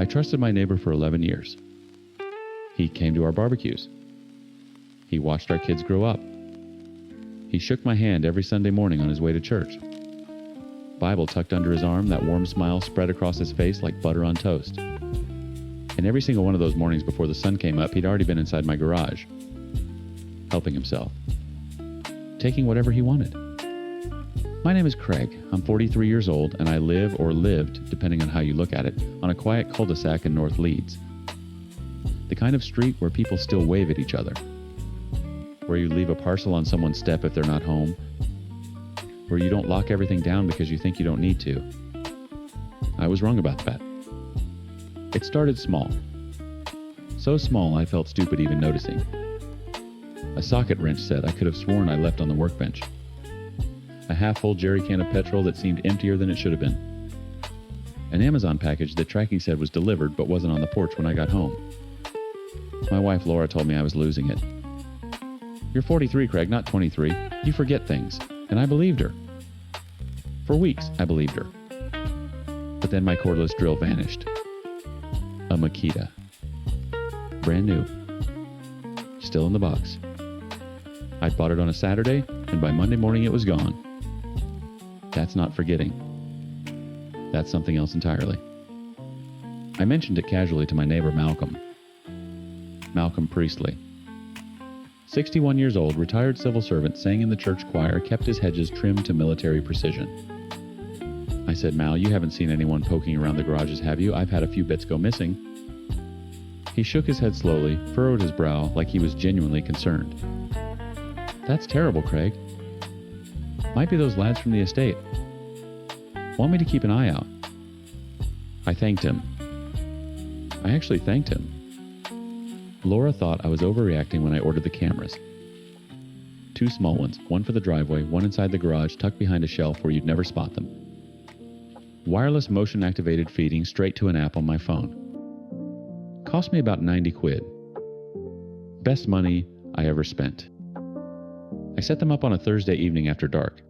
I trusted my neighbor for 11 years. He came to our barbecues. He watched our kids grow up. He shook my hand every Sunday morning on his way to church. Bible tucked under his arm, that warm smile spread across his face like butter on toast. And every single one of those mornings before the sun came up, he'd already been inside my garage, helping himself, taking whatever he wanted. My name is Craig. I'm 43 years old, and I live, or lived, depending on how you look at it, on a quiet cul-de-sac in North Leeds. The kind of street where people still wave at each other, where you leave a parcel on someone's step if they're not home, where you don't lock everything down because you think you don't need to. I was wrong about that. It started small. So small I felt stupid even noticing. A socket wrench set I could have sworn I left on the workbench. A half-full jerry can of petrol that seemed emptier than it should have been. An Amazon package that tracking said was delivered but wasn't on the porch when I got home. My wife Laura told me I was losing it. You're 43, Craig, not 23. You forget things. And I believed her. For weeks, I believed her. But then my cordless drill vanished. A Makita. Brand new. Still in the box. I'd bought it on a Saturday, and by Monday morning it was gone. That's not forgetting. That's something else entirely. I mentioned it casually to my neighbor Malcolm. Malcolm Priestley. 61 years old, retired civil servant, sang in the church choir, kept his hedges trimmed to military precision. I said, Mal, you haven't seen anyone poking around the garages, have you? I've had a few bits go missing. He shook his head slowly, furrowed his brow like he was genuinely concerned. That's terrible, Craig. Might be those lads from the estate. Want me to keep an eye out? I thanked him. I actually thanked him. Laura thought I was overreacting when I ordered the cameras. 2 small ones, one for the driveway, one inside the garage tucked behind a shelf where you'd never spot them. Wireless motion-activated feeding straight to an app on my phone. Cost me about 90 quid. Best money I ever spent. I set them up on a Thursday evening after dark.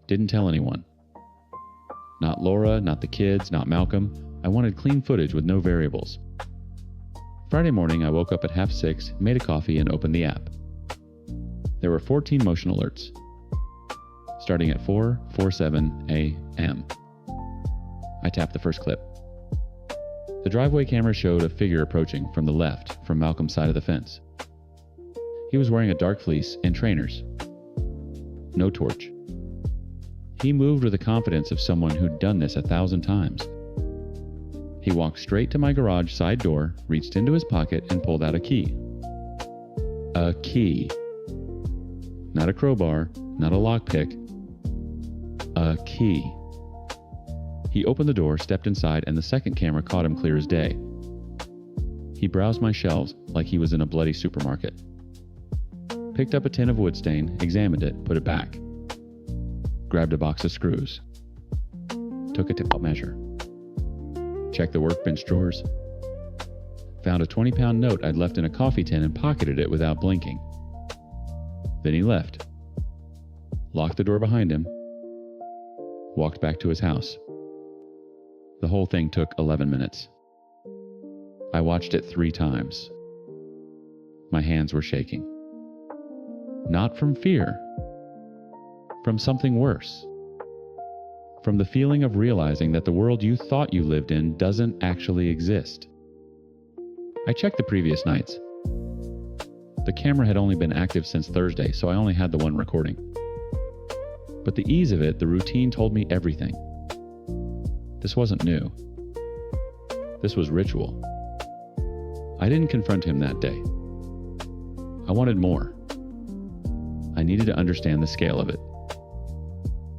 Didn't tell anyone. Not Laura, not the kids, not Malcolm. I wanted clean footage with no variables. Friday morning, I woke up at 5:30, made a coffee, and opened the app. There were 14 motion alerts, starting at 4:47 a.m. I tapped the first clip. The driveway camera showed a figure approaching from the left, from Malcolm's side of the fence. He was wearing a dark fleece and trainers. No torch. He moved with the confidence of someone who'd done this 1,000 times. He walked straight to my garage side door, reached into his pocket, and pulled out a key. A key. Not a crowbar, not a lockpick. A key. He opened the door, stepped inside, and the second camera caught him clear as day. He browsed my shelves like he was in a bloody supermarket. Picked up a tin of wood stain, examined it, put it back. Grabbed a box of screws. Took a tape measure. Checked the workbench drawers. Found a 20-pound note I'd left in a coffee tin and pocketed it without blinking. Then he left. Locked the door behind him. Walked back to his house. The whole thing took 11 minutes. I watched it 3 times. My hands were shaking. Not from fear. From something worse. From the feeling of realizing that the world you thought you lived in doesn't actually exist. I checked the previous nights. The camera had only been active since Thursday, so I only had the one recording. But the ease of it, the routine told me everything. This wasn't new. This was ritual. I didn't confront him that day. I wanted more. I needed to understand the scale of it.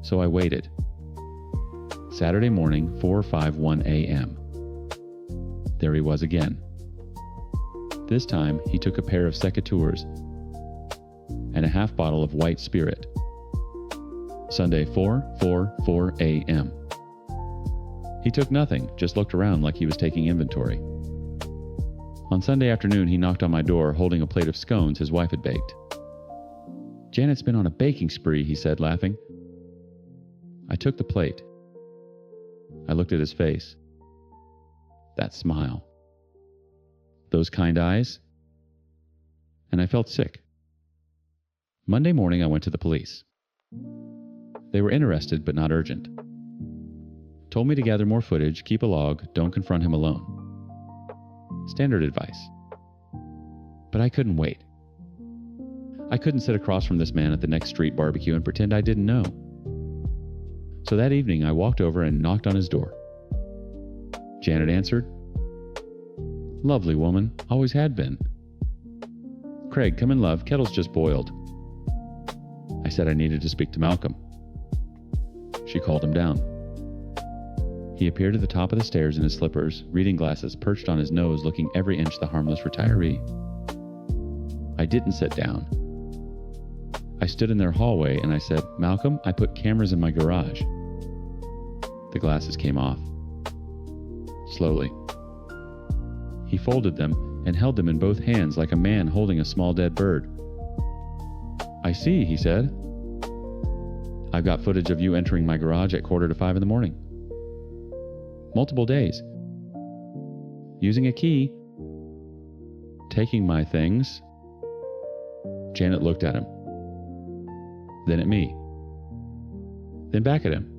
So I waited. Saturday morning, 4:51 a.m. There he was again. This time, he took a pair of secateurs and a half bottle of white spirit. Sunday, 4:44 a.m. He took nothing, just looked around like he was taking inventory. On Sunday afternoon, he knocked on my door holding a plate of scones his wife had baked. Janet's been on a baking spree, he said, laughing. I took the plate. I looked at his face. that smile, those kind eyes, and I felt sick. Monday morning, I went to the police. They were interested but not urgent. Told me to gather more footage, keep a log, don't confront him alone. Standard advice. But I couldn't wait. I couldn't sit across from this man at the next street barbecue and pretend I didn't know. So that evening, I walked over and knocked on his door. Janet answered. Lovely woman, always had been. Craig, come in, love, kettle's just boiled. I said I needed to speak to Malcolm. She called him down. He appeared at the top of the stairs in his slippers, reading glasses perched on his nose, looking every inch the harmless retiree. I didn't sit down. I stood in their hallway and I said, Malcolm, I put cameras in my garage. The glasses came off. Slowly. He folded them and held them in both hands like a man holding a small dead bird. I see, he said. I've got footage of you entering my garage at 4:45 in the morning. Multiple days. Using a key. Taking my things. Janet looked at him. Then at me. Then back at him.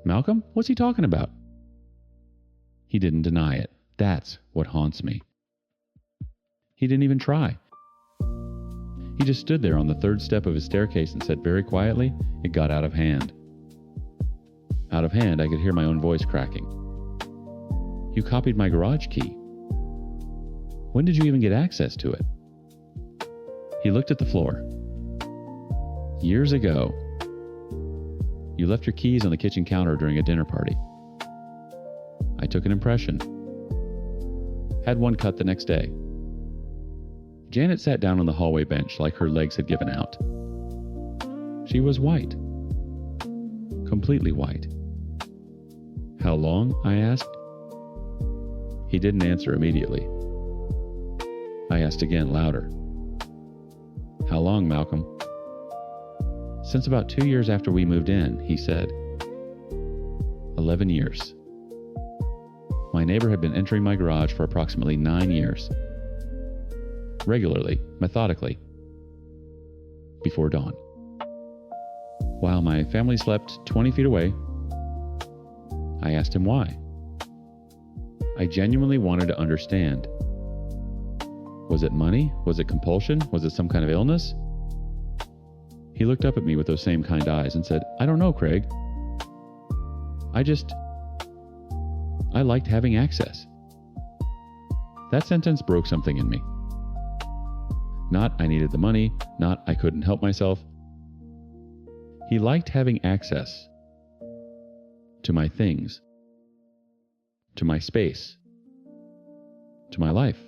Malcolm, what's he talking about? He didn't deny it. That's what haunts me. He didn't even try. He just stood there on the third step of his staircase and said very quietly, it got out of hand. Out of hand, I could hear my own voice cracking. You copied my garage key. When did you even get access to it? He looked at the floor. Years ago, you left your keys on the kitchen counter during a dinner party. I took an impression. Had one cut the next day. Janet sat down on the hallway bench like her legs had given out. She was white. Completely white. How long? I asked. He didn't answer immediately. I asked again, louder. How long, Malcolm? Since about 2 years after we moved in, he said. 11 years. My neighbor had been entering my garage for approximately 9 years. Regularly, methodically. Before dawn. While my family slept 20 feet away, I asked him why. I genuinely wanted to understand. Was it money? Was it compulsion? Was it some kind of illness? He looked up at me with those same kind eyes and said, I don't know, Craig. I liked having access. That sentence broke something in me. Not I needed the money, not I couldn't help myself. He liked having access to my things, to my space, to my life.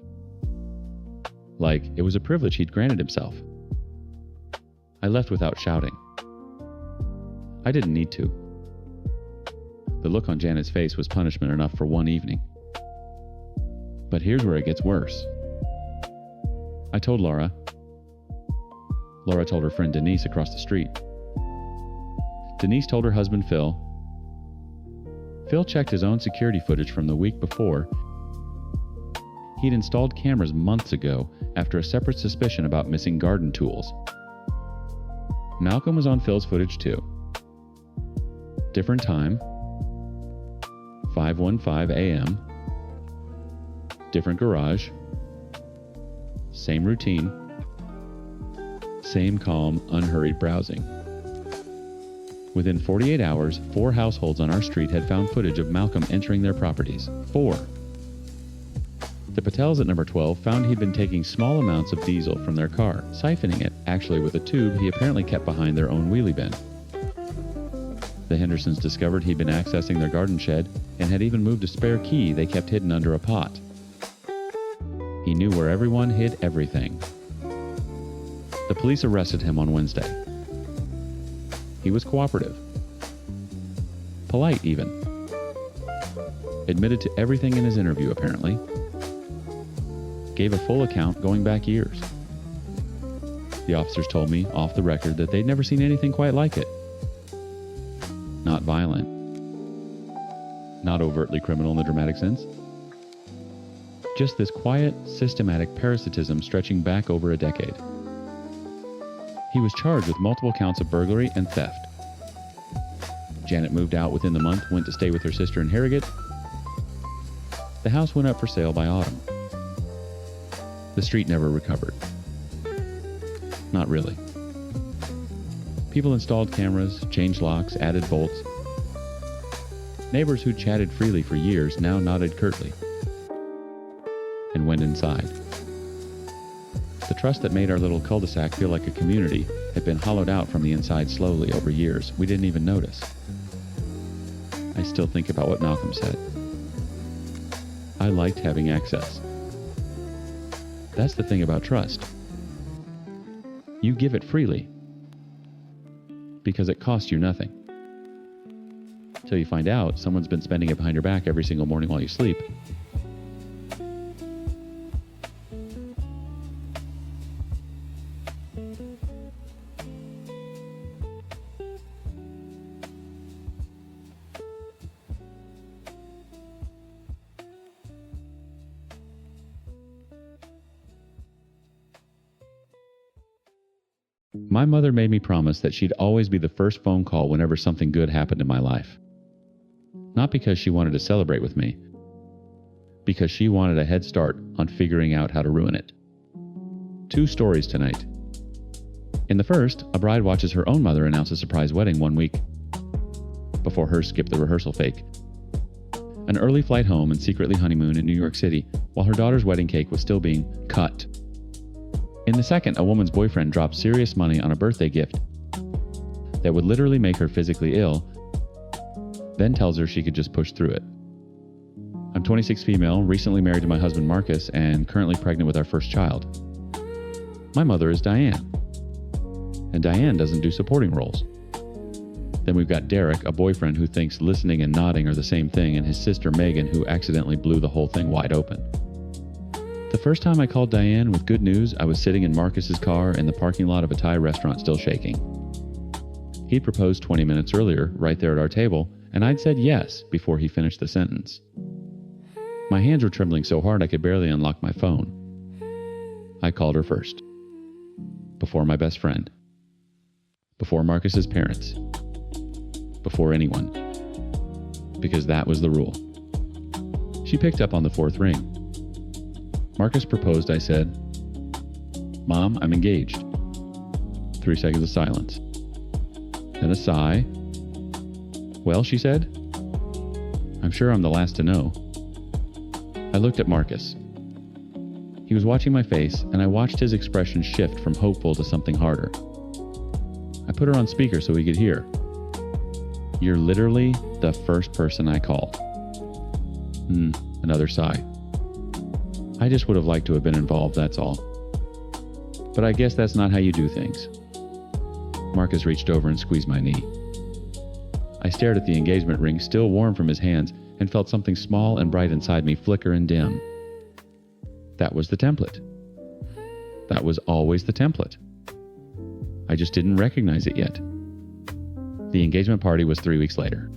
Like it was a privilege he'd granted himself. I left without shouting. I didn't need to. The look on Janet's face was punishment enough for one evening. But here's where it gets worse. I told Laura. Laura told her friend Denise across the street. Denise told her husband Phil. Phil checked his own security footage from the week before. He'd installed cameras months ago after a separate suspicion about missing garden tools. Malcolm was on Phil's footage too. Different time. 5:15 a.m. Different garage. Same routine. Same calm, unhurried browsing. Within 48 hours, 4 households on our street had found footage of Malcolm entering their properties. 4. The Patels at number 12 found he'd been taking small amounts of diesel from their car, siphoning it, actually with a tube he apparently kept behind their own wheelie bin. The Hendersons discovered he'd been accessing their garden shed and had even moved a spare key they kept hidden under a pot. He knew where everyone hid everything. The police arrested him on Wednesday. He was cooperative. Polite, even. Admitted to everything in his interview, apparently. Gave a full account going back years. The officers told me, off the record, that they'd never seen anything quite like it. Not violent. not overtly criminal in the dramatic sense. Just this quiet, systematic parasitism stretching back over a decade. He was charged with multiple counts of burglary and theft. Janet moved out within the month, went to stay with her sister in Harrogate. The house went up for sale by autumn. The street never recovered. Not really. People installed cameras, changed locks, added bolts. Neighbors who chatted freely for years now nodded curtly and went inside. The trust that made our little cul-de-sac feel like a community had been hollowed out from the inside slowly over years. We didn't even notice. I still think about what Malcolm said. I liked having access. That's the thing about trust. You give it freely because it costs you nothing. Till you find out someone's been spending it behind your back every single morning while you sleep. My mother made me promise that she'd always be the first phone call whenever something good happened in my life. Not because she wanted to celebrate with me, because she wanted a head start on figuring out how to ruin it. 2 stories tonight. In the first, a bride watches her own mother announce a surprise wedding 1 week before hers skip the rehearsal fake. An early flight home and secretly honeymoon in New York City while her daughter's wedding cake was still being cut. In the second, a woman's boyfriend drops serious money on a birthday gift that would literally make her physically ill, then tells her she could just push through it. I'm 26 female, recently married to my husband Marcus, and currently pregnant with our first child. My mother is Diane, and Diane doesn't do supporting roles. Then we've got Derek, a boyfriend who thinks listening and nodding are the same thing, and his sister Megan, who accidentally blew the whole thing wide open. The first time I called Diane with good news, I was sitting in Marcus's car in the parking lot of a Thai restaurant still shaking. He'd proposed 20 minutes earlier, right there at our table, and I'd said yes before he finished the sentence. My hands were trembling so hard I could barely unlock my phone. I called her first. Before my best friend. Before Marcus's parents. Before anyone. Because that was the rule. She picked up on the 4th ring. Marcus proposed, I said, "Mom, I'm engaged." 3 seconds of silence. Then a sigh. "Well," she said, "I'm sure I'm the last to know." I looked at Marcus. He was watching my face, and I watched his expression shift from hopeful to something harder. I put her on speaker so he could hear. "You're literally the first person I called." Another sigh. I just would have liked to have been involved, that's all. But I guess that's not how you do things. Marcus reached over and squeezed my knee. I stared at the engagement ring, still warm from his hands, and felt something small and bright inside me flicker and dim. That was the template. That was always the template. I just didn't recognize it yet. The engagement party was 3 weeks later.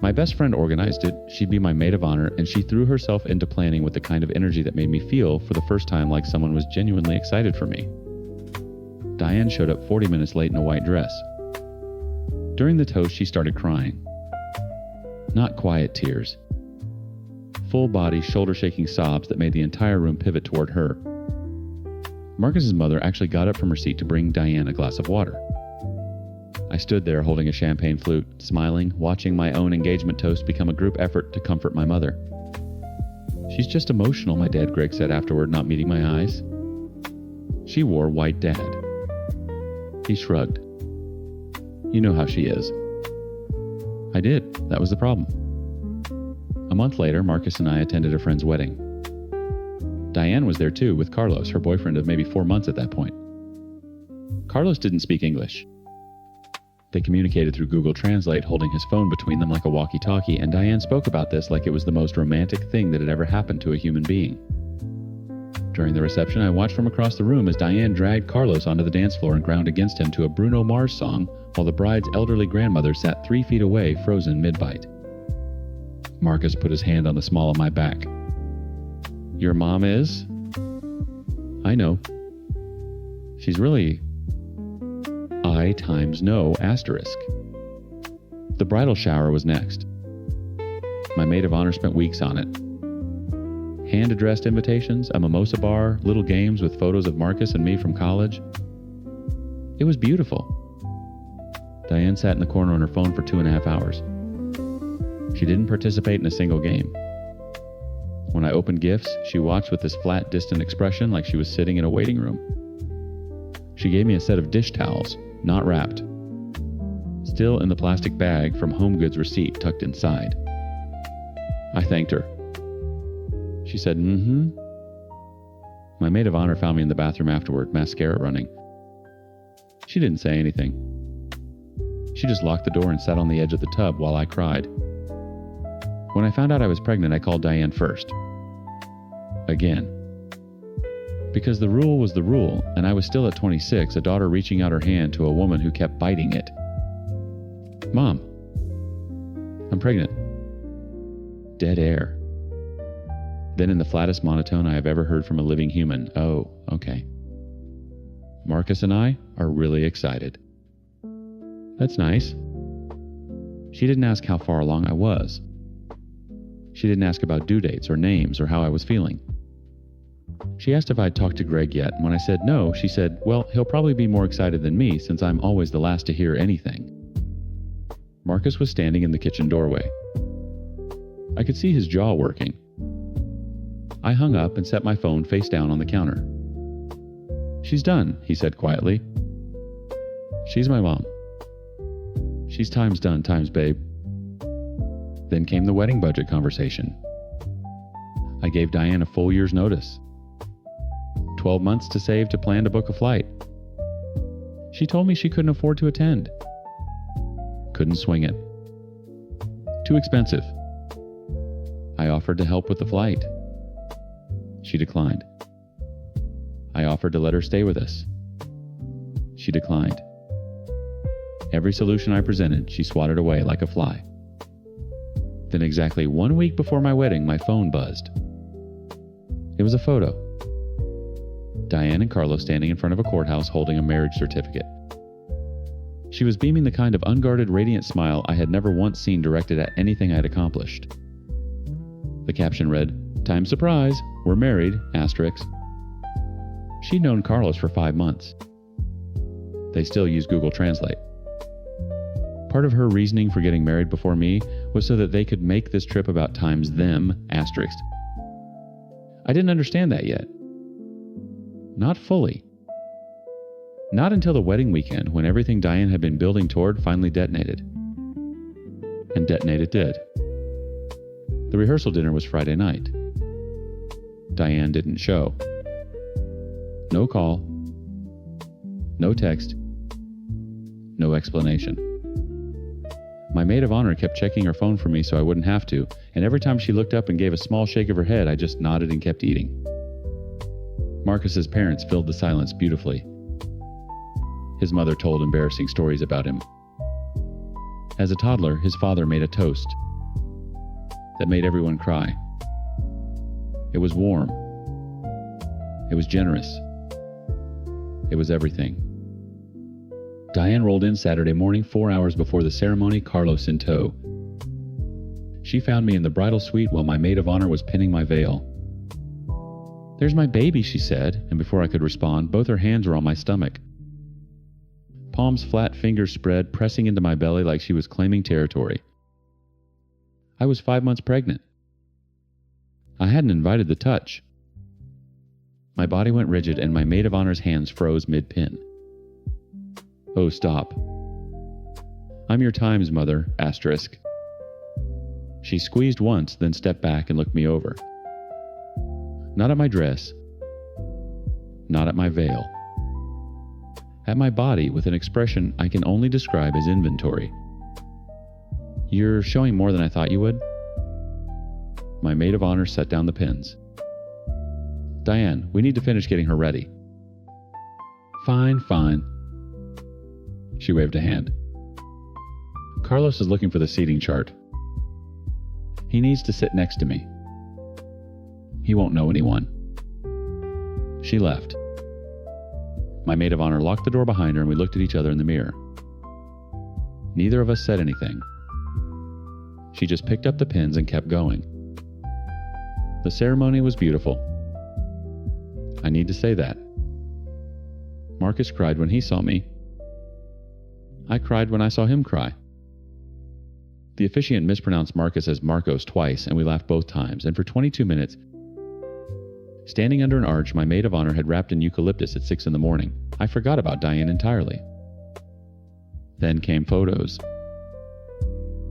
My best friend organized it. She'd be my maid of honor, and she threw herself into planning with the kind of energy that made me feel, for the first time, like someone was genuinely excited for me. Diane showed up 40 minutes late in a white dress. During the toast, she started crying. Not quiet tears. Full-body, shoulder-shaking sobs that made the entire room pivot toward her. Marcus's mother actually got up from her seat to bring Diane a glass of water. I stood there holding a champagne flute, smiling, watching my own engagement toast become a group effort to comfort my mother. "She's just emotional," my dad Greg said afterward, not meeting my eyes. She wore white dad. He shrugged. "You know how she is." I did. That was the problem. A month later, Marcus and I attended a friend's wedding. Diane was there too, with Carlos, her boyfriend of maybe 4 months at that point. Carlos didn't speak English. They communicated through Google Translate, holding his phone between them like a walkie-talkie, and Diane spoke about this like it was the most romantic thing that had ever happened to a human being. During the reception, I watched from across the room as Diane dragged Carlos onto the dance floor and ground against him to a Bruno Mars song, while the bride's elderly grandmother sat 3 feet away, frozen mid-bite. Marcus put his hand on the small of my back. Your mom is? I know. She's really I times no asterisk. The bridal shower was next. My maid of honor spent weeks on it. Hand-addressed invitations, a mimosa bar, little games with photos of Marcus and me from college. It was beautiful. Diane sat in the corner on her phone for 2.5 hours. She didn't participate in a single game. When I opened gifts, she watched with this flat, distant expression like she was sitting in a waiting room. She gave me a set of dish towels, not wrapped, still in the plastic bag from Home Goods receipt tucked inside. I thanked her. She said, mm-hmm. My maid of honor found me in the bathroom afterward, mascara running. She didn't say anything. She just locked the door and sat on the edge of the tub while I cried. When I found out I was pregnant, I called Diane first. Again. Because the rule was the rule, and I was still at 26, a daughter reaching out her hand to a woman who kept biting it. Mom, I'm pregnant. Dead air. Then in the flattest monotone I have ever heard from a living human, oh, okay. Marcus and I are really excited. That's nice. She didn't ask how far along I was. She didn't ask about due dates or names or how I was feeling. She asked if I'd talked to Greg yet, and when I said no, she said, well, he'll probably be more excited than me since I'm always the last to hear anything. Marcus was standing in the kitchen doorway. I could see his jaw working. I hung up and set my phone face down on the counter. She's done, he said quietly. She's my mom. She's times done, times babe. Then came the wedding budget conversation. I gave Diane a full year's notice. 12 months to save to plan to book a flight. She told me she couldn't afford to attend. Couldn't swing it. Too expensive. I offered to help with the flight. She declined. I offered to let her stay with us. She declined. Every solution I presented, she swatted away like a fly. Then exactly 1 week before my wedding, my phone buzzed. It was a photo. Diane and Carlos standing in front of a courthouse holding a marriage certificate. She was beaming the kind of unguarded, radiant smile I had never once seen directed at anything I had accomplished. The caption read, "Time surprise, we're married, asterisk." She'd known Carlos for 5 months. They still use Google Translate. Part of her reasoning for getting married before me was so that they could make this trip about times them, asterisk. I didn't understand that yet. Not fully. Not until the wedding weekend when everything Diane had been building toward finally detonated. And detonate it did. The rehearsal dinner was Friday night. Diane didn't show. No call. No text. No explanation. My maid of honor kept checking her phone for me so I wouldn't have to, and every time she looked up and gave a small shake of her head, I just nodded and kept eating. Marcus's parents filled the silence beautifully. His mother told embarrassing stories about him. As a toddler, his father made a toast that made everyone cry. It was warm. It was generous. It was everything. Diane rolled in Saturday morning, 4 hours before the ceremony, Carlos in tow. She found me in the bridal suite while my maid of honor was pinning my veil. "There's my baby," she said, and before I could respond, both her hands were on my stomach. Palms flat, fingers spread, pressing into my belly like she was claiming territory. I was 5 months pregnant. I hadn't invited the touch. My body went rigid and my maid of honor's hands froze mid-pin. "Oh, stop. I'm your times, mother, asterisk." She squeezed once, then stepped back and looked me over. Not at my dress. Not at my veil. At my body with an expression I can only describe as inventory. "You're showing more than I thought you would." My maid of honor set down the pins. "Diane, we need to finish getting her ready." Fine. She waved a hand. "Carlos is looking for the seating chart." He needs to sit next to me. He won't know anyone. She left. My maid of honor locked the door behind her and we looked at each other in the mirror. Neither of us said anything. She just picked up the pins and kept going. The ceremony was beautiful. I need to say that. Marcus cried when he saw me. I cried when I saw him cry. The officiant mispronounced Marcus as Marcos twice, and we laughed both times, and for 22 minutes, standing under an arch my maid of honor had wrapped in eucalyptus at 6 a.m, I forgot about Diane entirely. Then came photos.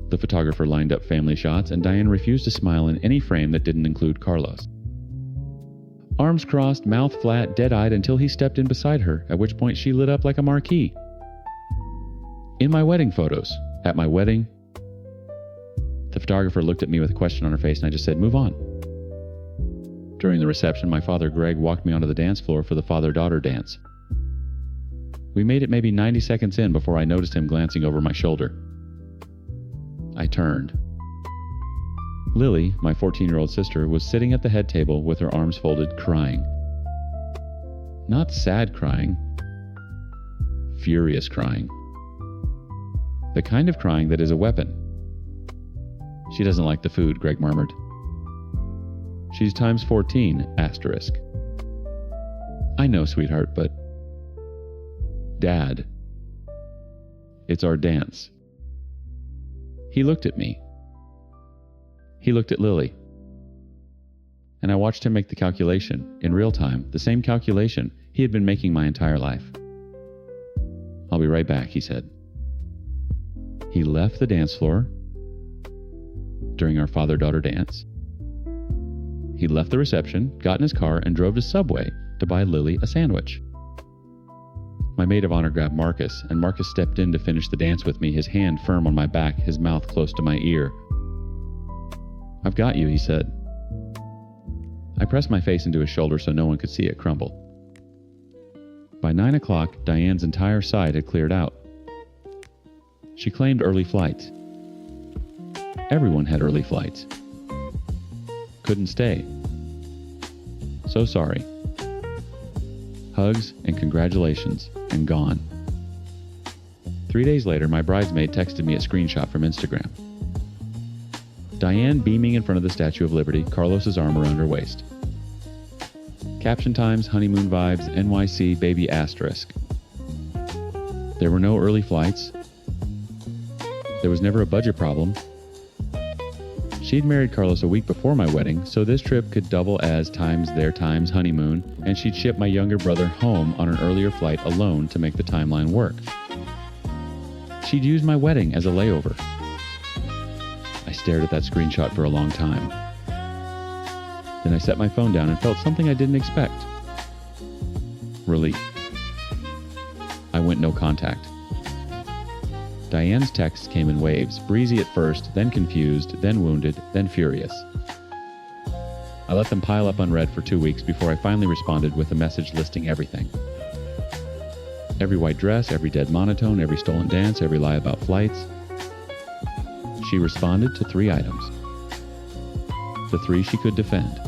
The photographer lined up family shots, and Diane refused to smile in any frame that didn't include Carlos. Arms crossed, mouth flat, dead-eyed until he stepped in beside her, at which point she lit up like a marquee. In my wedding photos, at my wedding, the photographer looked at me with a question on her face and I just said, "Move on." During the reception, my father Greg walked me onto the dance floor for the father-daughter dance. We made it maybe 90 seconds in before I noticed him glancing over my shoulder. I turned. Lily, my 14-year-old sister, was sitting at the head table with her arms folded, crying. Not sad crying. Furious crying. The kind of crying that is a weapon. She doesn't like the food, Greg murmured. She's times 14, asterisk. I know, sweetheart, but... Dad. It's our dance. He looked at me. He looked at Lily. And I watched him make the calculation, in real time, the same calculation he had been making my entire life. "I'll be right back," he said. He left the dance floor during our father-daughter dance. He left the reception, got in his car, and drove to Subway to buy Lily a sandwich. My maid of honor grabbed Marcus, and Marcus stepped in to finish the dance with me, his hand firm on my back, his mouth close to my ear. "I've got you," he said. I pressed my face into his shoulder so no one could see it crumble. By 9 o'clock, Diane's entire side had cleared out. She claimed early flights. Everyone had early flights. Couldn't stay. So sorry. Hugs and congratulations, and gone. 3 days later, my bridesmaid texted me a screenshot from Instagram. Diane beaming in front of the Statue of Liberty, Carlos's arm around her waist. Caption times, honeymoon vibes, NYC baby asterisk. There were no early flights. There was never a budget problem. She'd married Carlos a week before my wedding, so this trip could double as times their times honeymoon, and she'd ship my younger brother home on an earlier flight alone to make the timeline work. She'd used my wedding as a layover. I stared at that screenshot for a long time. Then I set my phone down and felt something I didn't expect. Relief. I went no contact. Diane's texts came in waves, breezy at first, then confused, then wounded, then furious. I let them pile up unread for 2 weeks before I finally responded with a message listing everything. Every white dress, every dead monotone, every stolen dance, every lie about flights. She responded to 3 items. The 3 she could defend.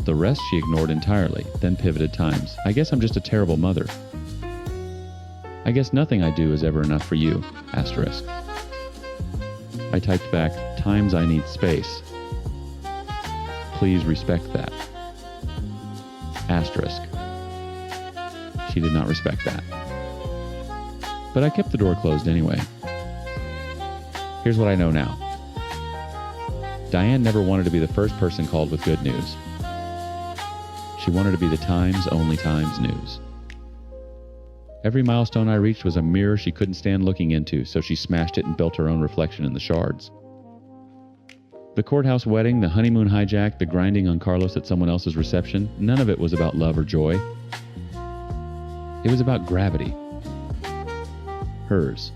The rest she ignored entirely, then pivoted times. I guess I'm just a terrible mother. I guess nothing I do is ever enough for you, asterisk. I typed back, times I need space. Please respect that. Asterisk. She did not respect that. But I kept the door closed anyway. Here's what I know now. Diane never wanted to be the first person called with good news. She wanted to be the Times, only Times news. Every milestone I reached was a mirror she couldn't stand looking into, so she smashed it and built her own reflection in the shards. The courthouse wedding, the honeymoon hijack, the grinding on Carlos at someone else's reception, none of it was about love or joy. It was about gravity. Hers.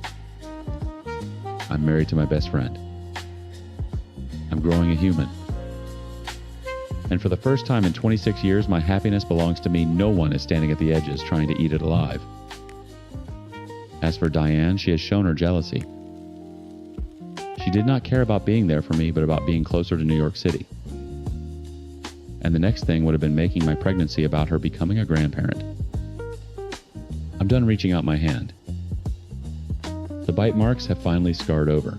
I'm married to my best friend. I'm growing a human. And for the first time in 26 years, my happiness belongs to me. No one is standing at the edges trying to eat it alive. As for Diane, she has shown her jealousy. She did not care about being there for me, but about being closer to New York City. And the next thing would have been making my pregnancy about her becoming a grandparent. I'm done reaching out my hand. The bite marks have finally scarred over.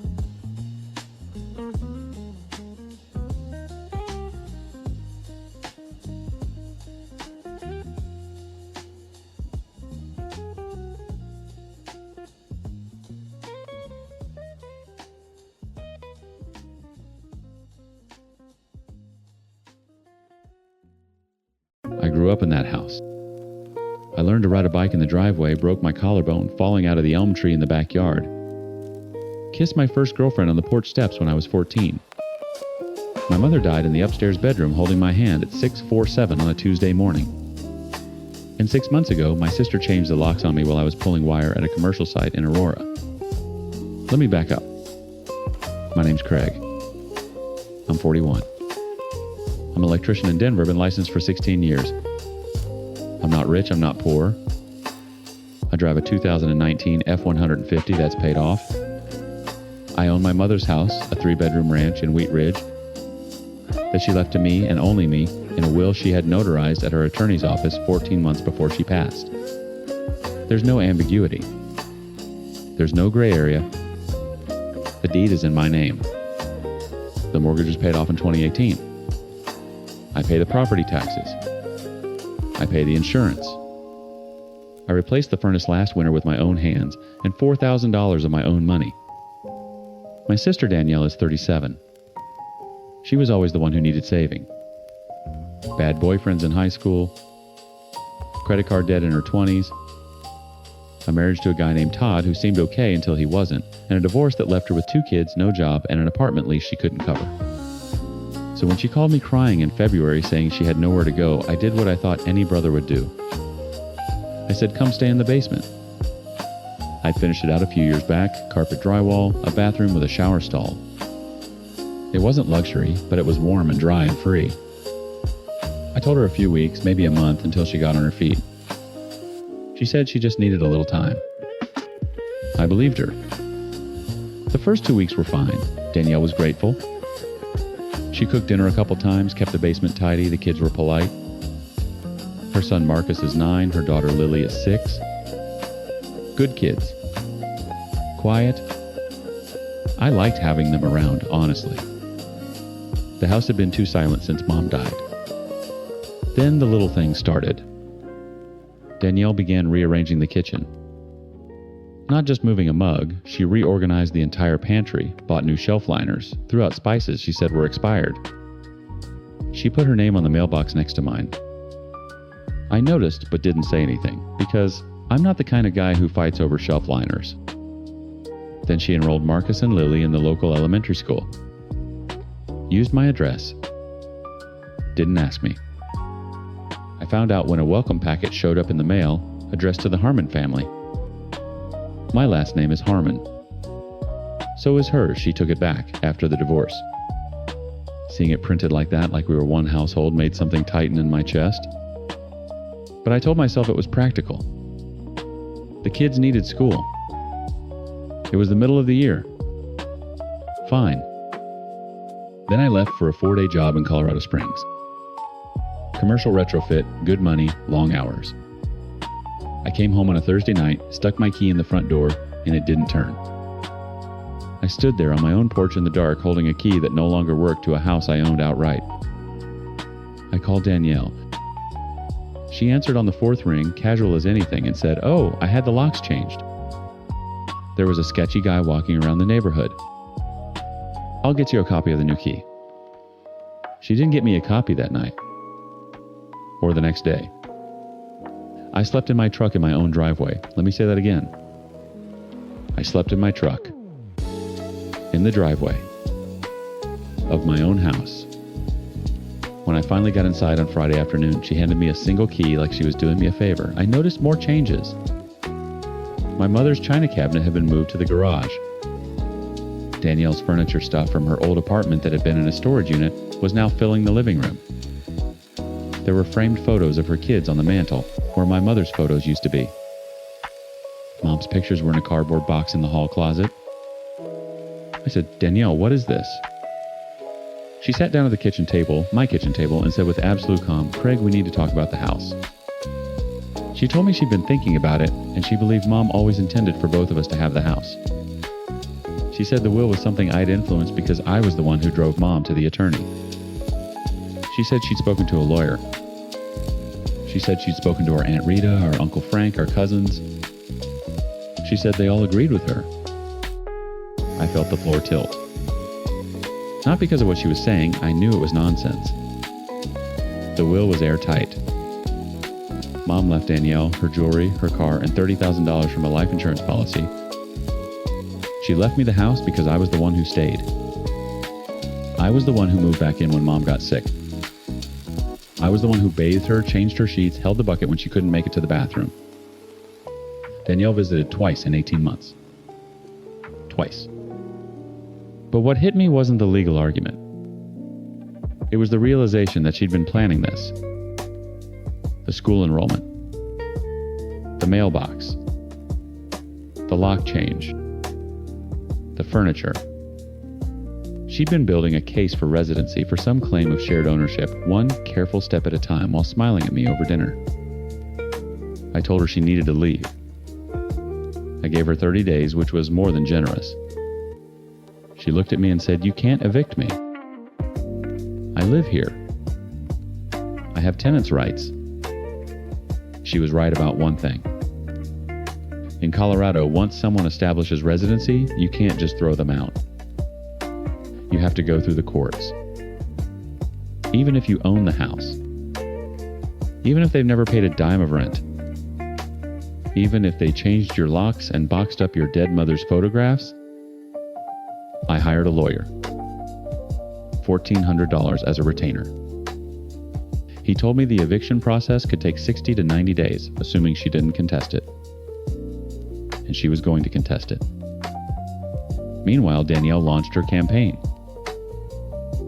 I grew up in that house. I learned to ride a bike in the driveway, broke my collarbone falling out of the elm tree in the backyard. Kissed my first girlfriend on the porch steps when I was 14. My mother died in the upstairs bedroom holding my hand at 6:47 on a Tuesday morning. And 6 months ago, my sister changed the locks on me while I was pulling wire at a commercial site in Aurora. Let me back up. My name's Craig. I'm 41. I'm an electrician in Denver, been licensed for 16 years. I'm not rich, I'm not poor. I drive a 2019 F-150 that's paid off. I own my mother's house, a 3-bedroom ranch in Wheat Ridge, that she left to me and only me in a will she had notarized at her attorney's office 14 months before she passed. There's no ambiguity. There's no gray area. The deed is in my name. The mortgage was paid off in 2018. I pay the property taxes. I pay the insurance. I replaced the furnace last winter with my own hands and $4,000 of my own money. My sister Danielle is 37. She was always the one who needed saving. Bad boyfriends in high school, credit card debt in her 20s, a marriage to a guy named Todd who seemed okay until he wasn't, and a divorce that left her with 2 kids, no job, and an apartment lease she couldn't cover. So when she called me crying in February saying she had nowhere to go, I did what I thought any brother would do. I said, come stay in the basement. I'd finished it out a few years back, carpet drywall, a bathroom with a shower stall. It wasn't luxury, but it was warm and dry and free. I told her a few weeks, maybe a month, until she got on her feet. She said she just needed a little time. I believed her. The first 2 weeks were fine. Danielle was grateful. She cooked dinner a couple times, kept the basement tidy, the kids were polite. Her son Marcus is 9, her daughter Lily is 6. Good kids. Quiet. I liked having them around, honestly. The house had been too silent since Mom died. Then the little things started. Danielle began rearranging the kitchen. Not just moving a mug, she reorganized the entire pantry, bought new shelf liners, threw out spices she said were expired. She put her name on the mailbox next to mine. I noticed but didn't say anything, because I'm not the kind of guy who fights over shelf liners. Then she enrolled Marcus and Lily in the local elementary school. Used my address. Didn't ask me. I found out when a welcome packet showed up in the mail, addressed to the Harmon family. My last name is Harmon. So is hers. She took it back after the divorce. Seeing it printed like that, like we were one household, made something tighten in my chest. But I told myself it was practical. The kids needed school. It was the middle of the year. Fine. Then I left for a 4-day job in Colorado Springs. Commercial retrofit, good money, long hours. I came home on a Thursday night, stuck my key in the front door, and it didn't turn. I stood there on my own porch in the dark holding a key that no longer worked to a house I owned outright. I called Danielle. She answered on the 4th ring, casual as anything, and said, "Oh, I had the locks changed." There was a sketchy guy walking around the neighborhood. "I'll get you a copy of the new key." She didn't get me a copy that night. Or the next day. I slept in my truck in my own driveway. Let me say that again. I slept in my truck. In the driveway. Of my own house. When I finally got inside on Friday afternoon, she handed me a single key like she was doing me a favor. I noticed more changes. My mother's china cabinet had been moved to the garage. Danielle's furniture stuff from her old apartment that had been in a storage unit was now filling the living room. There were framed photos of her kids on the mantle, where my mother's photos used to be. Mom's pictures were in a cardboard box in the hall closet. I said, Danielle, what is this? She sat down at the kitchen table, my kitchen table, and said with absolute calm, Craig, we need to talk about the house. She told me she'd been thinking about it, and she believed Mom always intended for both of us to have the house. She said the will was something I'd influenced because I was the one who drove Mom to the attorney. She said she'd spoken to a lawyer. She said she'd spoken to our Aunt Rita, our Uncle Frank, our cousins. She said they all agreed with her. I felt the floor tilt. Not because of what she was saying, I knew it was nonsense. The will was airtight. Mom left Danielle, her jewelry, her car, and $30,000 from a life insurance policy. She left me the house because I was the one who stayed. I was the one who moved back in when Mom got sick. I was the one who bathed her, changed her sheets, held the bucket when she couldn't make it to the bathroom. Danielle visited twice in 18 months. Twice. But what hit me wasn't the legal argument. It was the realization that she'd been planning this. The school enrollment. The mailbox. The lock change. The furniture. She'd been building a case for residency for some claim of shared ownership, one careful step at a time, while smiling at me over dinner. I told her she needed to leave. I gave her 30 days, which was more than generous. She looked at me and said, "You can't evict me. I live here. I have tenants' rights." She was right about one thing. In Colorado, once someone establishes residency, you can't just throw them out. You have to go through the courts. Even if you own the house. Even if they've never paid a dime of rent. Even if they changed your locks and boxed up your dead mother's photographs. I hired a lawyer. $1,400 as a retainer. He told me the eviction process could take 60 to 90 days, assuming she didn't contest it. And she was going to contest it. Meanwhile, Danielle launched her campaign.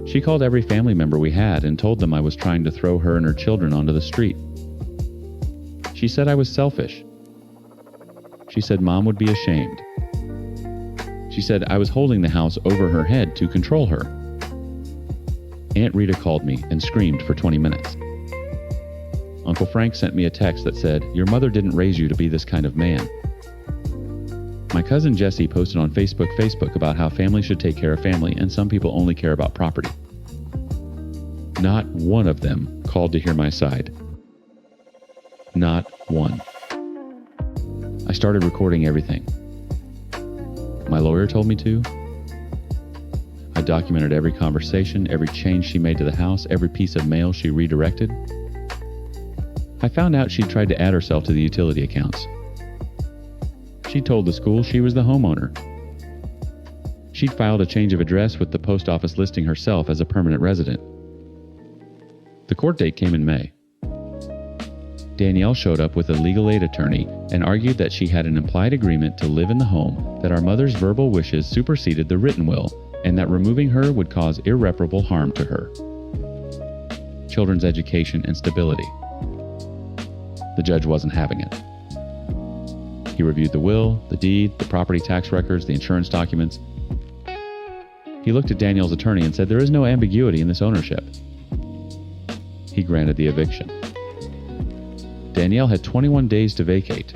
She called every family member we had and told them I was trying to throw her and her children onto the street. She said I was selfish. She said Mom would be ashamed. She said I was holding the house over her head to control her. Aunt Rita called me and screamed for 20 minutes. Uncle Frank sent me a text that said, "Your mother didn't raise you to be this kind of man." My cousin Jesse posted on Facebook about how family should take care of family and some people only care about property. Not one of them called to hear my side. Not one. I started recording everything. My lawyer told me to. I documented every conversation, every change she made to the house, every piece of mail she redirected. I found out she'd tried to add herself to the utility accounts. She told the school she was the homeowner. She'd filed a change of address with the post office listing herself as a permanent resident. The court date came in May. Danielle showed up with a legal aid attorney and argued that she had an implied agreement to live in the home, that our mother's verbal wishes superseded the written will, and that removing her would cause irreparable harm to her. Children's education and stability. The judge wasn't having it. He reviewed the will, the deed, the property tax records, the insurance documents. He looked at Danielle's attorney and said there is no ambiguity in this ownership. He granted the eviction. Danielle had 21 days to vacate.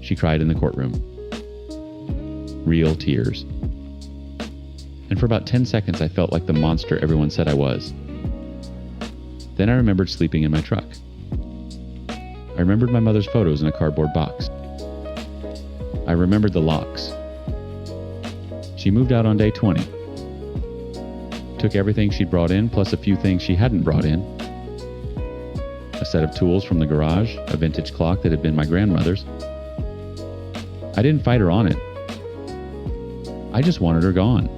She cried in the courtroom. Real tears. And for about 10 seconds I felt like the monster everyone said I was. Then I remembered sleeping in my truck. I remembered my mother's photos in a cardboard box. I remembered the locks. She moved out on day 20. Took everything she'd brought in, plus a few things she hadn't brought in. A set of tools from the garage, a vintage clock that had been my grandmother's. I didn't fight her on it. I just wanted her gone.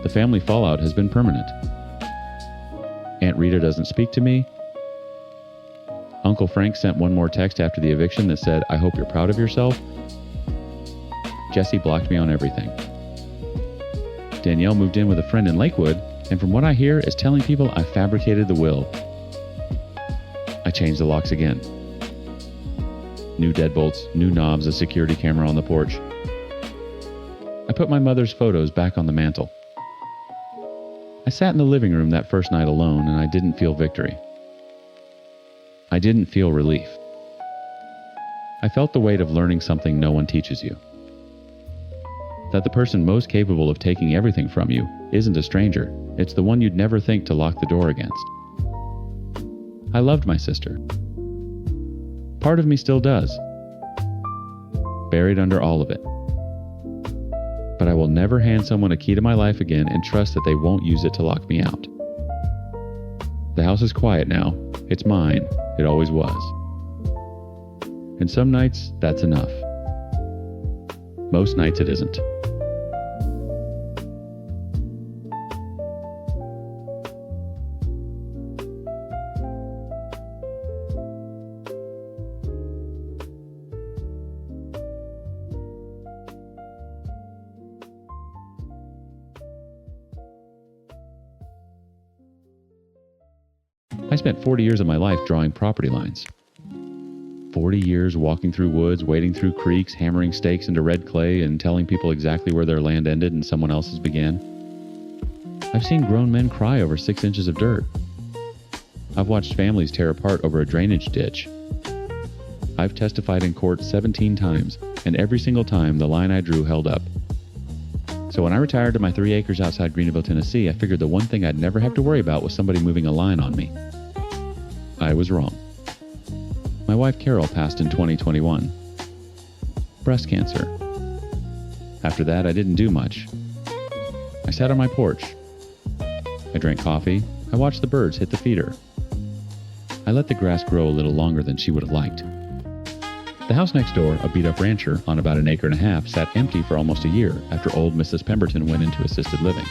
The family fallout has been permanent. Aunt Rita doesn't speak to me. Uncle Frank sent one more text after the eviction that said, "I hope you're proud of yourself." Jesse blocked me on everything. Danielle moved in with a friend in Lakewood, and from what I hear is telling people I fabricated the will. I changed the locks again. New deadbolts, new knobs, a security camera on the porch. put my mother's photos back on the mantle. I sat in the living room that first night alone, and I didn't feel victory. I didn't feel relief. I felt the weight of learning something no one teaches you. That the person most capable of taking everything from you isn't a stranger, it's the one you'd never think to lock the door against. I loved my sister. Part of me still does, buried under all of it. But I will never hand someone a key to my life again and trust that they won't use it to lock me out. The house is quiet now. It's mine. It always was. And some nights, that's enough. Most nights it isn't. I spent 40 years of my life drawing property lines. 40 years walking through woods, wading through creeks, hammering stakes into red clay, and telling people exactly where their land ended and someone else's began. I've seen grown men cry over 6 inches of dirt. I've watched families tear apart over a drainage ditch. I've testified in court 17 times, and every single time the line I drew held up. So when I retired to my 3 acres outside Greenville, Tennessee, I figured the one thing I'd never have to worry about was somebody moving a line on me. I was wrong. My wife Carol passed in 2021. Breast cancer. After that, I didn't do much. I sat on my porch. I drank coffee. I watched the birds hit the feeder. I let the grass grow a little longer than she would have liked. The house next door, a beat-up rancher on about 1.5 acres, sat empty for almost a year after old Mrs. Pemberton went into assisted living.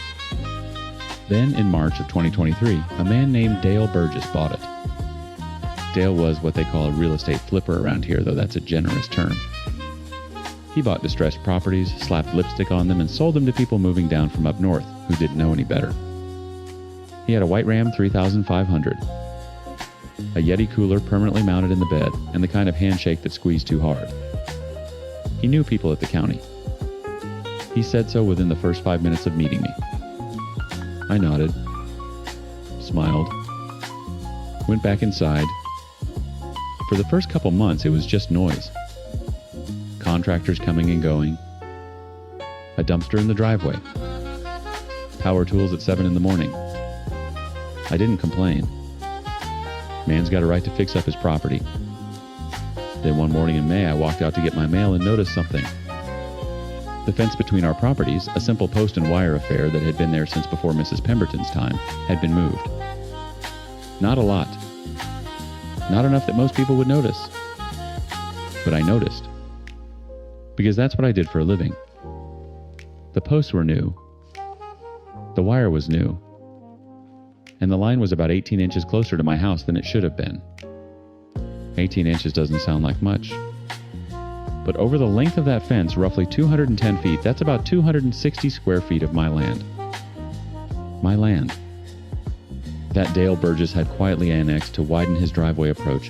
Then, in March of 2023, a man named Dale Burgess bought it. Dale was what they call a real estate flipper around here, though that's a generous term. He bought distressed properties, slapped lipstick on them, and sold them to people moving down from up north who didn't know any better. He had a White Ram 3500, a Yeti cooler permanently mounted in the bed, and the kind of handshake that squeezed too hard. He knew people at the county. He said so within the first 5 minutes of meeting me. I nodded, smiled, went back inside. For the first couple months, it was just noise. Contractors coming and going, a dumpster in the driveway, power tools at 7 in the morning. I didn't complain. Man's got a right to fix up his property. Then one morning in May, I walked out to get my mail and noticed something. The fence between our properties, a simple post and wire affair that had been there since before Mrs. Pemberton's time, had been moved. Not a lot. Not enough that most people would notice. But I noticed. Because that's what I did for a living. The posts were new. The wire was new. And the line was about 18 inches closer to my house than it should have been. 18 inches doesn't sound like much. But over the length of that fence, roughly 210 feet, that's about 260 square feet of my land. My land. That Dale Burgess had quietly annexed to widen his driveway approach,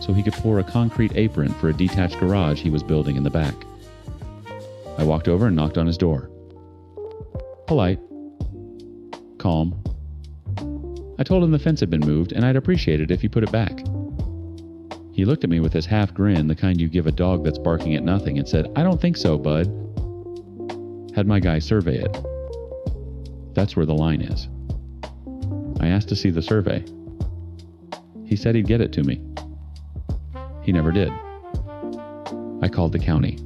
so he could pour a concrete apron for a detached garage he was building in the back. I walked over and knocked on his door. Polite. Calm. I told him the fence had been moved and I'd appreciate it if he put it back. He looked at me with his half grin, the kind you give a dog that's barking at nothing, and said, "I don't think so, bud." Had my guy survey it. That's where the line is. I asked to see the survey. He said he'd get it to me. He never did. I called the county.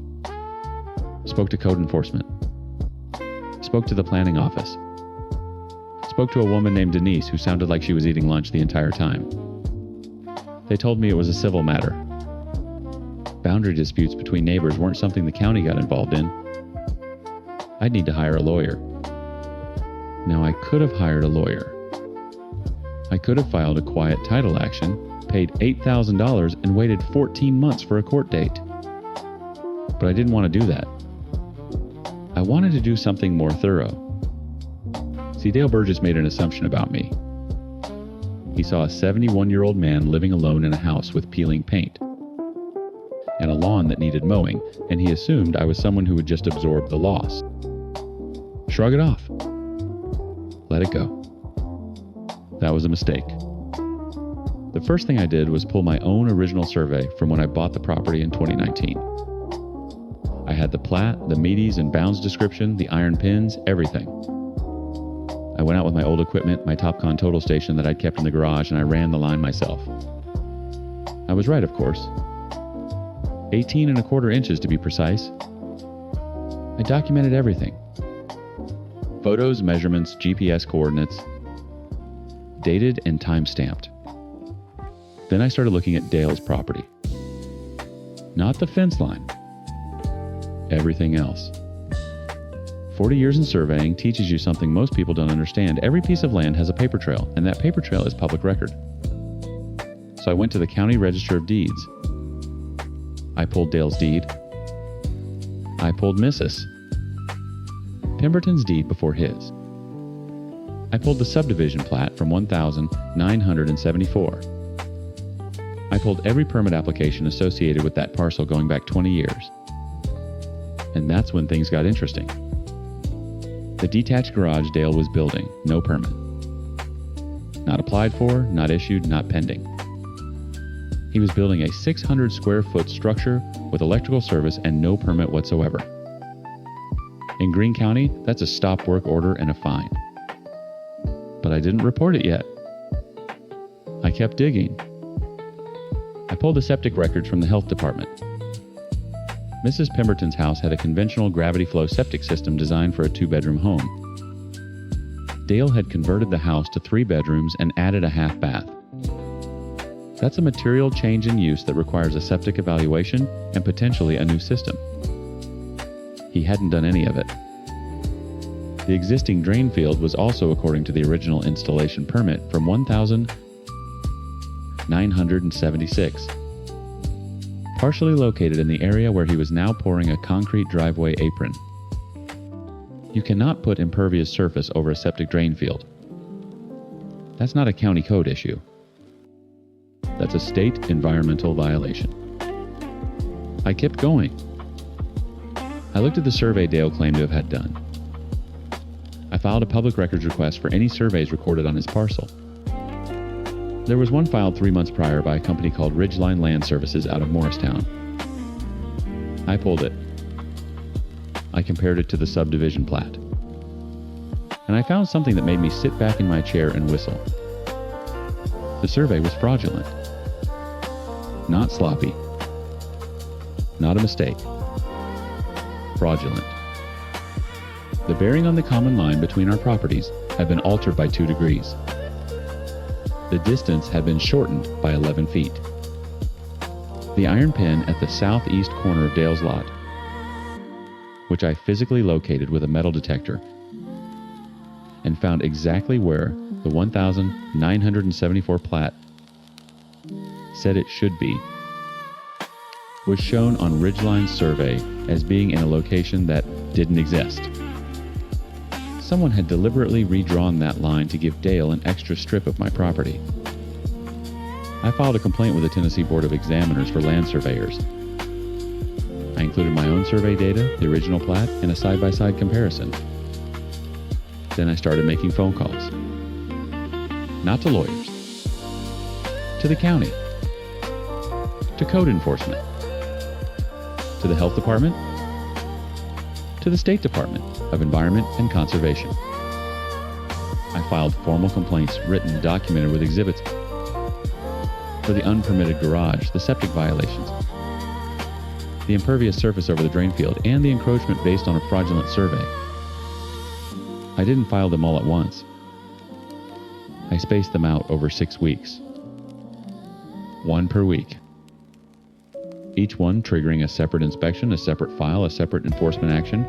Spoke to code enforcement. Spoke to the planning office. Spoke to a woman named Denise who sounded like she was eating lunch the entire time. They told me it was a civil matter. Boundary disputes between neighbors weren't something the county got involved in. I'd need to hire a lawyer. Now, I could have hired a lawyer. I could have filed a quiet title action, paid $8,000, and waited 14 months for a court date. But I didn't want to do that. I wanted to do something more thorough. See, Dale Burgess made an assumption about me. He saw a 71-year-old man living alone in a house with peeling paint. and a lawn that needed mowing, and he assumed I was someone who would just absorb the loss. Shrug it off. Let it go. That was a mistake. The first thing I did was pull my own original survey from when I bought the property in 2019. I had the plat, the metes and bounds description, the iron pins, everything. I went out with my old equipment, my TopCon total station that I'd kept in the garage, and I ran the line myself. I was right, of course. 18¼ inches to be precise. I documented everything. Photos, measurements, GPS coordinates, dated and time-stamped. Then I started looking at Dale's property. Not the fence line. Everything else. 40 years in surveying teaches you something most people don't understand. Every piece of land has a paper trail, and that paper trail is public record. So I went to the County Register of Deeds. I pulled Dale's deed. I pulled Mrs. Pemberton's deed before his. I pulled the subdivision plat from 1974. I pulled every permit application associated with that parcel going back 20 years. And that's when things got interesting. The detached garage Dale was building, no permit. Not applied for, not issued, not pending. He was building a 600 square foot structure with electrical service and no permit whatsoever. In Greene County, that's a stop work order and a fine. But I didn't report it yet. I kept digging. I pulled the septic records from the health department. Mrs. Pemberton's house had a conventional gravity flow septic system designed for a 2-bedroom home. Dale had converted the house to 3 bedrooms and added a half bath. That's a material change in use that requires a septic evaluation and potentially a new system. He hadn't done any of it. The existing drain field was also according to the original installation permit from 1976. Partially located in the area where he was now pouring a concrete driveway apron. You cannot put impervious surface over a septic drain field. That's not a county code issue. That's a state environmental violation. I kept going. I looked at the survey Dale claimed to have had done. I filed a public records request for any surveys recorded on his parcel. There was one filed 3 months prior by a company called Ridgeline Land Services out of Morristown. I pulled it. I compared it to the subdivision plat. And I found something that made me sit back in my chair and whistle. The survey was fraudulent. Not sloppy. Not a mistake. Fraudulent. The bearing on the common line between our properties had been altered by 2 degrees. The distance had been shortened by 11 feet. The iron pin at the southeast corner of Dale's lot, which I physically located with a metal detector, and found exactly where the 1974 plat said it should be, was shown on Ridgeline's survey as being in a location that didn't exist. Someone had deliberately redrawn that line to give Dale an extra strip of my property. I filed a complaint with the Tennessee Board of Examiners for land surveyors. I included my own survey data, the original plat, and a side-by-side comparison. Then I started making phone calls. Not to lawyers. To the county. To code enforcement. To the health department. To the State Department of Environment and Conservation. I filed formal complaints, written, documented with exhibits, for the unpermitted garage, the septic violations, the impervious surface over the drain field, and the encroachment based on a fraudulent survey. I didn't file them all at once. I spaced them out over 6 weeks. 1 per week. Each one triggering a separate inspection, a separate file, a separate enforcement action.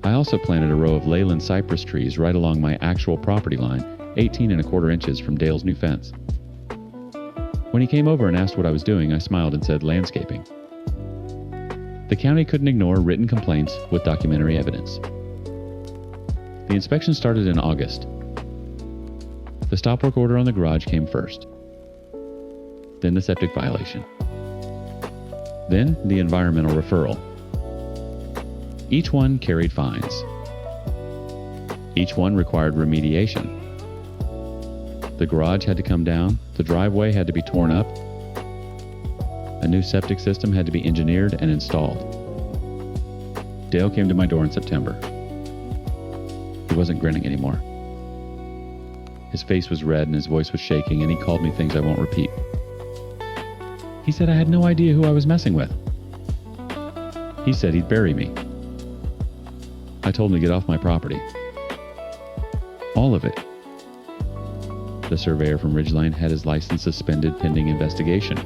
I also planted a row of Leyland cypress trees right along my actual property line, 18¼ inches from Dale's new fence. When he came over and asked what I was doing, I smiled and said landscaping. The county couldn't ignore written complaints with documentary evidence. The inspection started in August. The stop work order on the garage came first. Then the septic violation. Then the environmental referral. Each one carried fines. Each one required remediation. The garage had to come down, the driveway had to be torn up, a new septic system had to be engineered and installed. Dale came to my door in September. He wasn't grinning anymore. His face was red and his voice was shaking, and he called me things I won't repeat. He said I had no idea who I was messing with. He said he'd bury me. I told him to get off my property. All of it. The surveyor from Ridgeline had his license suspended pending investigation.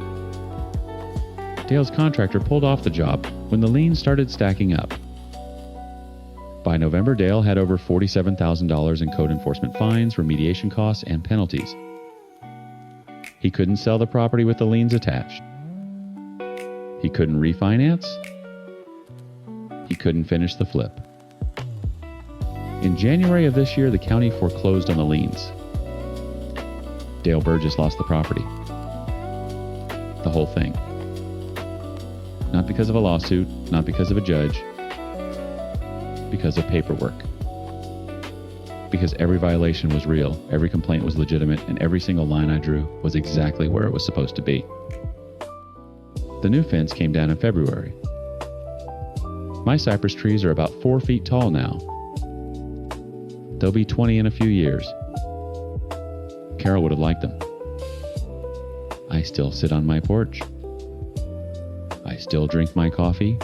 Dale's contractor pulled off the job when the liens started stacking up. By November, Dale had over $47,000 in code enforcement fines, remediation costs, and penalties. He couldn't sell the property with the liens attached. He couldn't refinance. He couldn't finish the flip. In January of this year, the county foreclosed on the liens. Dale Burgess lost the property. The whole thing. Not because of a lawsuit, not because of a judge, because of paperwork. Because every violation was real, every complaint was legitimate, and every single line I drew was exactly where it was supposed to be. The new fence came down in February. My cypress trees are about 4 feet tall now. They'll be 20 in a few years. Carol would have liked them. I still sit on my porch. I still drink my coffee.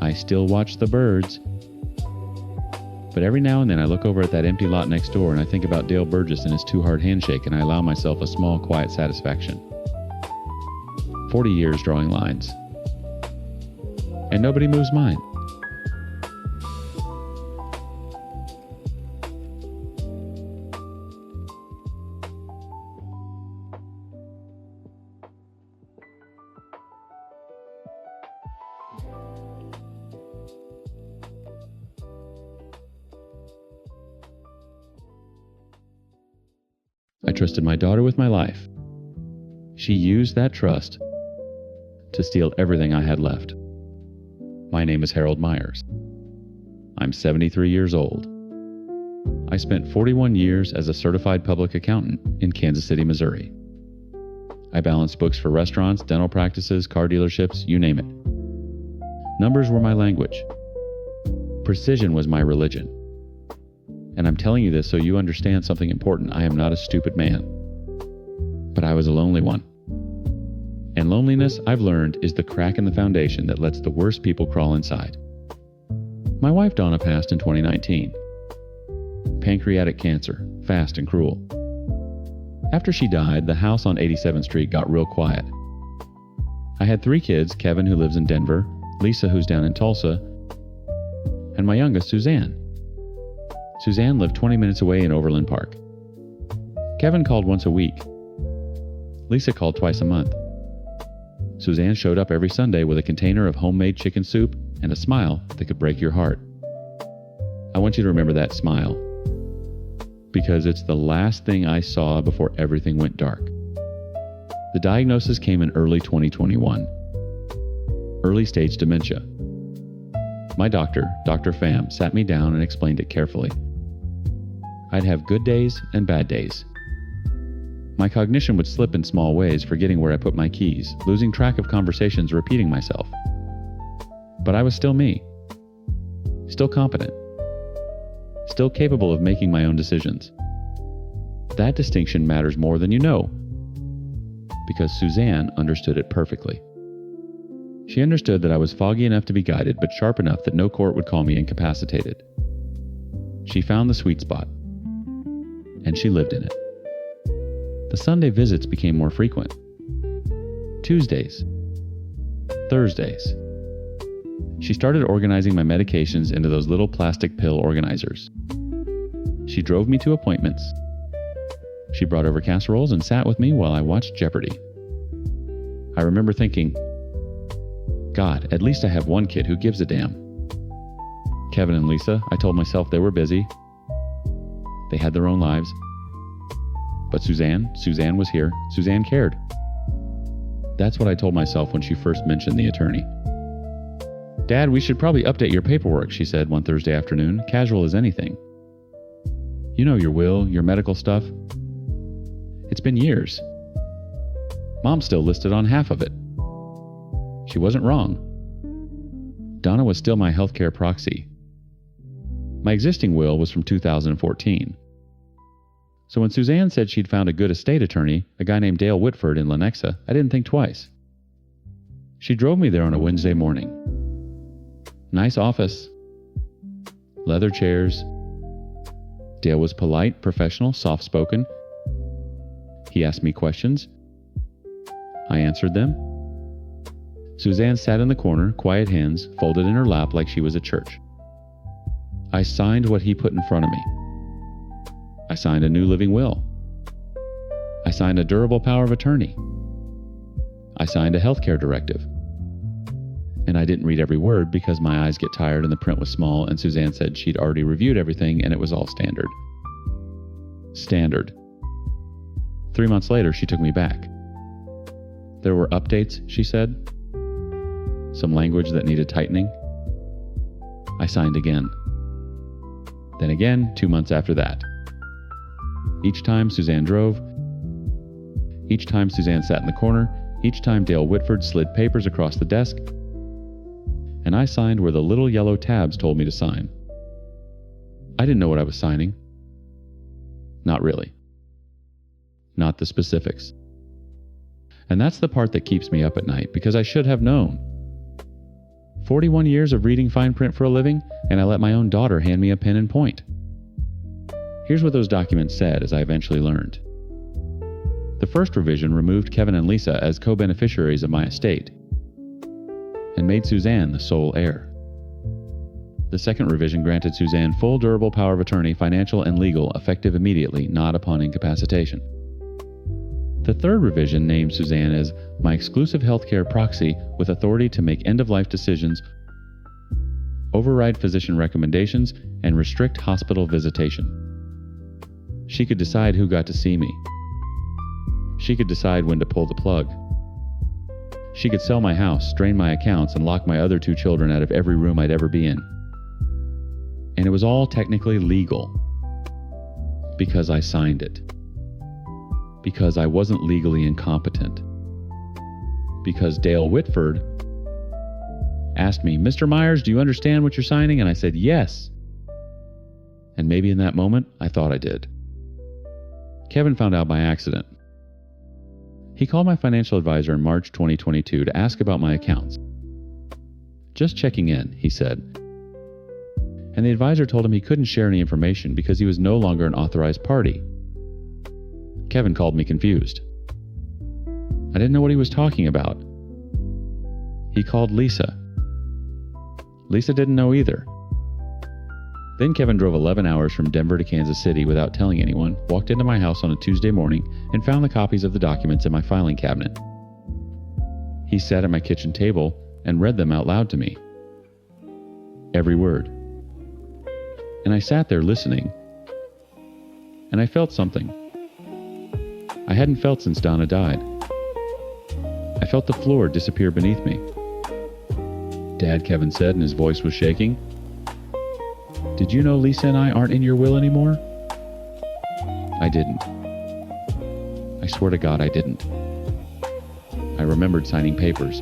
I still watch the birds. But every now and then I look over at that empty lot next door and I think about Dale Burgess and his too-hard handshake, and I allow myself a small, quiet satisfaction. 40 years drawing lines. And nobody moves mine. I trusted my daughter with my life. She used that trust to steal everything I had left. My name is Harold Myers. I'm 73 years old. I spent 41 years as a certified public accountant in Kansas City, Missouri. I balanced books for restaurants, dental practices, car dealerships, you name it. Numbers were my language. Precision was my religion. And I'm telling you this so you understand something important. I am not a stupid man. But I was a lonely one. And loneliness, I've learned, is the crack in the foundation that lets the worst people crawl inside. My wife Donna passed in 2019. Pancreatic cancer, fast and cruel. After she died, the house on 87th Street got real quiet. I had 3 kids, Kevin, who lives in Denver, Lisa, who's down in Tulsa, and my youngest, Suzanne. Suzanne lived 20 minutes away in Overland Park. Kevin called once a week. Lisa called twice a month. Suzanne showed up every Sunday with a container of homemade chicken soup and a smile that could break your heart. I want you to remember that smile, because it's the last thing I saw before everything went dark. The diagnosis came in early 2021. Early stage dementia. My doctor, Dr. Pham, sat me down and explained it carefully. I'd have good days and bad days. My cognition would slip in small ways, forgetting where I put my keys, losing track of conversations, repeating myself. But I was still me. Still competent. Still capable of making my own decisions. That distinction matters more than you know, because Suzanne understood it perfectly. She understood that I was foggy enough to be guided, but sharp enough that no court would call me incapacitated. She found the sweet spot, and she lived in it. The Sunday visits became more frequent. Tuesdays. Thursdays. She started organizing my medications into those little plastic pill organizers. She drove me to appointments. She brought over casseroles and sat with me while I watched Jeopardy. I remember thinking, God, at least I have one kid who gives a damn. Kevin and Lisa, I told myself they were busy. They had their own lives. But Suzanne was here. Suzanne cared. That's what I told myself when she first mentioned the attorney. "Dad, we should probably update your paperwork," she said one Thursday afternoon, casual as anything. "You know your will, your medical stuff. It's been years. Mom's still listed on half of it." She wasn't wrong. Donna was still my healthcare proxy. My existing will was from 2014. So when Suzanne said she'd found a good estate attorney, a guy named Dale Whitford in Lenexa, I didn't think twice. She drove me there on a Wednesday morning. Nice office. Leather chairs. Dale was polite, professional, soft-spoken. He asked me questions. I answered them. Suzanne sat in the corner, quiet hands folded in her lap like she was at church. I signed what he put in front of me. I signed a new living will. I signed a durable power of attorney. I signed a healthcare directive. And I didn't read every word because my eyes get tired and the print was small, and Suzanne said she'd already reviewed everything and it was all standard. Standard. 3 months later, she took me back. There were updates, she said. Some language that needed tightening. I signed again. Then again, 2 months after that. Each time Suzanne drove. Each time Suzanne sat in the corner. Each time Dale Whitford slid papers across the desk. And I signed where the little yellow tabs told me to sign. I didn't know what I was signing. Not really. Not the specifics. And that's the part that keeps me up at night, because I should have known. 41 years of reading fine print for a living, and I let my own daughter hand me a pen and point. Here's what those documents said, as I eventually learned. The first revision removed Kevin and Lisa as co-beneficiaries of my estate and made Suzanne the sole heir. The second revision granted Suzanne full durable power of attorney, financial and legal, effective immediately, not upon incapacitation. The third revision named Suzanne as my exclusive healthcare proxy with authority to make end-of-life decisions, override physician recommendations, and restrict hospital visitation. She could decide who got to see me. She could decide when to pull the plug. She could sell my house, drain my accounts, and lock my other 2 children out of every room I'd ever be in. And it was all technically legal. Because I signed it. Because I wasn't legally incompetent. Because Dale Whitford asked me, "Mr. Myers, do you understand what you're signing?" And I said, "Yes." And maybe in that moment, I thought I did. Kevin found out by accident. He called my financial advisor in March 2022 to ask about my accounts. "Just checking in," he said. And the advisor told him he couldn't share any information because he was no longer an authorized party. Kevin called me confused. I didn't know what he was talking about. He called Lisa. Lisa didn't know either. Then Kevin drove 11 hours from Denver to Kansas City without telling anyone, walked into my house on a Tuesday morning, and found the copies of the documents in my filing cabinet. He sat at my kitchen table and read them out loud to me. Every word. And I sat there listening. And I felt something. I hadn't felt since Donna died. I felt the floor disappear beneath me. "Dad," Kevin said, and his voice was shaking. "Did you know Lisa and I aren't in your will anymore?" I didn't. I swear to God I didn't. I remembered signing papers.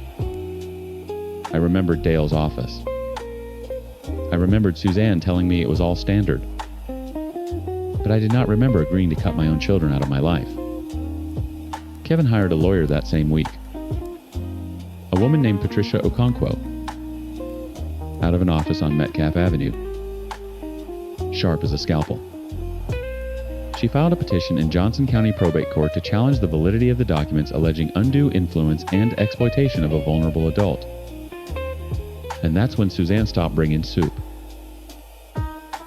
I remembered Dale's office. I remembered Suzanne telling me it was all standard. But I did not remember agreeing to cut my own children out of my life. Kevin hired a lawyer that same week. A woman named Patricia Okonkwo, out of an office on Metcalf Avenue. Sharp as a scalpel. She filed a petition in Johnson County Probate Court to challenge the validity of the documents alleging undue influence and exploitation of a vulnerable adult. And that's when Suzanne stopped bringing soup.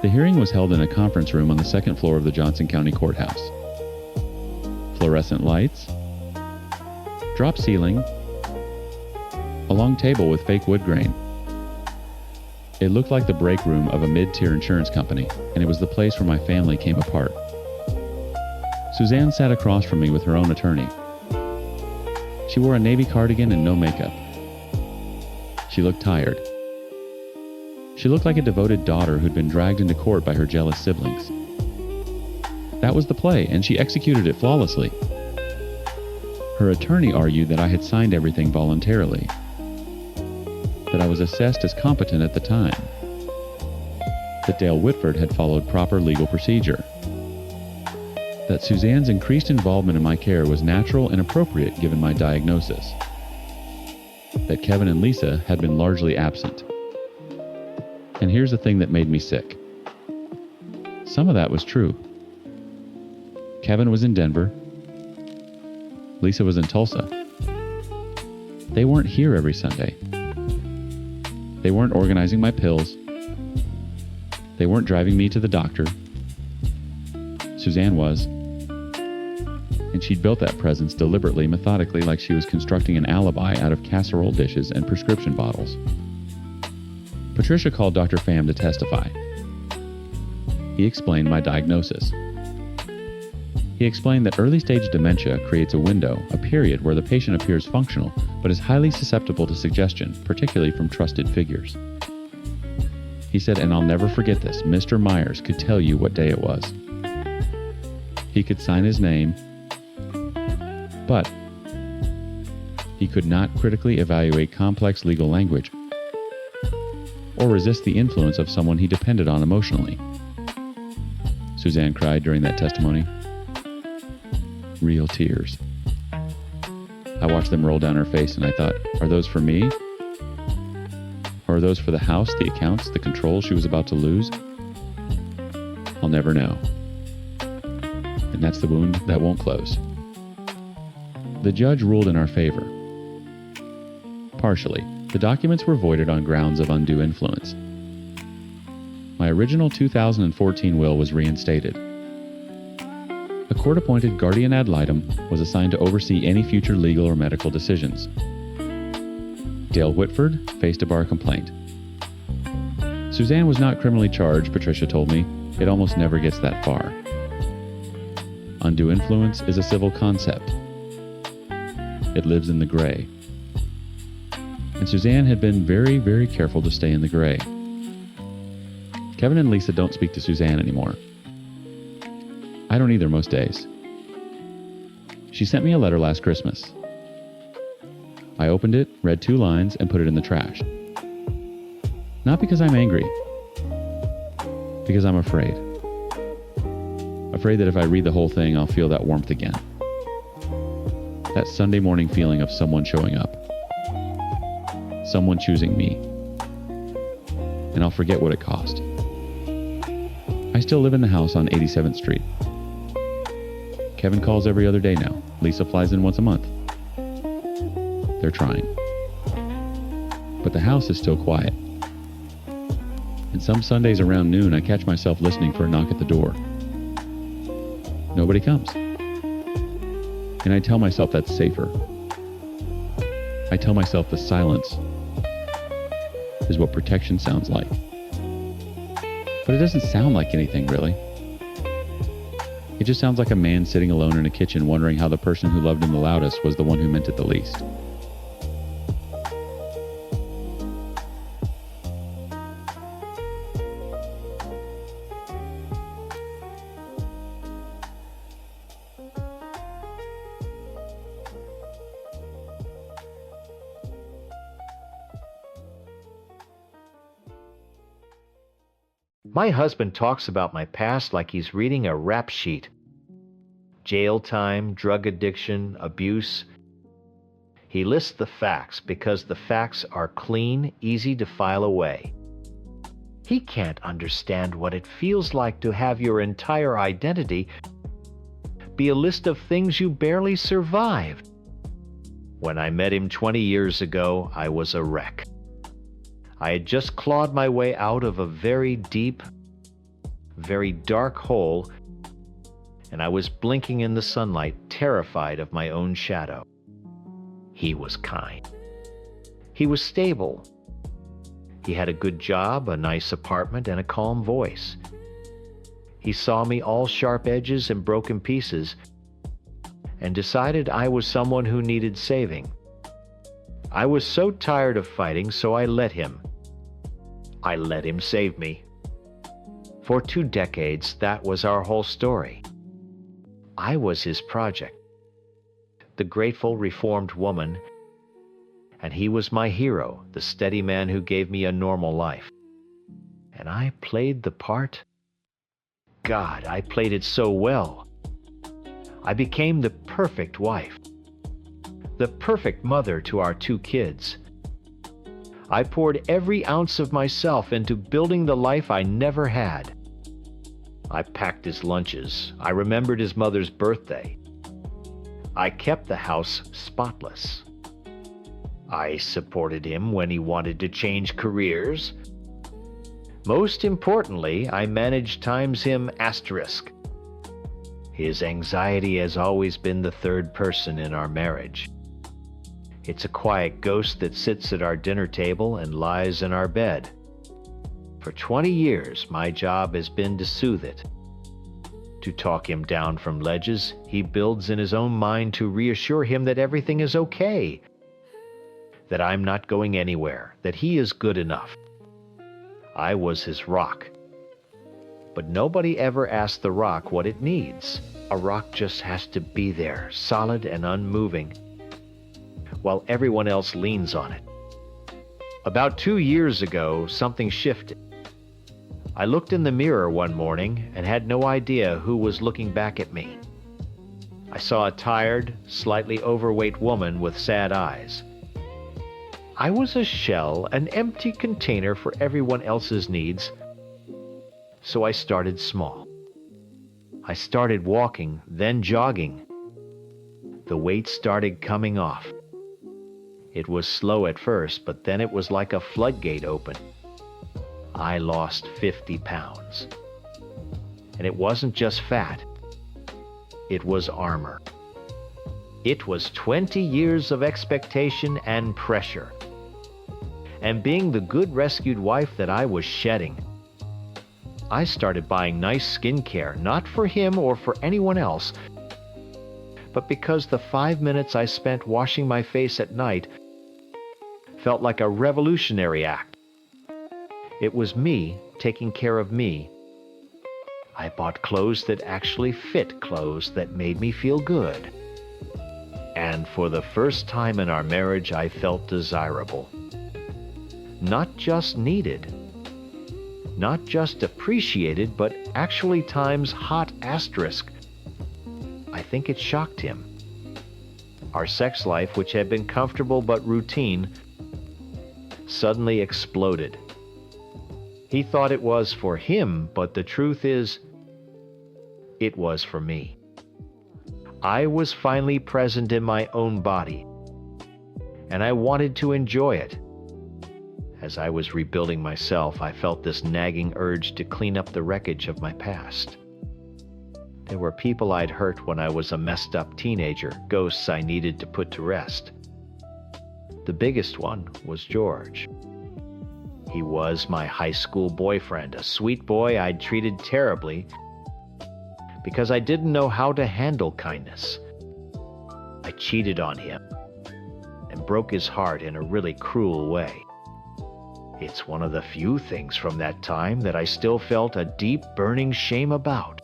The hearing was held in a conference room on the second floor of the Johnson County Courthouse. Fluorescent lights, drop ceiling, a long table with fake wood grain. It looked like the break room of a mid-tier insurance company, and it was the place where my family came apart. Suzanne sat across from me with her own attorney. She wore a navy cardigan and no makeup. She looked tired. She looked like a devoted daughter who'd been dragged into court by her jealous siblings. That was the play, and she executed it flawlessly. Her attorney argued that I had signed everything voluntarily, that I was assessed as competent at the time, that Dale Whitford had followed proper legal procedure, that Suzanne's increased involvement in my care was natural and appropriate given my diagnosis, that Kevin and Lisa had been largely absent. And here's the thing that made me sick. Some of that was true. Kevin was in Denver. Lisa was in Tulsa. They weren't here every Sunday. They weren't organizing my pills. They weren't driving me to the doctor. Suzanne was. And she'd built that presence deliberately, methodically, like she was constructing an alibi out of casserole dishes and prescription bottles. Patricia called Dr. Pham to testify. He explained my diagnosis. He explained that early-stage dementia creates a window, a period where the patient appears functional, but is highly susceptible to suggestion, particularly from trusted figures. He said, and I'll never forget this, Mr. Myers could tell you what day it was. He could sign his name, but he could not critically evaluate complex legal language or resist the influence of someone he depended on emotionally. Suzanne cried during that testimony. Real tears. I watched them roll down her face and I thought, are those for me? Or are those for the house, the accounts, the control she was about to lose? I'll never know. And that's the wound that won't close. The judge ruled in our favor. Partially. The documents were voided on grounds of undue influence. My original 2014 will was reinstated. A court-appointed guardian ad litem was assigned to oversee any future legal or medical decisions. Dale Whitford faced a bar complaint. Suzanne was not criminally charged, Patricia told me. It almost never gets that far. Undue influence is a civil concept. It lives in the gray. And Suzanne had been very, very careful to stay in the gray. Kevin and Lisa don't speak to Suzanne anymore. I don't either most days. She sent me a letter last Christmas. I opened it, read 2 lines, and put it in the trash. Not because I'm angry. Because I'm afraid. Afraid that if I read the whole thing, I'll feel that warmth again. That Sunday morning feeling of someone showing up. Someone choosing me. And I'll forget what it cost. I still live in the house on 87th Street. Kevin calls every other day now. Lisa flies in once a month. They're trying. But the house is still quiet. And some Sundays around noon, I catch myself listening for a knock at the door. Nobody comes. And I tell myself that's safer. I tell myself the silence is what protection sounds like. But it doesn't sound like anything, really. It just sounds like a man sitting alone in a kitchen wondering how the person who loved him the loudest was the one who meant it the least. My husband talks about my past like he's reading a rap sheet. Jail time, drug addiction, abuse. He lists the facts because the facts are clean, easy to file away. He can't understand what it feels like to have your entire identity be a list of things you barely survived. When I met him 20 years ago, I was a wreck. I had just clawed my way out of a very deep, very dark hole, and I was blinking in the sunlight, terrified of my own shadow. He was kind. He was stable. He had a good job, a nice apartment, and a calm voice. He saw me all sharp edges and broken pieces, and decided I was someone who needed saving. I was so tired of fighting, so I let him. I let him save me. For 2 decades, that was our whole story. I was his project, the grateful, reformed woman, and he was my hero, the steady man who gave me a normal life. And I played the part. God, I played it so well. I became the perfect wife, the perfect mother to our 2 kids. I poured every ounce of myself into building the life I never had. I packed his lunches. I remembered his mother's birthday. I kept the house spotless. I supported him when he wanted to change careers. Most importantly, I managed times him asterisk. His anxiety has always been the third person in our marriage. It's a quiet ghost that sits at our dinner table and lies in our bed. For 20 years, my job has been to soothe it, to talk him down from ledges he builds in his own mind, to reassure him that everything is okay, that I'm not going anywhere, that he is good enough. I was his rock. But nobody ever asked the rock what it needs. A rock just has to be there, solid and unmoving, while everyone else leans on it. About 2 years ago, something shifted. I looked in the mirror one morning and had no idea who was looking back at me. I saw a tired, slightly overweight woman with sad eyes. I was a shell, an empty container for everyone else's needs. So I started small. I started walking, then jogging. The weight started coming off. It was slow at first, but then it was like a floodgate opened. I lost 50 pounds. And it wasn't just fat. It was armor. It was 20 years of expectation and pressure. And being the good rescued wife that I was shedding, I started buying nice skincare, not for him or for anyone else, but because the 5 minutes I spent washing my face at night felt like a revolutionary act. It was me taking care of me. I bought clothes that actually fit, clothes that made me feel good. And for the first time in our marriage, I felt desirable. Not just needed. Not just appreciated, but actually times hot asterisk. I think it shocked him. Our sex life, which had been comfortable but routine, suddenly exploded. He thought it was for him, but the truth is, it was for me. I was finally present in my own body, and I wanted to enjoy it. As I was rebuilding myself, I felt this nagging urge to clean up the wreckage of my past. There were people I'd hurt when I was a messed up teenager, ghosts I needed to put to rest. The biggest one was George. He was my high school boyfriend, a sweet boy I'd treated terribly because I didn't know how to handle kindness. I cheated on him and broke his heart in a really cruel way. It's one of the few things from that time that I still felt a deep, burning shame about.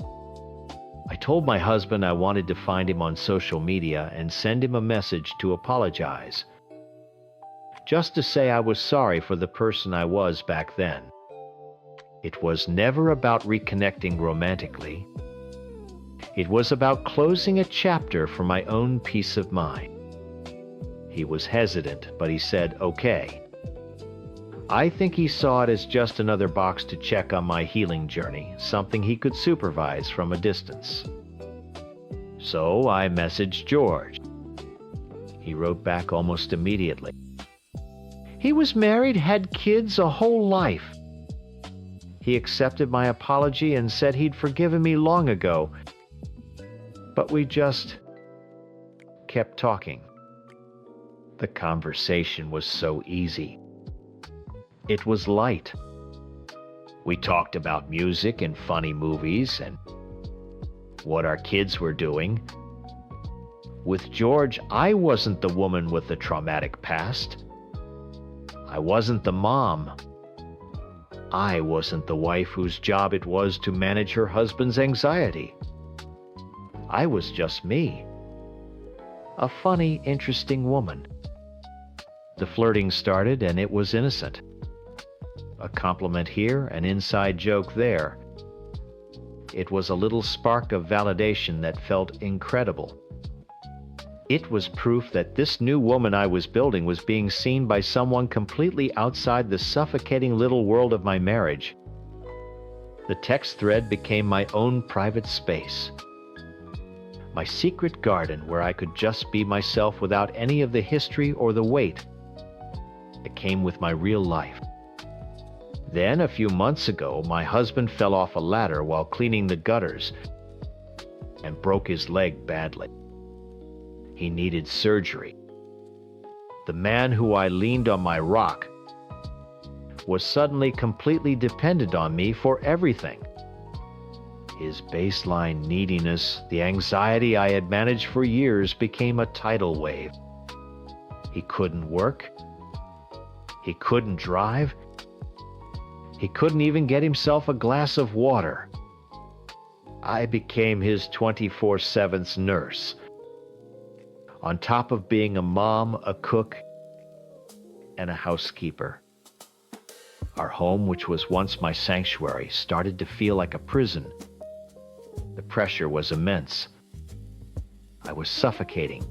I told my husband I wanted to find him on social media and send him a message to apologize. Just to say I was sorry for the person I was back then. It was never about reconnecting romantically. It was about closing a chapter for my own peace of mind. He was hesitant, but he said, okay. I think he saw it as just another box to check on my healing journey, something he could supervise from a distance. So I messaged George. He wrote back almost immediately. He was married, had kids, a whole life. He accepted my apology and said he'd forgiven me long ago. But we just kept talking. The conversation was so easy. It was light. We talked about music and funny movies and what our kids were doing. With George, I wasn't the woman with the traumatic past. I wasn't the mom. I wasn't the wife whose job it was to manage her husband's anxiety. I was just me. A funny, interesting woman. The flirting started and it was innocent. A compliment here, an inside joke there. It was a little spark of validation that felt incredible. It was proof that this new woman I was building was being seen by someone completely outside the suffocating little world of my marriage. The text thread became my own private space. My secret garden where I could just be myself without any of the history or the weight that came with my real life. Then, a few months ago, my husband fell off a ladder while cleaning the gutters and broke his leg badly. He needed surgery. The man who I leaned on my rock was suddenly completely dependent on me for everything. His baseline neediness, the anxiety I had managed for years, became a tidal wave. He couldn't work. He couldn't drive. He couldn't even get himself a glass of water. I became his 24/7 nurse. On top of being a mom, a cook, and a housekeeper. Our home, which was once my sanctuary, started to feel like a prison. The pressure was immense. I was suffocating.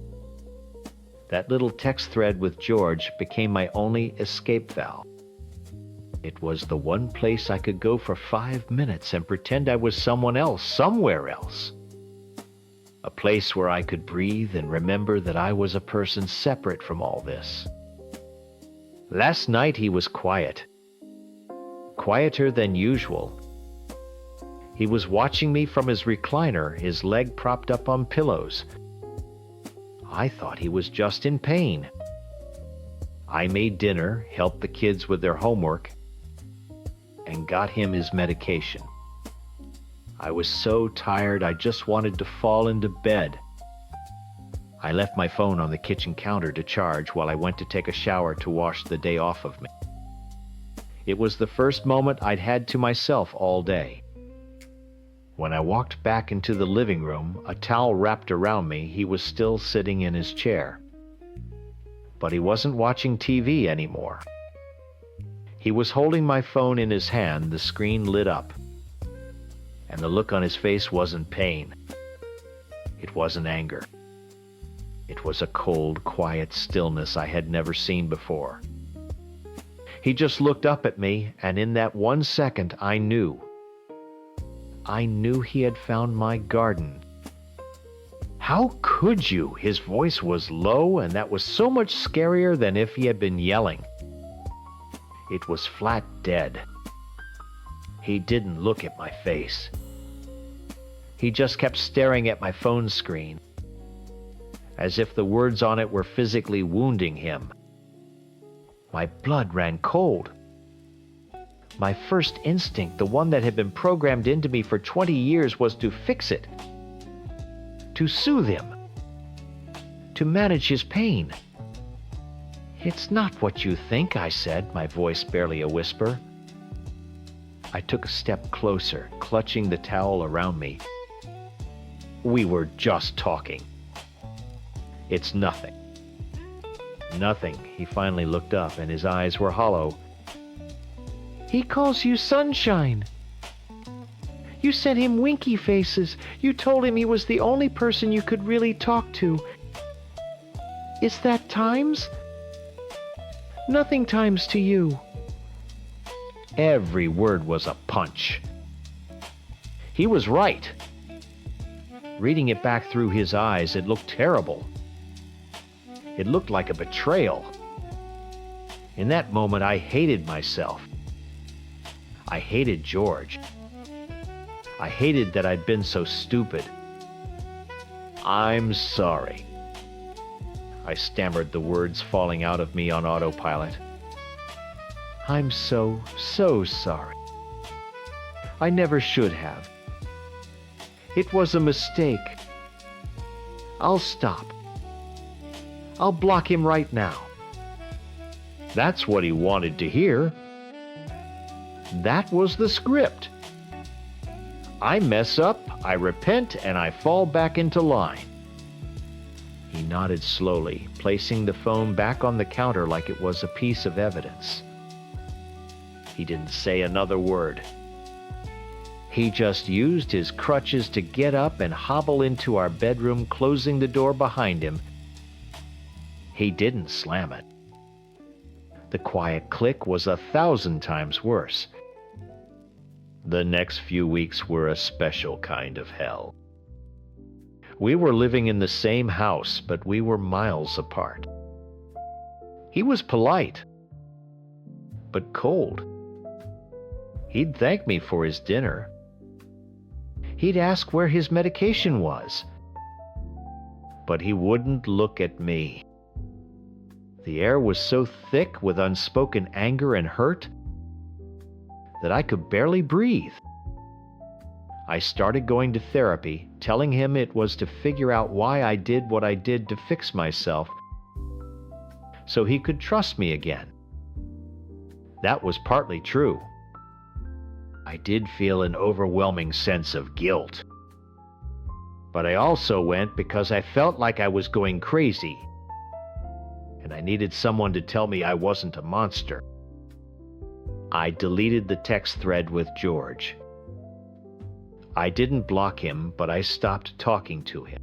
That little text thread with George became my only escape valve. It was the one place I could go for 5 minutes and pretend I was someone else, somewhere else. A place where I could breathe and remember that I was a person separate from all this. Last night he was quiet. Quieter than usual. He was watching me from his recliner, his leg propped up on pillows. I thought he was just in pain. I made dinner, helped the kids with their homework, and got him his medication. I was so tired I just wanted to fall into bed. I left my phone on the kitchen counter to charge while I went to take a shower to wash the day off of me. It was the first moment I'd had to myself all day. When I walked back into the living room, a towel wrapped around me, he was still sitting in his chair. But he wasn't watching TV anymore. He was holding my phone in his hand, the screen lit up. And the look on his face wasn't pain. It wasn't anger. It was a cold, quiet stillness I had never seen before. He just looked up at me, and in that 1 second, I knew he had found my garden. How could you? His voice was low, and that was so much scarier than if he had been yelling. It was flat dead. He didn't look at my face. He just kept staring at my phone screen, as if the words on it were physically wounding him. My blood ran cold. My first instinct, the one that had been programmed into me for 20 years, was to fix it, to soothe him, to manage his pain. "It's not what you think," I said, my voice barely a whisper. I took a step closer, clutching the towel around me. "We were just talking. It's nothing." "Nothing." He finally looked up, and his eyes were hollow. "He calls you Sunshine. You sent him winky faces. You told him he was the only person you could really talk to. Is that times? Nothing times to you." Every word was a punch. He was right. Reading it back through his eyes, it looked terrible. It looked like a betrayal. In that moment, I hated myself. I hated George. I hated that I'd been so stupid. "I'm sorry." I stammered, the words falling out of me on autopilot. "I'm so sorry. I never should have. It was a mistake. I'll stop. I'll block him right now. That's what he wanted to hear. That was the script. I mess up, I repent, and I fall back into line. He nodded slowly, placing the phone back on the counter like it was a piece of evidence. He didn't say another word. He just used his crutches to get up and hobble into our bedroom, closing the door behind him. He didn't slam it. The quiet click was 1,000 times worse. The next few weeks were a special kind of hell. We were living in the same house, but we were miles apart. He was polite, but cold. He'd thank me for his dinner. He'd ask where his medication was, but he wouldn't look at me. The air was so thick with unspoken anger and hurt that I could barely breathe. I started going to therapy, telling him it was to figure out why I did what I did to fix myself, so he could trust me again. That was partly true. I did feel an overwhelming sense of guilt. But I also went because I felt like I was going crazy, and I needed someone to tell me I wasn't a monster. I deleted the text thread with George. I didn't block him, but I stopped talking to him.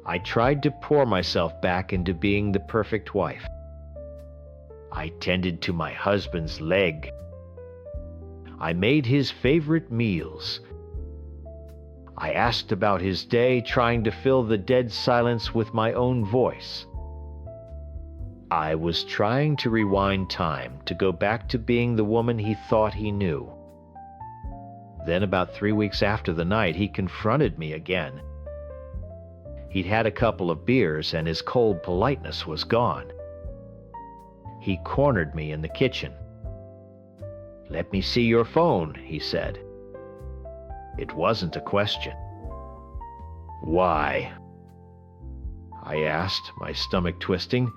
I tried to pour myself back into being the perfect wife. I tended to my husband's leg. I made his favorite meals. I asked about his day, trying to fill the dead silence with my own voice. I was trying to rewind time to go back to being the woman he thought he knew. Then, about 3 weeks after the night, he confronted me again. He'd had a couple of beers and his cold politeness was gone. He cornered me in the kitchen. "Let me see your phone," he said. It wasn't a question. "Why?" I asked, my stomach twisting.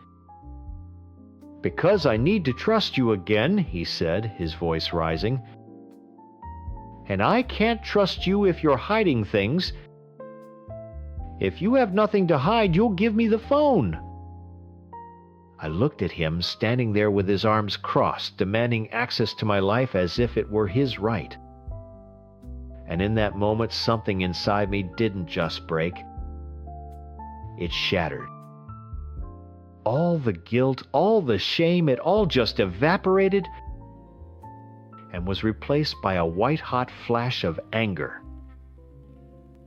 "Because I need to trust you again," he said, his voice rising. "And I can't trust you if you're hiding things. If you have nothing to hide, you'll give me the phone." I looked at him, standing there with his arms crossed, demanding access to my life as if it were his right. And in that moment, something inside me didn't just break. It shattered. All the guilt, all the shame, it all just evaporated and was replaced by a white-hot flash of anger.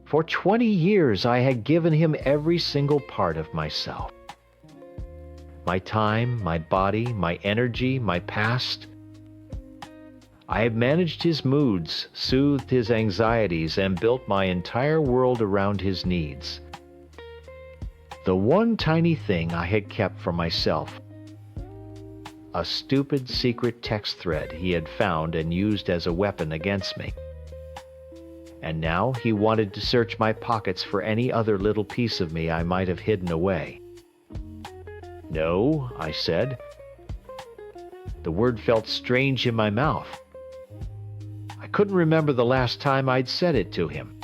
For 20 years, I had given him every single part of myself. My time, my body, my energy, my past. I had managed his moods, soothed his anxieties, and built my entire world around his needs. The one tiny thing I had kept for myself. A stupid secret text thread he had found and used as a weapon against me. And now he wanted to search my pockets for any other little piece of me I might have hidden away. "No," I said. The word felt strange in my mouth. I couldn't remember the last time I'd said it to him.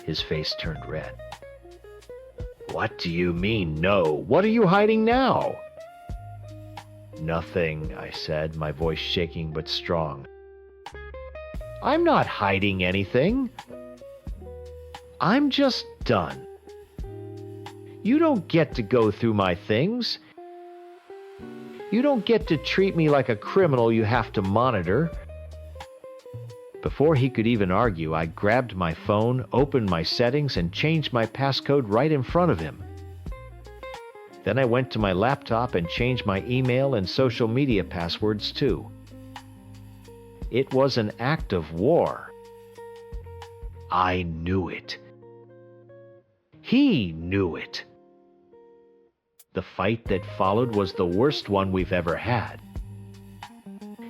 His face turned red. "What do you mean, no? What are you hiding now?" "Nothing," I said, my voice shaking but strong. "I'm not hiding anything. I'm just done. You don't get to go through my things. You don't get to treat me like a criminal you have to monitor." Before he could even argue, I grabbed my phone, opened my settings, and changed my passcode right in front of him. Then I went to my laptop and changed my email and social media passwords too. It was an act of war. I knew it. He knew it. The fight that followed was the worst one we've ever had.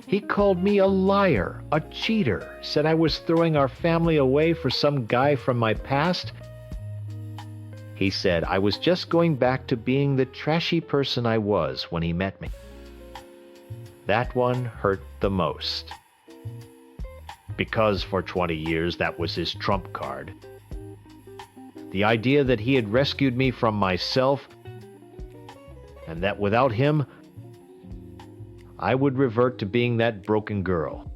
He called me a liar, a cheater, said I was throwing our family away for some guy from my past. He said I was just going back to being the trashy person I was when he met me. That one hurt the most. Because for 20 years that was his trump card. The idea that he had rescued me from myself, and that without him, I would revert to being that broken girl.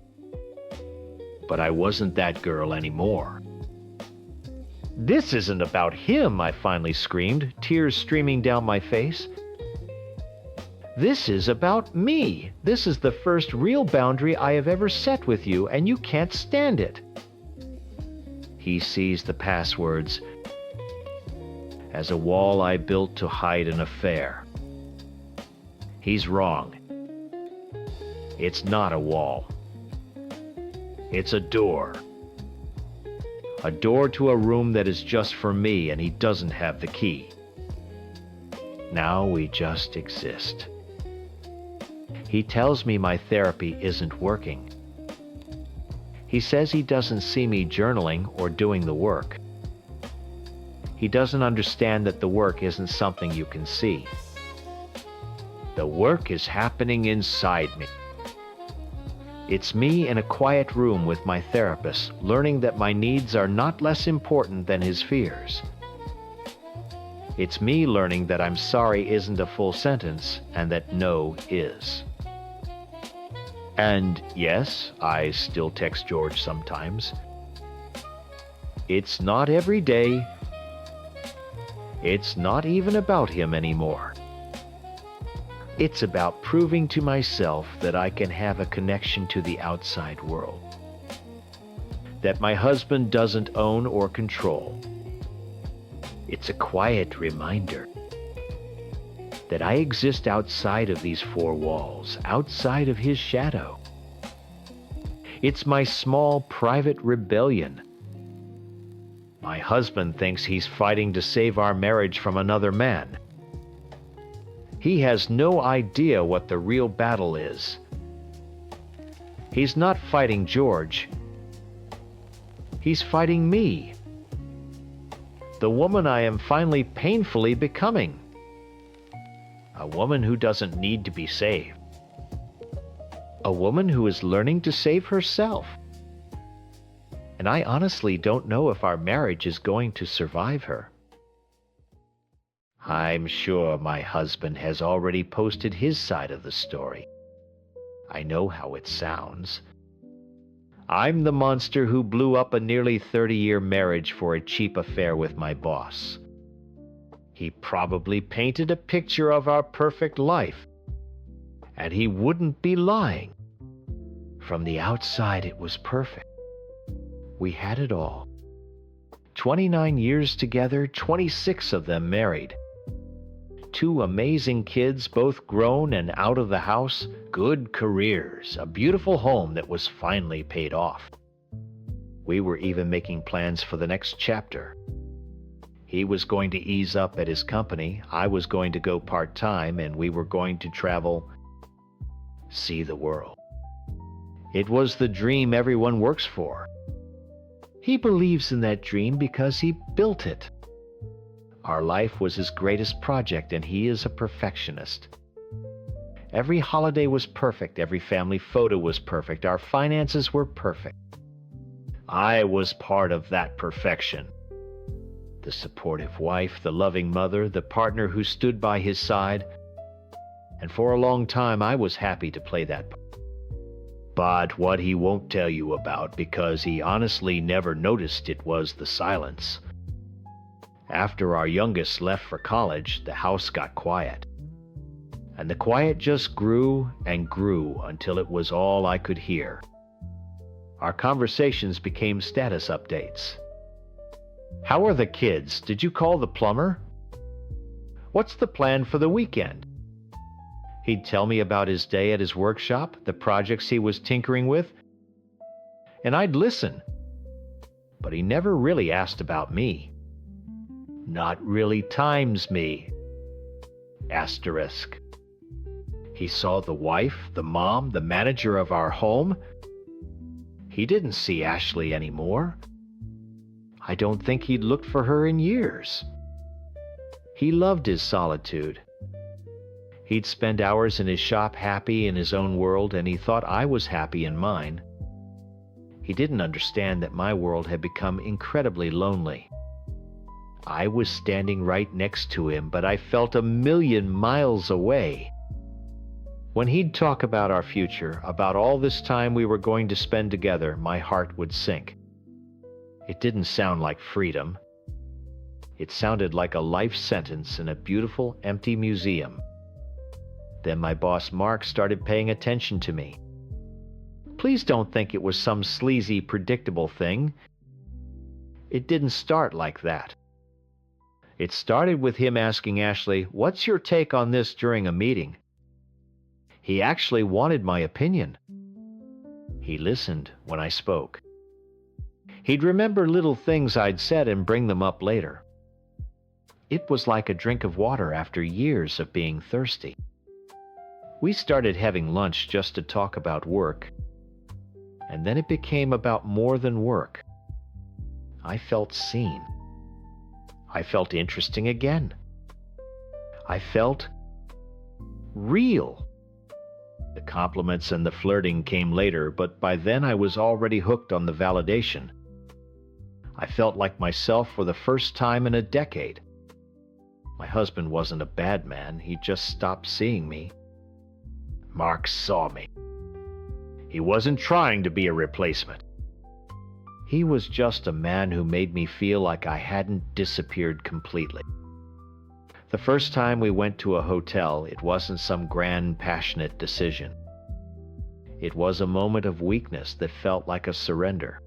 But I wasn't that girl anymore. This isn't about him, I finally screamed, tears streaming down my face. This is about me. This is the first real boundary I have ever set with you, and you can't stand it. He sees the passwords as a wall I built to hide an affair. He's wrong. It's not a wall. It's a door. A door to a room that is just for me, and he doesn't have the key. Now we just exist. He tells me my therapy isn't working. He says he doesn't see me journaling or doing the work. He doesn't understand that the work isn't something you can see. The work is happening inside me. It's me in a quiet room with my therapist, learning that my needs are not less important than his fears. It's me learning that I'm sorry isn't a full sentence and that no is. And yes, I still text George sometimes. It's not every day. It's not even about him anymore. It's about proving to myself that I can have a connection to the outside world. That my husband doesn't own or control. It's a quiet reminder that I exist outside of these four walls, outside of his shadow. It's my small private rebellion. My husband thinks he's fighting to save our marriage from another man. He has no idea what the real battle is. He's not fighting George. He's fighting me. The woman I am finally painfully becoming. A woman who doesn't need to be saved. A woman who is learning to save herself. And I honestly don't know if our marriage is going to survive her. I'm sure my husband has already posted his side of the story. I know how it sounds. I'm the monster who blew up a nearly 30-year marriage for a cheap affair with my boss. He probably painted a picture of our perfect life. And he wouldn't be lying. From the outside, it was perfect. We had it all. 29 years together, 26 of them married. 2 amazing kids, both grown and out of the house, good careers, a beautiful home that was finally paid off. We were even making plans for the next chapter. He was going to ease up at his company, I was going to go part-time, and we were going to travel, see the world. It was the dream everyone works for. He believes in that dream because he built it. Our life was his greatest project, and he is a perfectionist. Every holiday was perfect. Every family photo was perfect. Our finances were perfect. I was part of that perfection. The supportive wife, the loving mother, the partner who stood by his side. And for a long time, I was happy to play that part. But what he won't tell you about, because he honestly never noticed it, was the silence. After our youngest left for college, the house got quiet. And the quiet just grew and grew until it was all I could hear. Our conversations became status updates. How are the kids? Did you call the plumber? What's the plan for the weekend? He'd tell me about his day at his workshop, the projects he was tinkering with, and I'd listen. But he never really asked about me. Not really times me. Asterisk. He saw the wife, the mom, the manager of our home. He didn't see Ashley anymore. I don't think he'd looked for her in years. He loved his solitude. He'd spend hours in his shop happy in his own world, and he thought I was happy in mine. He didn't understand that my world had become incredibly lonely. I was standing right next to him, but I felt a million miles away. When he'd talk about our future, about all this time we were going to spend together, my heart would sink. It didn't sound like freedom. It sounded like a life sentence in a beautiful, empty museum. Then my boss Mark started paying attention to me. Please don't think it was some sleazy, predictable thing. It didn't start like that. It started with him asking Ashley, "What's your take on this?" during a meeting. He actually wanted my opinion. He listened when I spoke. He'd remember little things I'd said and bring them up later. It was like a drink of water after years of being thirsty. We started having lunch just to talk about work, and then it became about more than work. I felt seen. I felt interesting again. I felt real. The compliments and the flirting came later, but by then I was already hooked on the validation. I felt like myself for the first time in a decade. My husband wasn't a bad man, he just stopped seeing me. Mark saw me. He wasn't trying to be a replacement. He was just a man who made me feel like I hadn't disappeared completely. The first time we went to a hotel, it wasn't some grand, passionate decision. It was a moment of weakness that felt like a surrender.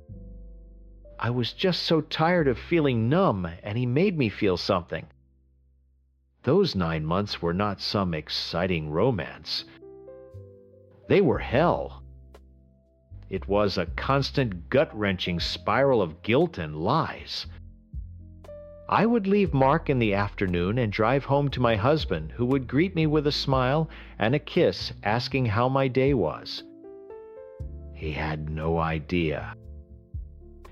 I was just so tired of feeling numb, and he made me feel something. Those 9 months were not some exciting romance. They were hell. It was a constant gut-wrenching spiral of guilt and lies. I would leave Mark in the afternoon and drive home to my husband, who would greet me with a smile and a kiss, asking how my day was. He had no idea.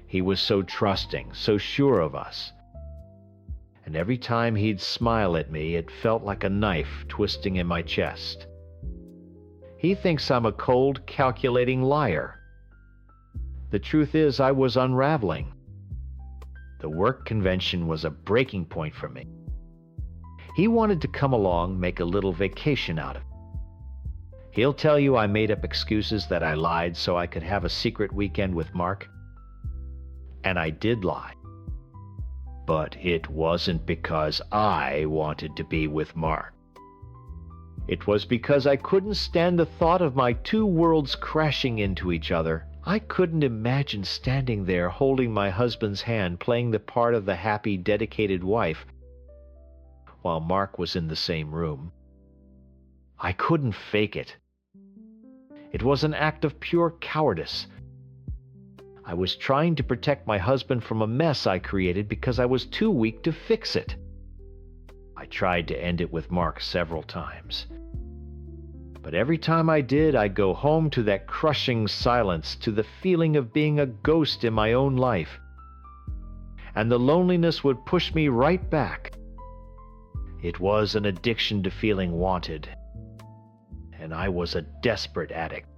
He was so trusting, so sure of us. And every time he'd smile at me, it felt like a knife twisting in my chest. He thinks I'm a cold, calculating liar. The truth is, I was unraveling. The work convention was a breaking point for me. He wanted to come along, make a little vacation out of it. He'll tell you I made up excuses, that I lied so I could have a secret weekend with Mark. And I did lie. But it wasn't because I wanted to be with Mark. It was because I couldn't stand the thought of my two worlds crashing into each other. I couldn't imagine standing there holding my husband's hand, playing the part of the happy, dedicated wife, while Mark was in the same room. I couldn't fake it. It was an act of pure cowardice. I was trying to protect my husband from a mess I created because I was too weak to fix it. I tried to end it with Mark several times. But every time I did, I'd go home to that crushing silence, to the feeling of being a ghost in my own life. And the loneliness would push me right back. It was an addiction to feeling wanted. And I was a desperate addict.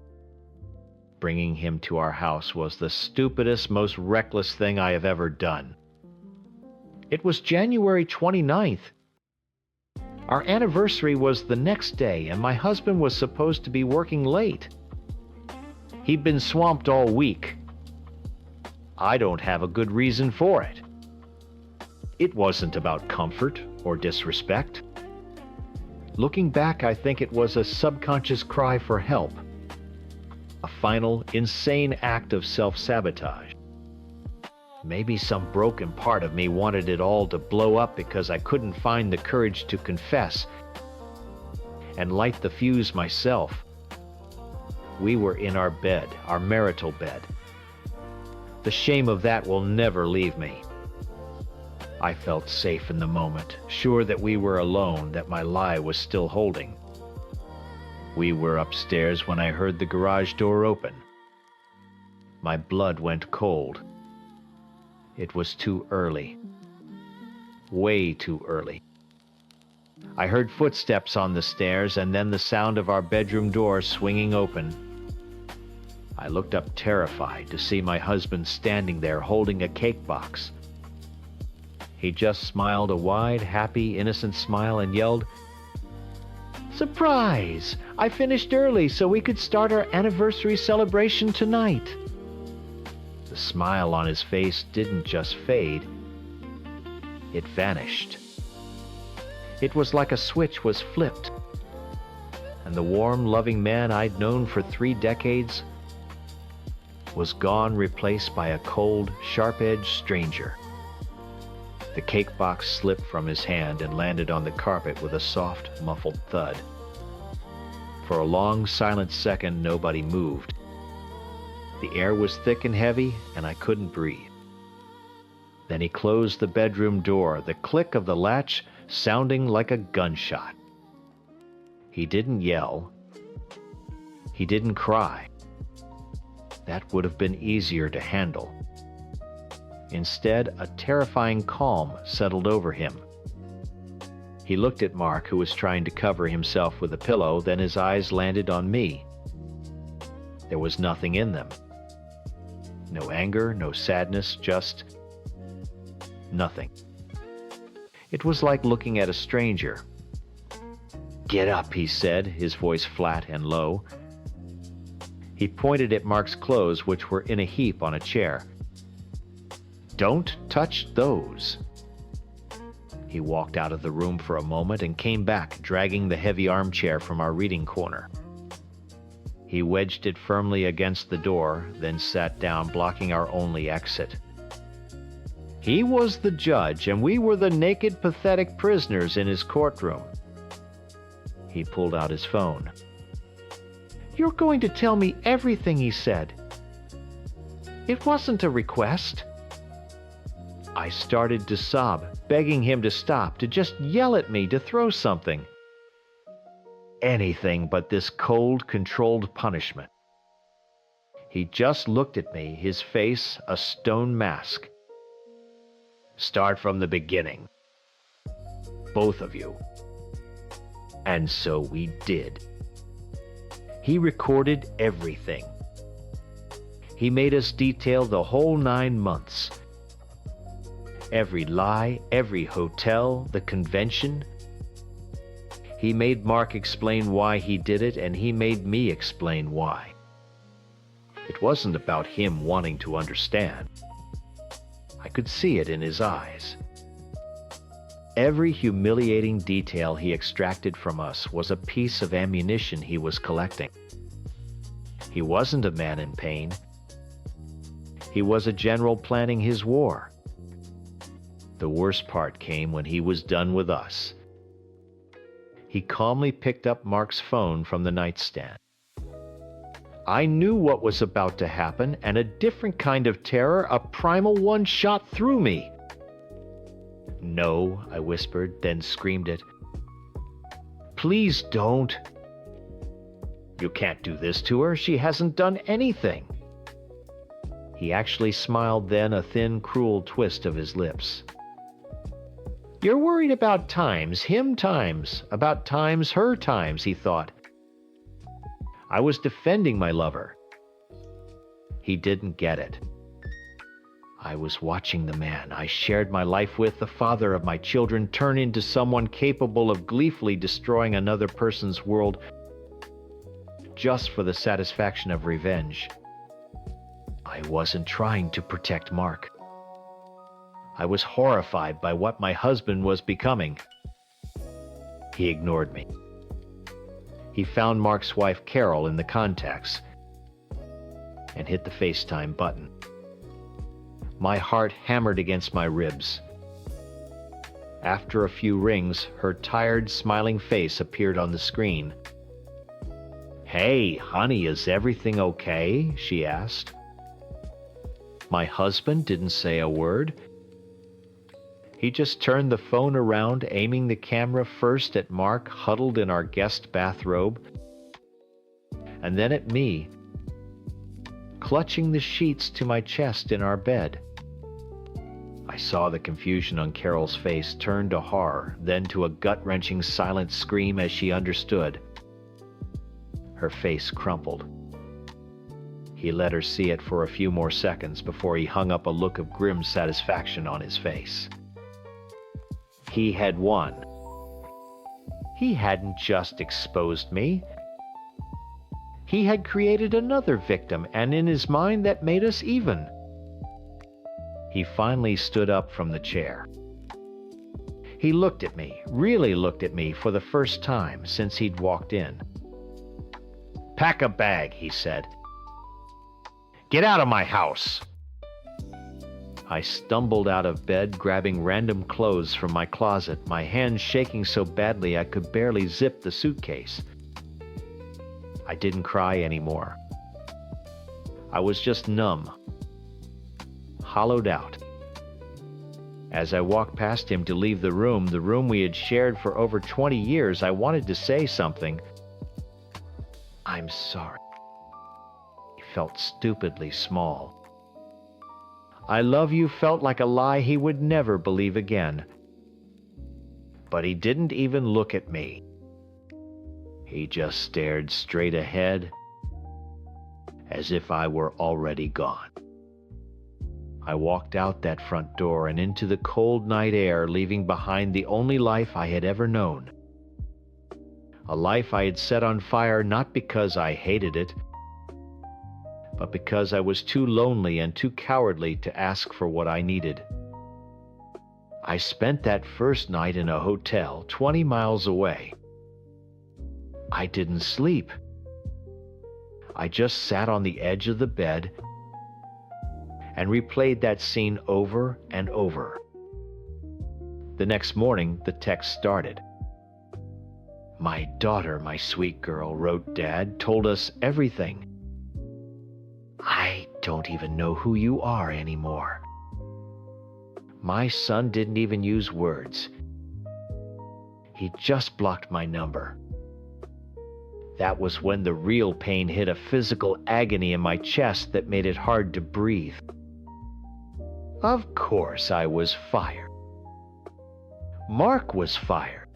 Bringing him to our house was the stupidest, most reckless thing I have ever done. It was January 29th. Our anniversary was the next day, and my husband was supposed to be working late. He'd been swamped all week. I don't have a good reason for it. It wasn't about comfort or disrespect. Looking back, I think it was a subconscious cry for help. A final, insane act of self-sabotage. Maybe some broken part of me wanted it all to blow up because I couldn't find the courage to confess and light the fuse myself. We were in our bed, our marital bed. The shame of that will never leave me. I felt safe in the moment, sure that we were alone, that my lie was still holding. We were upstairs when I heard the garage door open. My blood went cold. It was too early. Way too early. I heard footsteps on the stairs and then the sound of our bedroom door swinging open. I looked up terrified to see my husband standing there holding a cake box. He just smiled a wide, happy, innocent smile and yelled, "Surprise! I finished early so we could start our anniversary celebration tonight." The smile on his face didn't just fade, it vanished. It was like a switch was flipped, and the warm, loving man I'd known for 3 decades was gone, replaced by a cold, sharp-edged stranger. The cake box slipped from his hand and landed on the carpet with a soft, muffled thud. For a long, silent second, nobody moved. The air was thick and heavy, and I couldn't breathe. Then he closed the bedroom door, the click of the latch sounding like a gunshot. He didn't yell. He didn't cry. That would have been easier to handle. Instead, a terrifying calm settled over him. He looked at Mark, who was trying to cover himself with a pillow, then his eyes landed on me. There was nothing in them. No anger, no sadness, just nothing. It was like looking at a stranger. "Get up," he said, his voice flat and low. He pointed at Mark's clothes, which were in a heap on a chair. "Don't touch those." He walked out of the room for a moment and came back, dragging the heavy armchair from our reading corner. He wedged it firmly against the door, then sat down, blocking our only exit. He was the judge, and we were the naked, pathetic prisoners in his courtroom. He pulled out his phone. "You're going to tell me everything he said. It wasn't a request." I started to sob, begging him to stop, to just yell at me, to throw something. Anything but this cold, controlled punishment. He just looked at me, his face a stone mask. "Start from the beginning. Both of you." And so we did. He recorded everything. He made us detail the whole 9 months. Every lie, every hotel, the convention. He made Mark explain why he did it, and he made me explain why. It wasn't about him wanting to understand. I could see it in his eyes. Every humiliating detail he extracted from us was a piece of ammunition he was collecting. He wasn't a man in pain. He was a general planning his war. The worst part came when he was done with us. He calmly picked up Mark's phone from the nightstand. I knew what was about to happen, and a different kind of terror, a primal one, shot through me. "No," I whispered, then screamed it. "Please don't. You can't do this to her. She hasn't done anything." He actually smiled then, a thin, cruel twist of his lips. "You're worried about times, him times, about times, her times," he thought. I was defending my lover. He didn't get it. I was watching the man I shared my life with, the father of my children, turn into someone capable of gleefully destroying another person's world just for the satisfaction of revenge. I wasn't trying to protect Mark. I was horrified by what my husband was becoming. He ignored me. He found Mark's wife Carol in the contacts and hit the FaceTime button. My heart hammered against my ribs. After a few rings, her tired, smiling face appeared on the screen. "Hey, honey, is everything okay?" she asked. My husband didn't say a word. He just turned the phone around, aiming the camera first at Mark huddled in our guest bathrobe, and then at me, clutching the sheets to my chest in our bed. I saw the confusion on Carol's face turn to horror, then to a gut-wrenching silent scream as she understood. Her face crumpled. He let her see it for a few more seconds before he hung up a look of grim satisfaction on his face. He had won. He hadn't just exposed me. He had created another victim, and in his mind that made us even. He finally stood up from the chair. He looked at me, really looked at me for the first time since he'd walked in. "Pack a bag," he said. "Get out of my house." I stumbled out of bed, grabbing random clothes from my closet, my hands shaking so badly I could barely zip the suitcase. I didn't cry anymore. I was just numb, hollowed out. As I walked past him to leave the room we had shared for over 20 years, I wanted to say something. "I'm sorry." He felt stupidly small. "I love you" felt like a lie he would never believe again. But he didn't even look at me. He just stared straight ahead, as if I were already gone. I walked out that front door and into the cold night air, leaving behind the only life I had ever known. A life I had set on fire not because I hated it, but because I was too lonely and too cowardly to ask for what I needed. I spent that first night in a hotel 20 miles away. I didn't sleep. I just sat on the edge of the bed and replayed that scene over and over. The next morning, the text started. "My daughter, my sweet girl," wrote Dad, "told us everything. I don't even know who you are anymore." My son didn't even use words. He just blocked my number. That was when the real pain hit, a physical agony in my chest that made it hard to breathe. Of course I was fired. Mark was fired.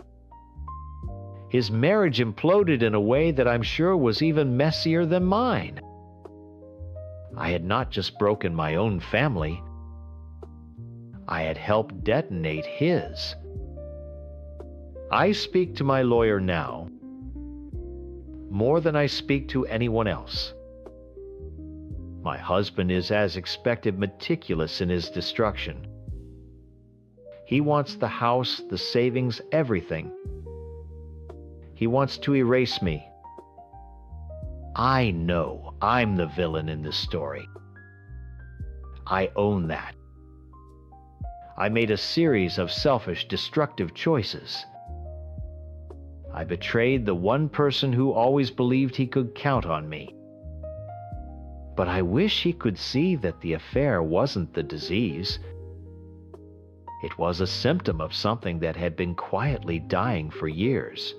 His marriage imploded in a way that I'm sure was even messier than mine. I had not just broken my own family. I had helped detonate his. I speak to my lawyer now more than I speak to anyone else. My husband is, as expected, meticulous in his destruction. He wants the house, the savings, everything. He wants to erase me. I know I'm the villain in this story. I own that. I made a series of selfish, destructive choices. I betrayed the one person who always believed he could count on me. But I wish he could see that the affair wasn't the disease. It was a symptom of something that had been quietly dying for years.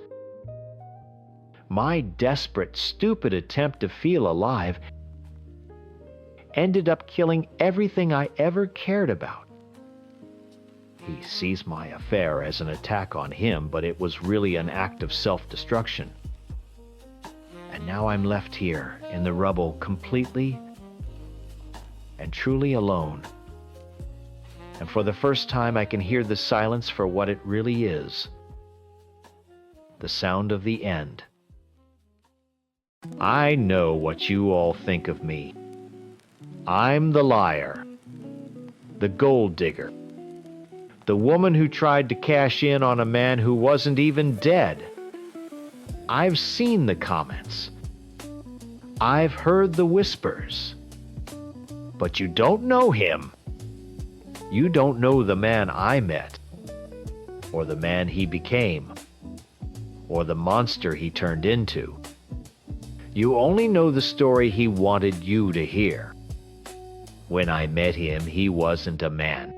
My desperate, stupid attempt to feel alive ended up killing everything I ever cared about. He sees my affair as an attack on him, but it was really an act of self-destruction. And now I'm left here in the rubble, completely and truly alone. And for the first time, I can hear the silence for what it really is. The sound of the end. I know what you all think of me. I'm the liar, the gold digger, the woman who tried to cash in on a man who wasn't even dead. I've seen the comments. I've heard the whispers. But you don't know him. You don't know the man I met, or the man he became, or the monster he turned into. You only know the story he wanted you to hear. When I met him, he wasn't a man.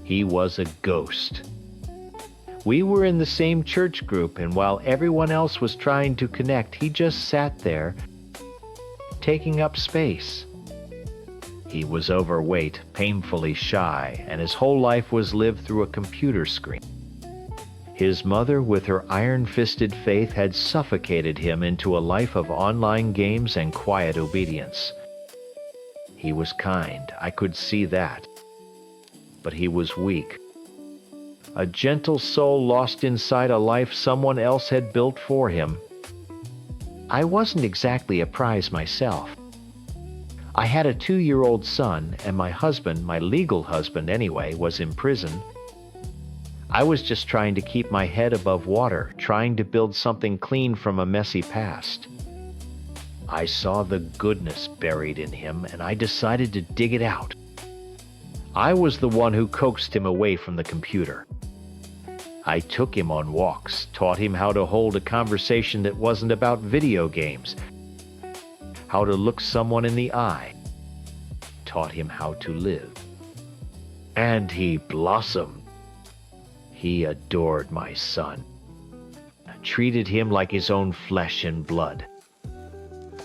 He was a ghost. We were in the same church group, and while everyone else was trying to connect, he just sat there, taking up space. He was overweight, painfully shy, and his whole life was lived through a computer screen. His mother, with her iron-fisted faith, had suffocated him into a life of online games and quiet obedience. He was kind, I could see that. But he was weak. A gentle soul lost inside a life someone else had built for him. I wasn't exactly a prize myself. I had a 2-year-old son, and my husband, my legal husband anyway, was in prison. I was just trying to keep my head above water, trying to build something clean from a messy past. I saw the goodness buried in him, and I decided to dig it out. I was the one who coaxed him away from the computer. I took him on walks, taught him how to hold a conversation that wasn't about video games, how to look someone in the eye, taught him how to live. And he blossomed. He adored my son, treated him like his own flesh and blood.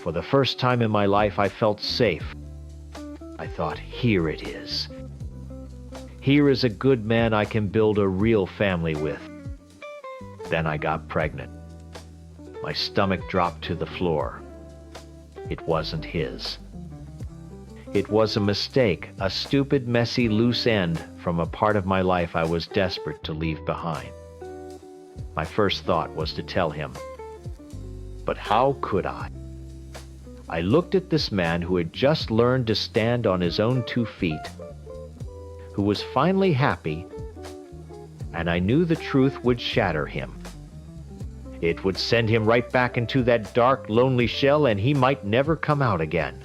For the first time in my life, I felt safe. I thought, here it is. Here is a good man I can build a real family with. Then I got pregnant. My stomach dropped to the floor. It wasn't his. It was a mistake, a stupid, messy, loose end from a part of my life I was desperate to leave behind. My first thought was to tell him. But how could I? I looked at this man who had just learned to stand on his own 2 feet, who was finally happy, and I knew the truth would shatter him. It would send him right back into that dark, lonely shell, and he might never come out again.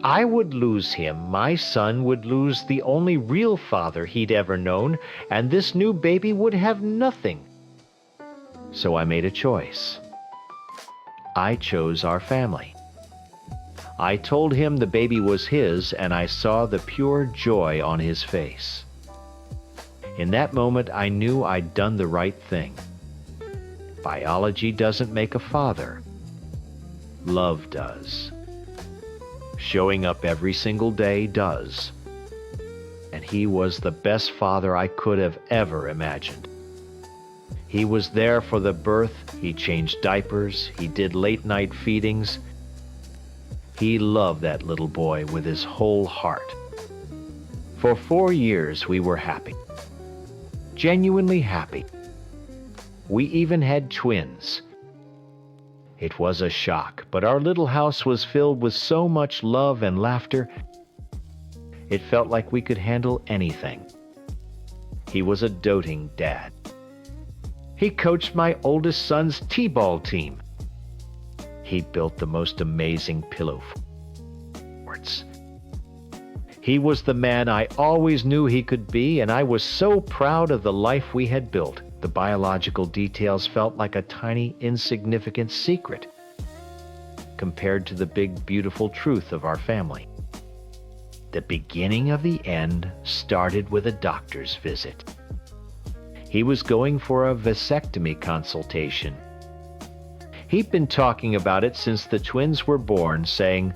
I would lose him, my son would lose the only real father he'd ever known, and this new baby would have nothing. So I made a choice. I chose our family. I told him the baby was his, and I saw the pure joy on his face. In that moment, I knew I'd done the right thing. Biology doesn't make a father. Love does. Showing up every single day does. And he was the best father I could have ever imagined. He was there for the birth, he changed diapers, he did late-night feedings. He loved that little boy with his whole heart. For 4 years we were happy. Genuinely happy. We even had twins. It was a shock, but our little house was filled with so much love and laughter, it felt like we could handle anything. He was a doting dad. He coached my oldest son's t-ball team. He built the most amazing pillow forts. He was the man I always knew he could be, and I was so proud of the life we had built. The biological details felt like a tiny, insignificant secret compared to the big, beautiful truth of our family. The beginning of the end started with a doctor's visit. He was going for a vasectomy consultation. He'd been talking about it since the twins were born, saying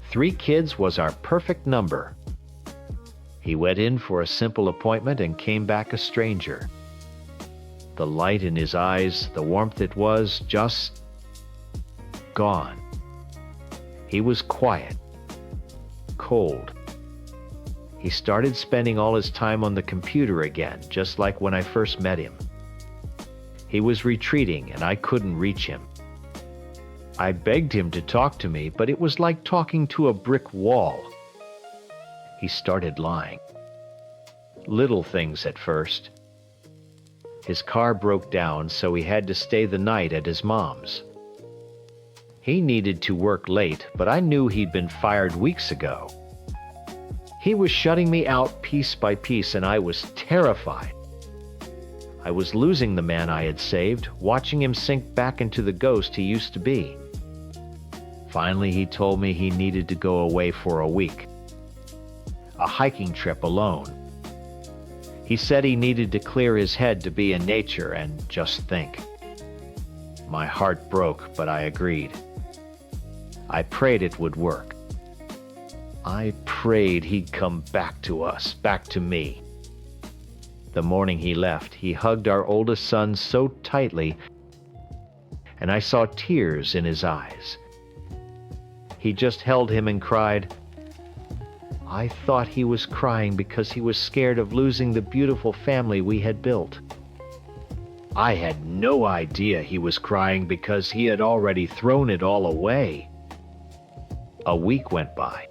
3 kids was our perfect number. He went in for a simple appointment and came back a stranger. The light in his eyes, the warmth, it was just gone. He was quiet, cold. He started spending all his time on the computer again, just like when I first met him. He was retreating, and I couldn't reach him. I begged him to talk to me, but it was like talking to a brick wall. He started lying. Little things at first. His car broke down, so he had to stay the night at his mom's. He needed to work late, but I knew he'd been fired weeks ago. He was shutting me out piece by piece, and I was terrified. I was losing the man I had saved, watching him sink back into the ghost he used to be. Finally, he told me he needed to go away for a week. A hiking trip alone. He said he needed to clear his head to be in nature and just think. My heart broke, but I agreed. I prayed it would work. I prayed he'd come back to us, back to me. The morning he left, he hugged our oldest son so tightly, and I saw tears in his eyes. He just held him and cried. I thought he was crying because he was scared of losing the beautiful family we had built. I had no idea he was crying because he had already thrown it all away. A week went by.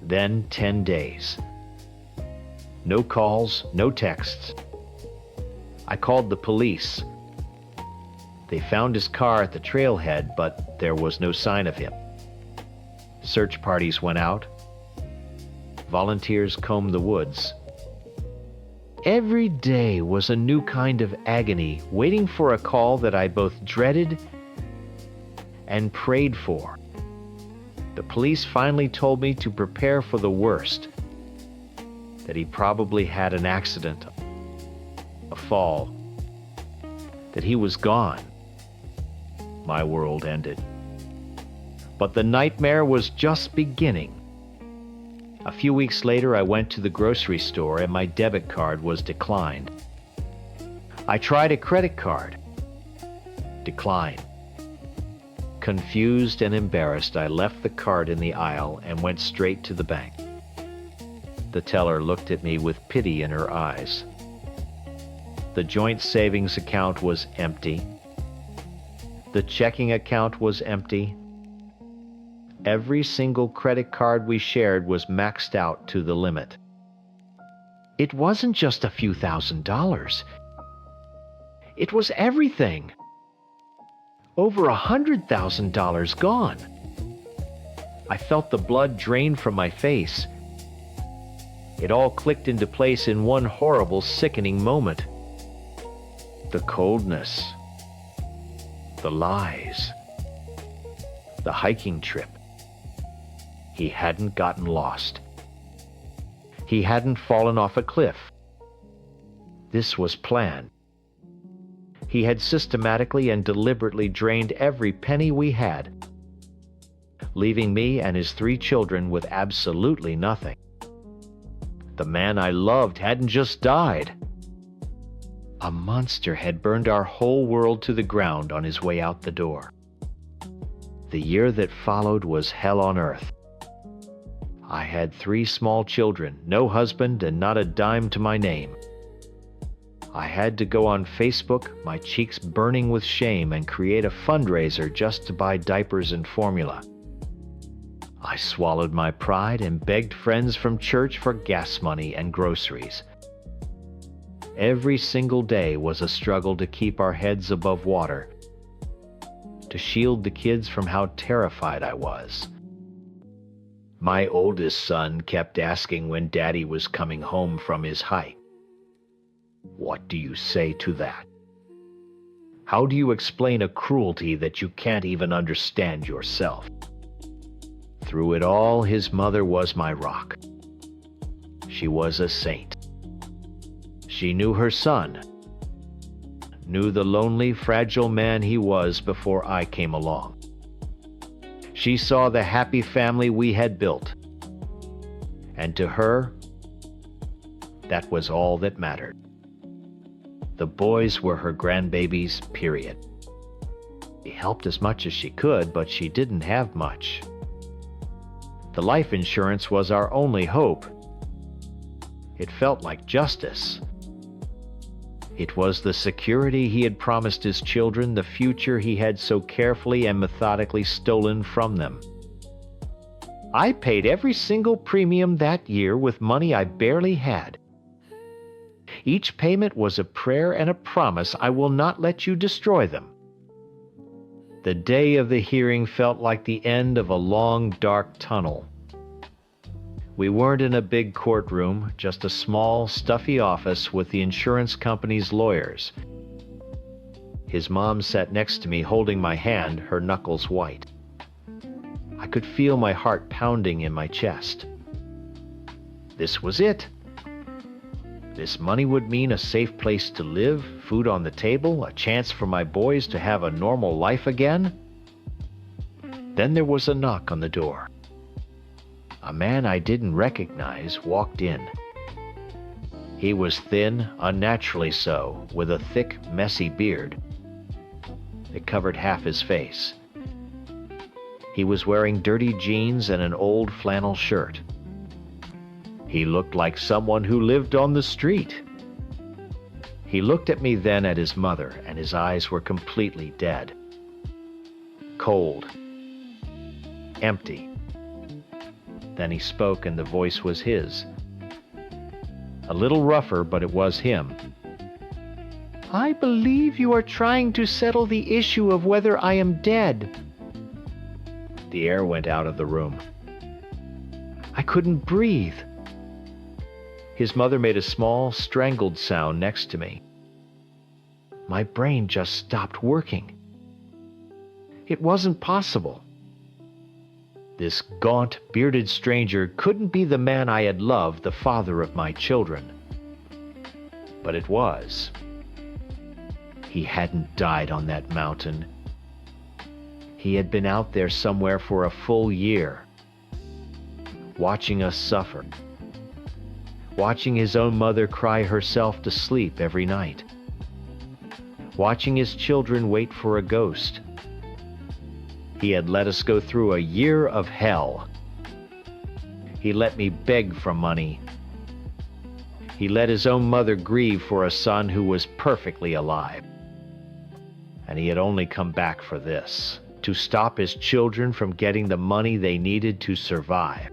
Then 10 days. No calls, no texts. I called the police. They found his car at the trailhead, but there was no sign of him. Search parties went out. Volunteers combed the woods. Every day was a new kind of agony, waiting for a call that I both dreaded and prayed for. The police finally told me to prepare for the worst, that he probably had an accident, a fall, that he was gone. My world ended. But the nightmare was just beginning. A few weeks later, I went to the grocery store and my debit card was declined. I tried a credit card. Declined. Confused and embarrassed, I left the card in the aisle and went straight to the bank. The teller looked at me with pity in her eyes. The joint savings account was empty. The checking account was empty. Every single credit card we shared was maxed out to the limit. It wasn't just a few $1,000s. It was everything. Over $100,000 gone. I felt the blood drain from my face. It all clicked into place in one horrible, sickening moment. The coldness. The lies. The hiking trip. He hadn't gotten lost. He hadn't fallen off a cliff. This was planned. He had systematically and deliberately drained every penny we had, leaving me and his 3 children with absolutely nothing. The man I loved hadn't just died. A monster had burned our whole world to the ground on his way out the door. The year that followed was hell on earth. I had 3 small children, no husband, and not a dime to my name. I had to go on Facebook, my cheeks burning with shame, and create a fundraiser just to buy diapers and formula. I swallowed my pride and begged friends from church for gas money and groceries. Every single day was a struggle to keep our heads above water, to shield the kids from how terrified I was. My oldest son kept asking when Daddy was coming home from his hike. What do you say to that? How do you explain a cruelty that you can't even understand yourself? Through it all, his mother was my rock. She was a saint. She knew her son, knew the lonely, fragile man he was before I came along. She saw the happy family we had built. And to her, that was all that mattered. The boys were her grandbabies, period. She helped as much as she could, but she didn't have much. The life insurance was our only hope. It felt like justice. It was the security he had promised his children, the future he had so carefully and methodically stolen from them. I paid every single premium that year with money I barely had. Each payment was a prayer and a promise I will not let you destroy them. The day of the hearing felt like the end of a long, dark tunnel. We weren't in a big courtroom, just a small, stuffy office with the insurance company's lawyers. His mom sat next to me holding my hand, her knuckles white. I could feel my heart pounding in my chest. This was it. This money would mean a safe place to live, food on the table, a chance for my boys to have a normal life again. Then there was a knock on the door. A man I didn't recognize walked in. He was thin, unnaturally so, with a thick, messy beard. It covered half his face. He was wearing dirty jeans and an old flannel shirt. He looked like someone who lived on the street. He looked at me then at his mother, and his eyes were completely dead. Cold. Empty. Then he spoke, and the voice was his. A little rougher, but it was him. "I believe you are trying to settle the issue of whether I am dead." The air went out of the room. I couldn't breathe. His mother made a small, strangled sound next to me. My brain just stopped working. It wasn't possible. This gaunt, bearded stranger couldn't be the man I had loved, the father of my children. But it was. He hadn't died on that mountain. He had been out there somewhere for a full year, watching us suffer, watching his own mother cry herself to sleep every night, watching his children wait for a ghost. He had let us go through a year of hell. He let me beg for money. He let his own mother grieve for a son who was perfectly alive. And he had only come back for this, to stop his children from getting the money they needed to survive.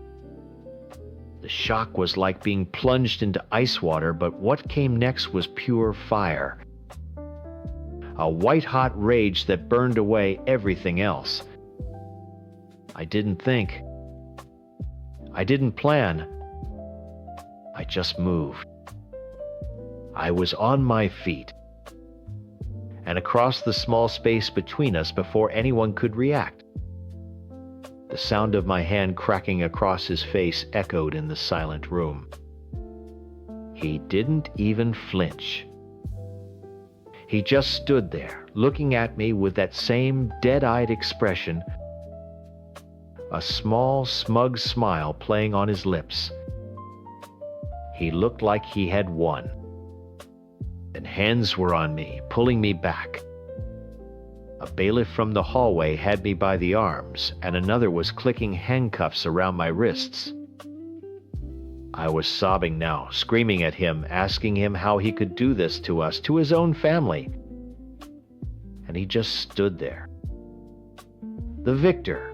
The shock was like being plunged into ice water, but what came next was pure fire. A white-hot rage that burned away everything else. I didn't think. I didn't plan. I just moved. I was on my feet, and across the small space between us before anyone could react. The sound of my hand cracking across his face echoed in the silent room. He didn't even flinch. He just stood there, looking at me with that same dead-eyed expression, a small, smug smile playing on his lips. He looked like he had won. And hands were on me, pulling me back. A bailiff from the hallway had me by the arms, and another was clicking handcuffs around my wrists. I was sobbing now, screaming at him, asking him how he could do this to us, to his own family. And he just stood there. The victor.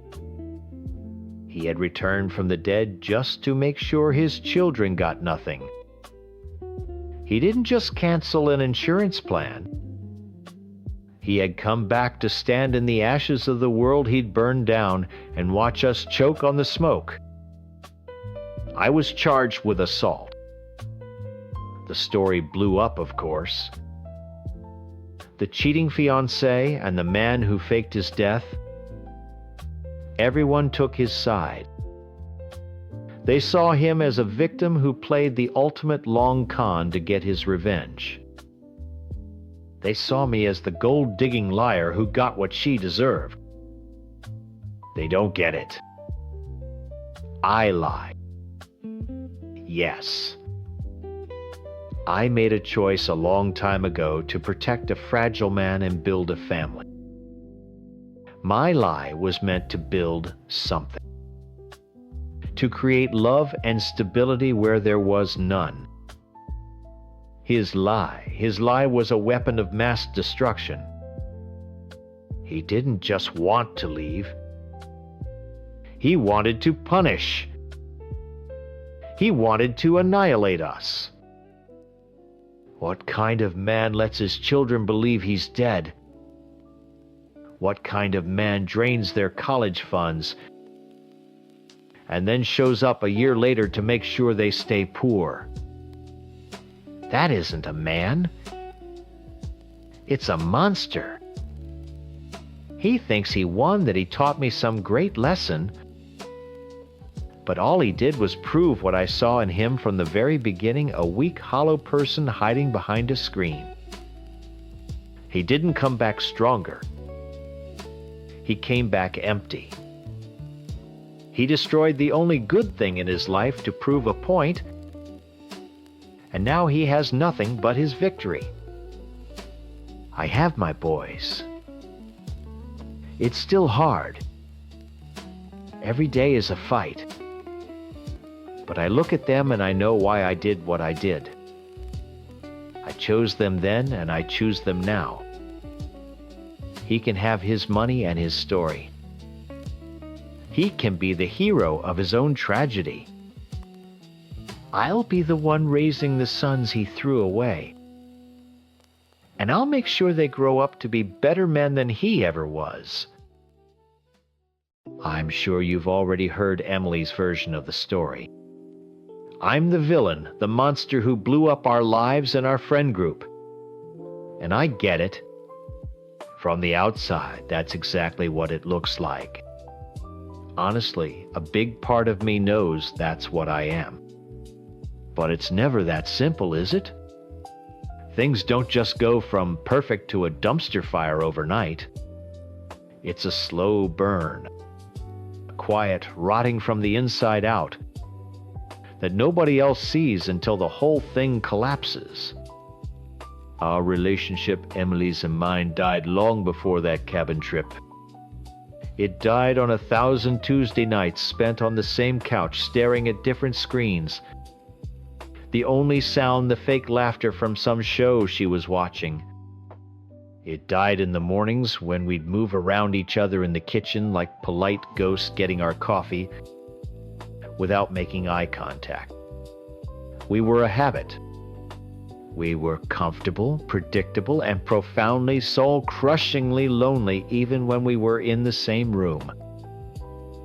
He had returned from the dead just to make sure his children got nothing. He didn't just cancel an insurance plan. He had come back to stand in the ashes of the world he'd burned down and watch us choke on the smoke. I was charged with assault. The story blew up, of course. The cheating fiancé and the man who faked his death, everyone took his side. They saw him as a victim who played the ultimate long con to get his revenge. They saw me as the gold-digging liar who got what she deserved. They don't get it. I lied. Yes. I made a choice a long time ago to protect a fragile man and build a family. My lie was meant to build something. To create love and stability where there was none. His lie was a weapon of mass destruction. He didn't just want to leave. He wanted to punish. He wanted to annihilate us. What kind of man lets his children believe he's dead? What kind of man drains their college funds and then shows up a year later to make sure they stay poor? That isn't a man. It's a monster. He thinks he won, that he taught me some great lesson. But all he did was prove what I saw in him from the very beginning, a weak, hollow person hiding behind a screen. He didn't come back stronger. He came back empty. He destroyed the only good thing in his life to prove a point, and now he has nothing but his victory. I have my boys. It's still hard. Every day is a fight. But I look at them and I know why I did what I did. I chose them then and I choose them now. He can have his money and his story. He can be the hero of his own tragedy. I'll be the one raising the sons he threw away. And I'll make sure they grow up to be better men than he ever was. I'm sure you've already heard Emily's version of the story. I'm the villain, the monster who blew up our lives and our friend group. And I get it. From the outside, that's exactly what it looks like. Honestly, a big part of me knows that's what I am. But it's never that simple, is it? Things don't just go from perfect to a dumpster fire overnight. It's a slow burn, a quiet rotting from the inside out, that nobody else sees until the whole thing collapses. Our relationship, Emily's and mine, died long before that cabin trip. It died on 1,000 Tuesday nights spent on the same couch staring at different screens. The only sound, the fake laughter from some show she was watching. It died in the mornings when we'd move around each other in the kitchen like polite ghosts getting our coffee without making eye contact. We were a habit. We were comfortable, predictable, and profoundly, soul-crushingly lonely even when we were in the same room.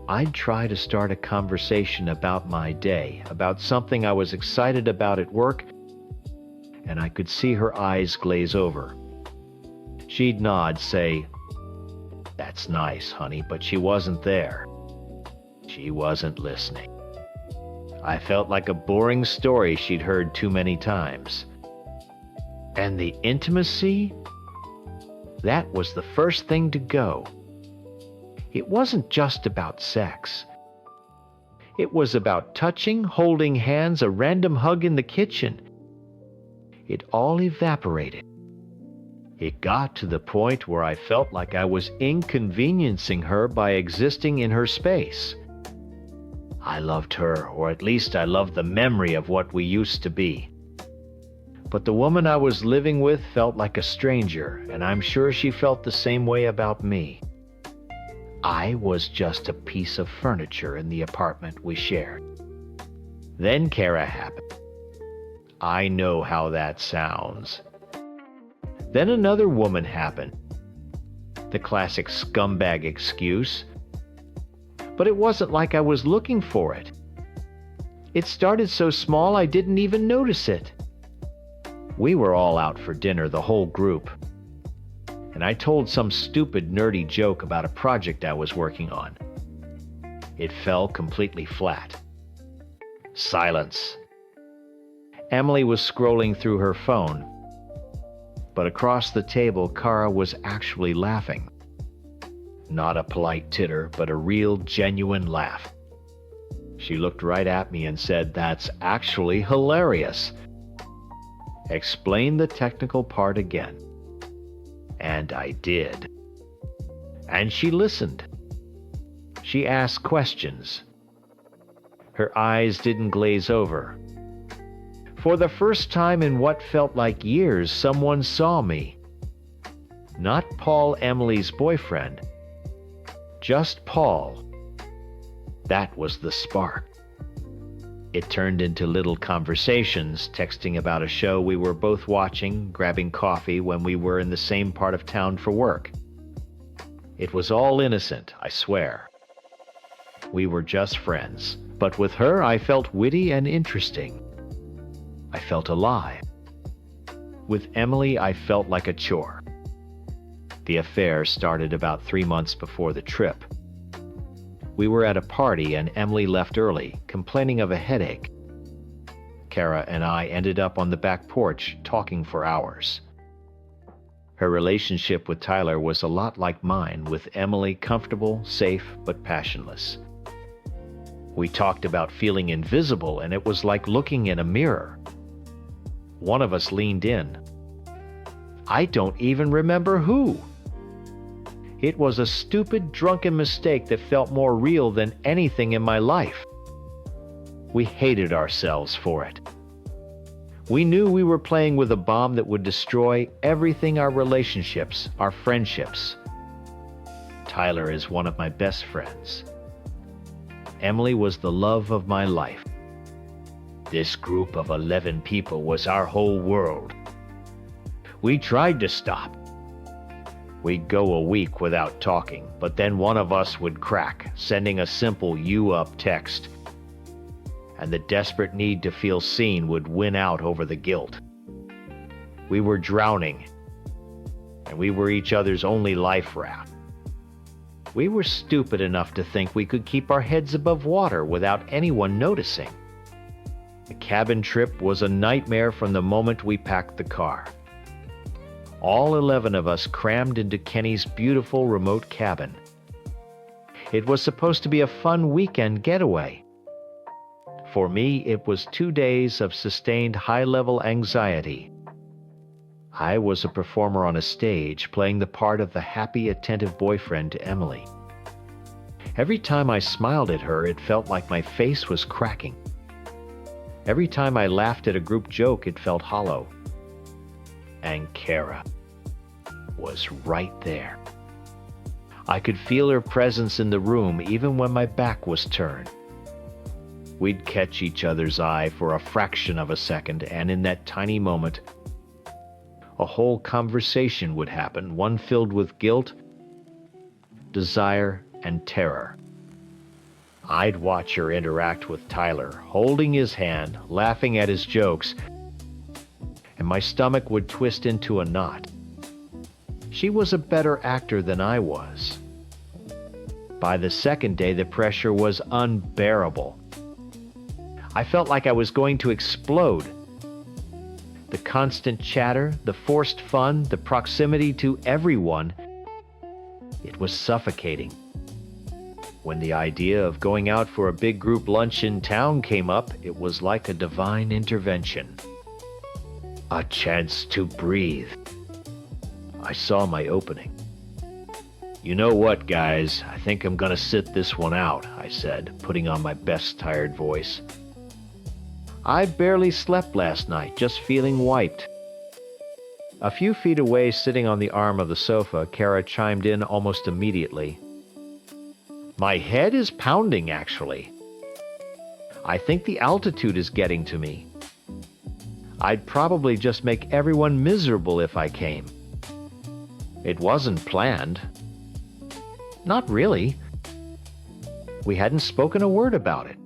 I'd try to start a conversation about my day, about something I was excited about at work, and I could see her eyes glaze over. She'd nod, say, "That's nice, honey," but she wasn't there. She wasn't listening. I felt like a boring story she'd heard too many times. And the intimacy? That was the first thing to go. It wasn't just about sex. It was about touching, holding hands, a random hug in the kitchen. It all evaporated. It got to the point where I felt like I was inconveniencing her by existing in her space. I loved her, or at least I loved the memory of what we used to be. But the woman I was living with felt like a stranger, and I'm sure she felt the same way about me. I was just a piece of furniture in the apartment we shared. Then Kara happened. I know how that sounds. Then another woman happened. The classic scumbag excuse. But it wasn't like I was looking for it. It started so small I didn't even notice it. We were all out for dinner, the whole group. And I told some stupid, nerdy joke about a project I was working on. It fell completely flat. Silence. Emily was scrolling through her phone. But across the table, Kara was actually laughing. Not a polite titter, but a real, genuine laugh. She looked right at me and said, "That's actually hilarious." Explain the technical part again. And I did. And she listened. She asked questions. Her eyes didn't glaze over. For the first time in what felt like years, someone saw me. Not Paul, Emily's boyfriend. Just Paul. That was the spark. It turned into little conversations, texting about a show we were both watching, grabbing coffee when we were in the same part of town for work. It was all innocent, I swear. We were just friends, but with her I felt witty and interesting. I felt alive. With Emily, I felt like a chore. The affair started about 3 months before the trip. We were at a party and Emily left early, complaining of a headache. Kara and I ended up on the back porch talking for hours. Her relationship with Tyler was a lot like mine, with Emily comfortable, safe, but passionless. We talked about feeling invisible, and it was like looking in a mirror. One of us leaned in. I don't even remember who. It was a stupid, drunken mistake that felt more real than anything in my life. We hated ourselves for it. We knew we were playing with a bomb that would destroy everything: our relationships, our friendships. Tyler is one of my best friends. Emily was the love of my life. This group of 11 people was our whole world. We tried to stop. We'd go a week without talking, but then one of us would crack, sending a simple "you up" text. And the desperate need to feel seen would win out over the guilt. We were drowning, and we were each other's only life raft. We were stupid enough to think we could keep our heads above water without anyone noticing. The cabin trip was a nightmare from the moment we packed the car. All 11 of us crammed into Kenny's beautiful remote cabin. It was supposed to be a fun weekend getaway. For me, it was 2 days of sustained high-level anxiety. I was a performer on a stage, playing the part of the happy, attentive boyfriend to Emily. Every time I smiled at her, it felt like my face was cracking. Every time I laughed at a group joke, it felt hollow. And Kara was right there. I could feel her presence in the room even when my back was turned. We'd catch each other's eye for a fraction of a second, and in that tiny moment, a whole conversation would happen, one filled with guilt, desire, and terror. I'd watch her interact with Tyler, holding his hand, laughing at his jokes, and my stomach would twist into a knot. She was a better actor than I was. By the second day, the pressure was unbearable. I felt like I was going to explode. The constant chatter, the forced fun, the proximity to everyone, it was suffocating. When the idea of going out for a big group lunch in town came up, it was like a divine intervention. A chance to breathe. I saw my opening. "You know what, guys? I think I'm gonna sit this one out," I said, putting on my best tired voice. I barely slept last night, just feeling wiped. A few feet away, sitting on the arm of the sofa, Kara chimed in almost immediately. "My head is pounding, actually. I think the altitude is getting to me. I'd probably just make everyone miserable if I came. It wasn't planned. Not really. We hadn't spoken a word about it.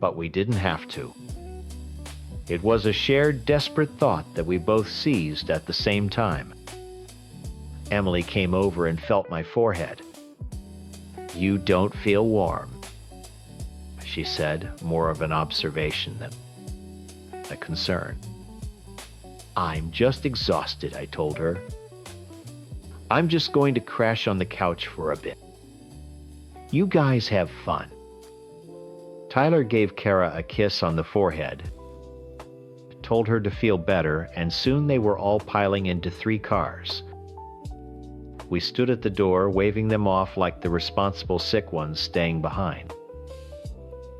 But we didn't have to. It was a shared, desperate thought that we both seized at the same time." Emily came over and felt my forehead. "You don't feel warm," she said, more of an observation than a concern. "I'm just exhausted," I told her. "I'm just going to crash on the couch for a bit. You guys have fun." Tyler gave Kara a kiss on the forehead, told her to feel better, and soon they were all piling into 3 cars. We stood at the door, waving them off like the responsible sick ones staying behind.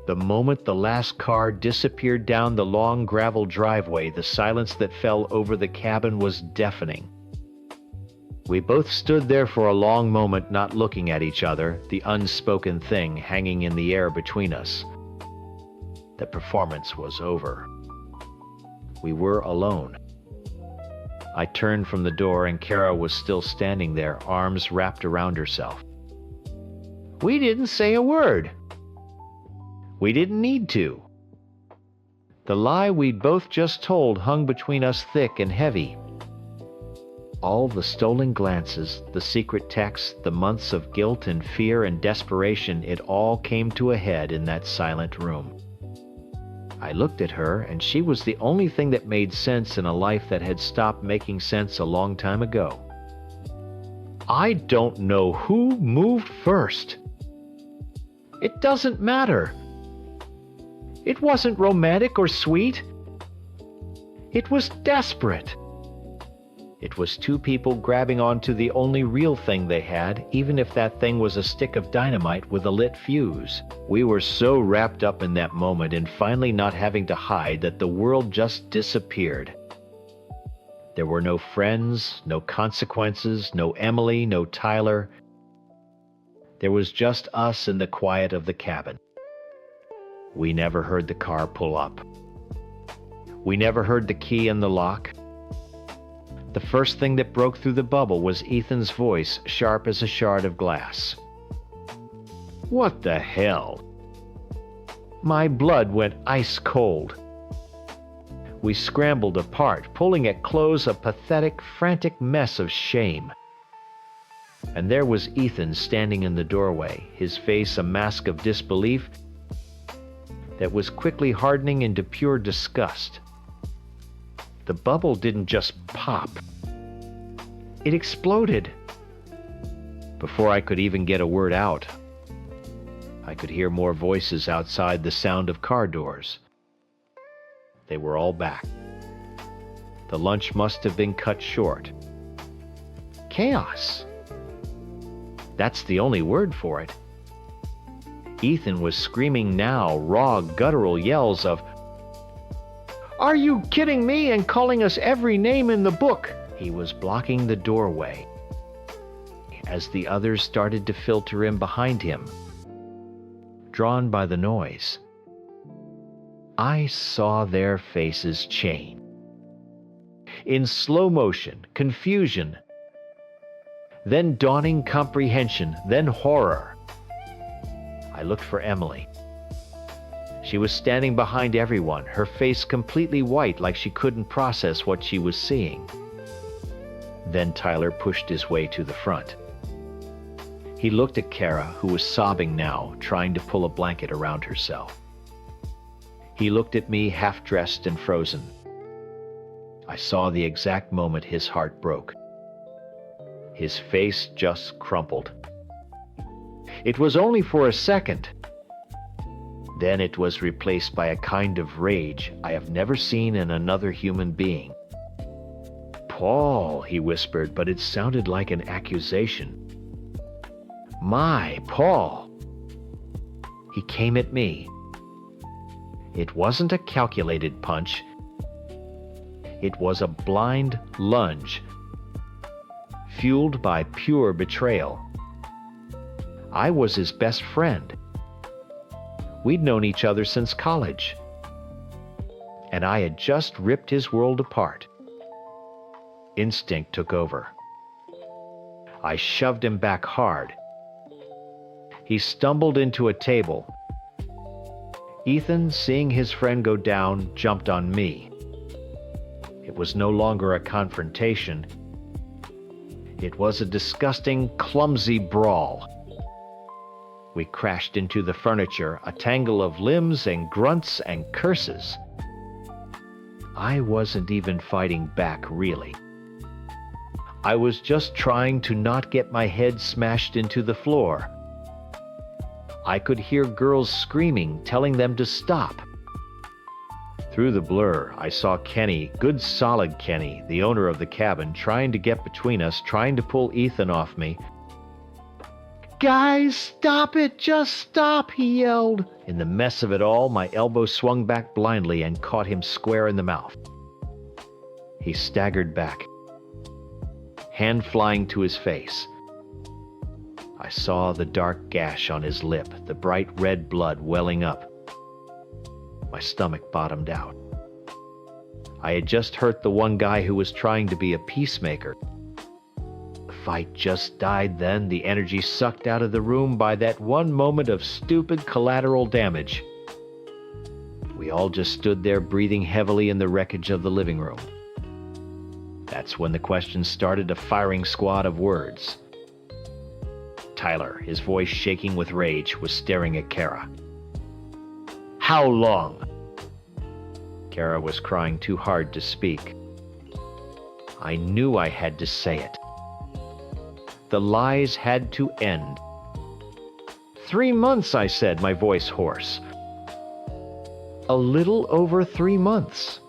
The moment the last car disappeared down the long gravel driveway, the silence that fell over the cabin was deafening. We both stood there for a long moment, not looking at each other, the unspoken thing hanging in the air between us. The performance was over. We were alone. I turned from the door and Kara was still standing there, arms wrapped around herself. "We didn't say a word." We didn't need to. The lie we'd both just told hung between us thick and heavy. All the stolen glances, the secret texts, the months of guilt and fear and desperation, it all came to a head in that silent room. I looked at her, and she was the only thing that made sense in a life that had stopped making sense a long time ago. "I don't know who moved first." It doesn't matter. It wasn't romantic or sweet. It was desperate. It was two people grabbing onto the only real thing they had, even if that thing was a stick of dynamite with a lit fuse. We were so wrapped up in that moment and finally not having to hide that the world just disappeared. There were no friends, no consequences, no Emily, no Tyler. There was just us in the quiet of the cabin. We never heard the car pull up. We never heard the key in the lock. The first thing that broke through the bubble was Ethan's voice, sharp as a shard of glass. What the hell? My blood went ice cold. We scrambled apart, pulling at close a pathetic, frantic mess of shame. And there was Ethan standing in the doorway, his face a mask of disbelief that was quickly hardening into pure disgust. The bubble didn't just pop. It exploded. Before I could even get a word out, I could hear more voices outside the sound of car doors. They were all back. The lunch must have been cut short. Chaos. That's the only word for it. Ethan was screaming now, raw, guttural yells of, "Are you kidding me?" and calling us every name in the book. He was blocking the doorway as the others started to filter in behind him, drawn by the noise. I saw their faces change. In slow motion, confusion, then dawning comprehension, then horror. I looked for Emily. She was standing behind everyone, her face completely white like she couldn't process what she was seeing. Then Tyler pushed his way to the front. He looked at Kara, who was sobbing now, trying to pull a blanket around herself. He looked at me, half-dressed and frozen. I saw the exact moment his heart broke. His face just crumpled. It was only for a second. Then it was replaced by a kind of rage I have never seen in another human being. "Paul," he whispered, but it sounded like an accusation. "My Paul." He came at me. It wasn't a calculated punch. It was a blind lunge, fueled by pure betrayal. I was his best friend. We'd known each other since college. And I had just ripped his world apart. Instinct took over. I shoved him back hard. He stumbled into a table. Ethan, seeing his friend go down, jumped on me. It was no longer a confrontation. It was a disgusting, clumsy brawl. We crashed into the furniture, a tangle of limbs and grunts and curses. I wasn't even fighting back, really. I was just trying to not get my head smashed into the floor. I could hear girls screaming, telling them to stop. Through the blur, I saw Kenny, good solid Kenny, the owner of the cabin, trying to get between us, trying to pull Ethan off me. "Guys, stop it! Just stop!" he yelled. In the mess of it all, my elbow swung back blindly and caught him square in the mouth. He staggered back, hand flying to his face. I saw the dark gash on his lip, the bright red blood welling up. My stomach bottomed out. I had just hurt the one guy who was trying to be a peacemaker. The fight just died then, the energy sucked out of the room by that one moment of stupid collateral damage. We all just stood there breathing heavily in the wreckage of the living room. That's when the questions started, a firing squad of words. Tyler, his voice shaking with rage, was staring at Kara. "How long?" Kara was crying too hard to speak. I knew I had to say it. The lies had to end. 3 months, I said, my voice hoarse. A little over 3 months.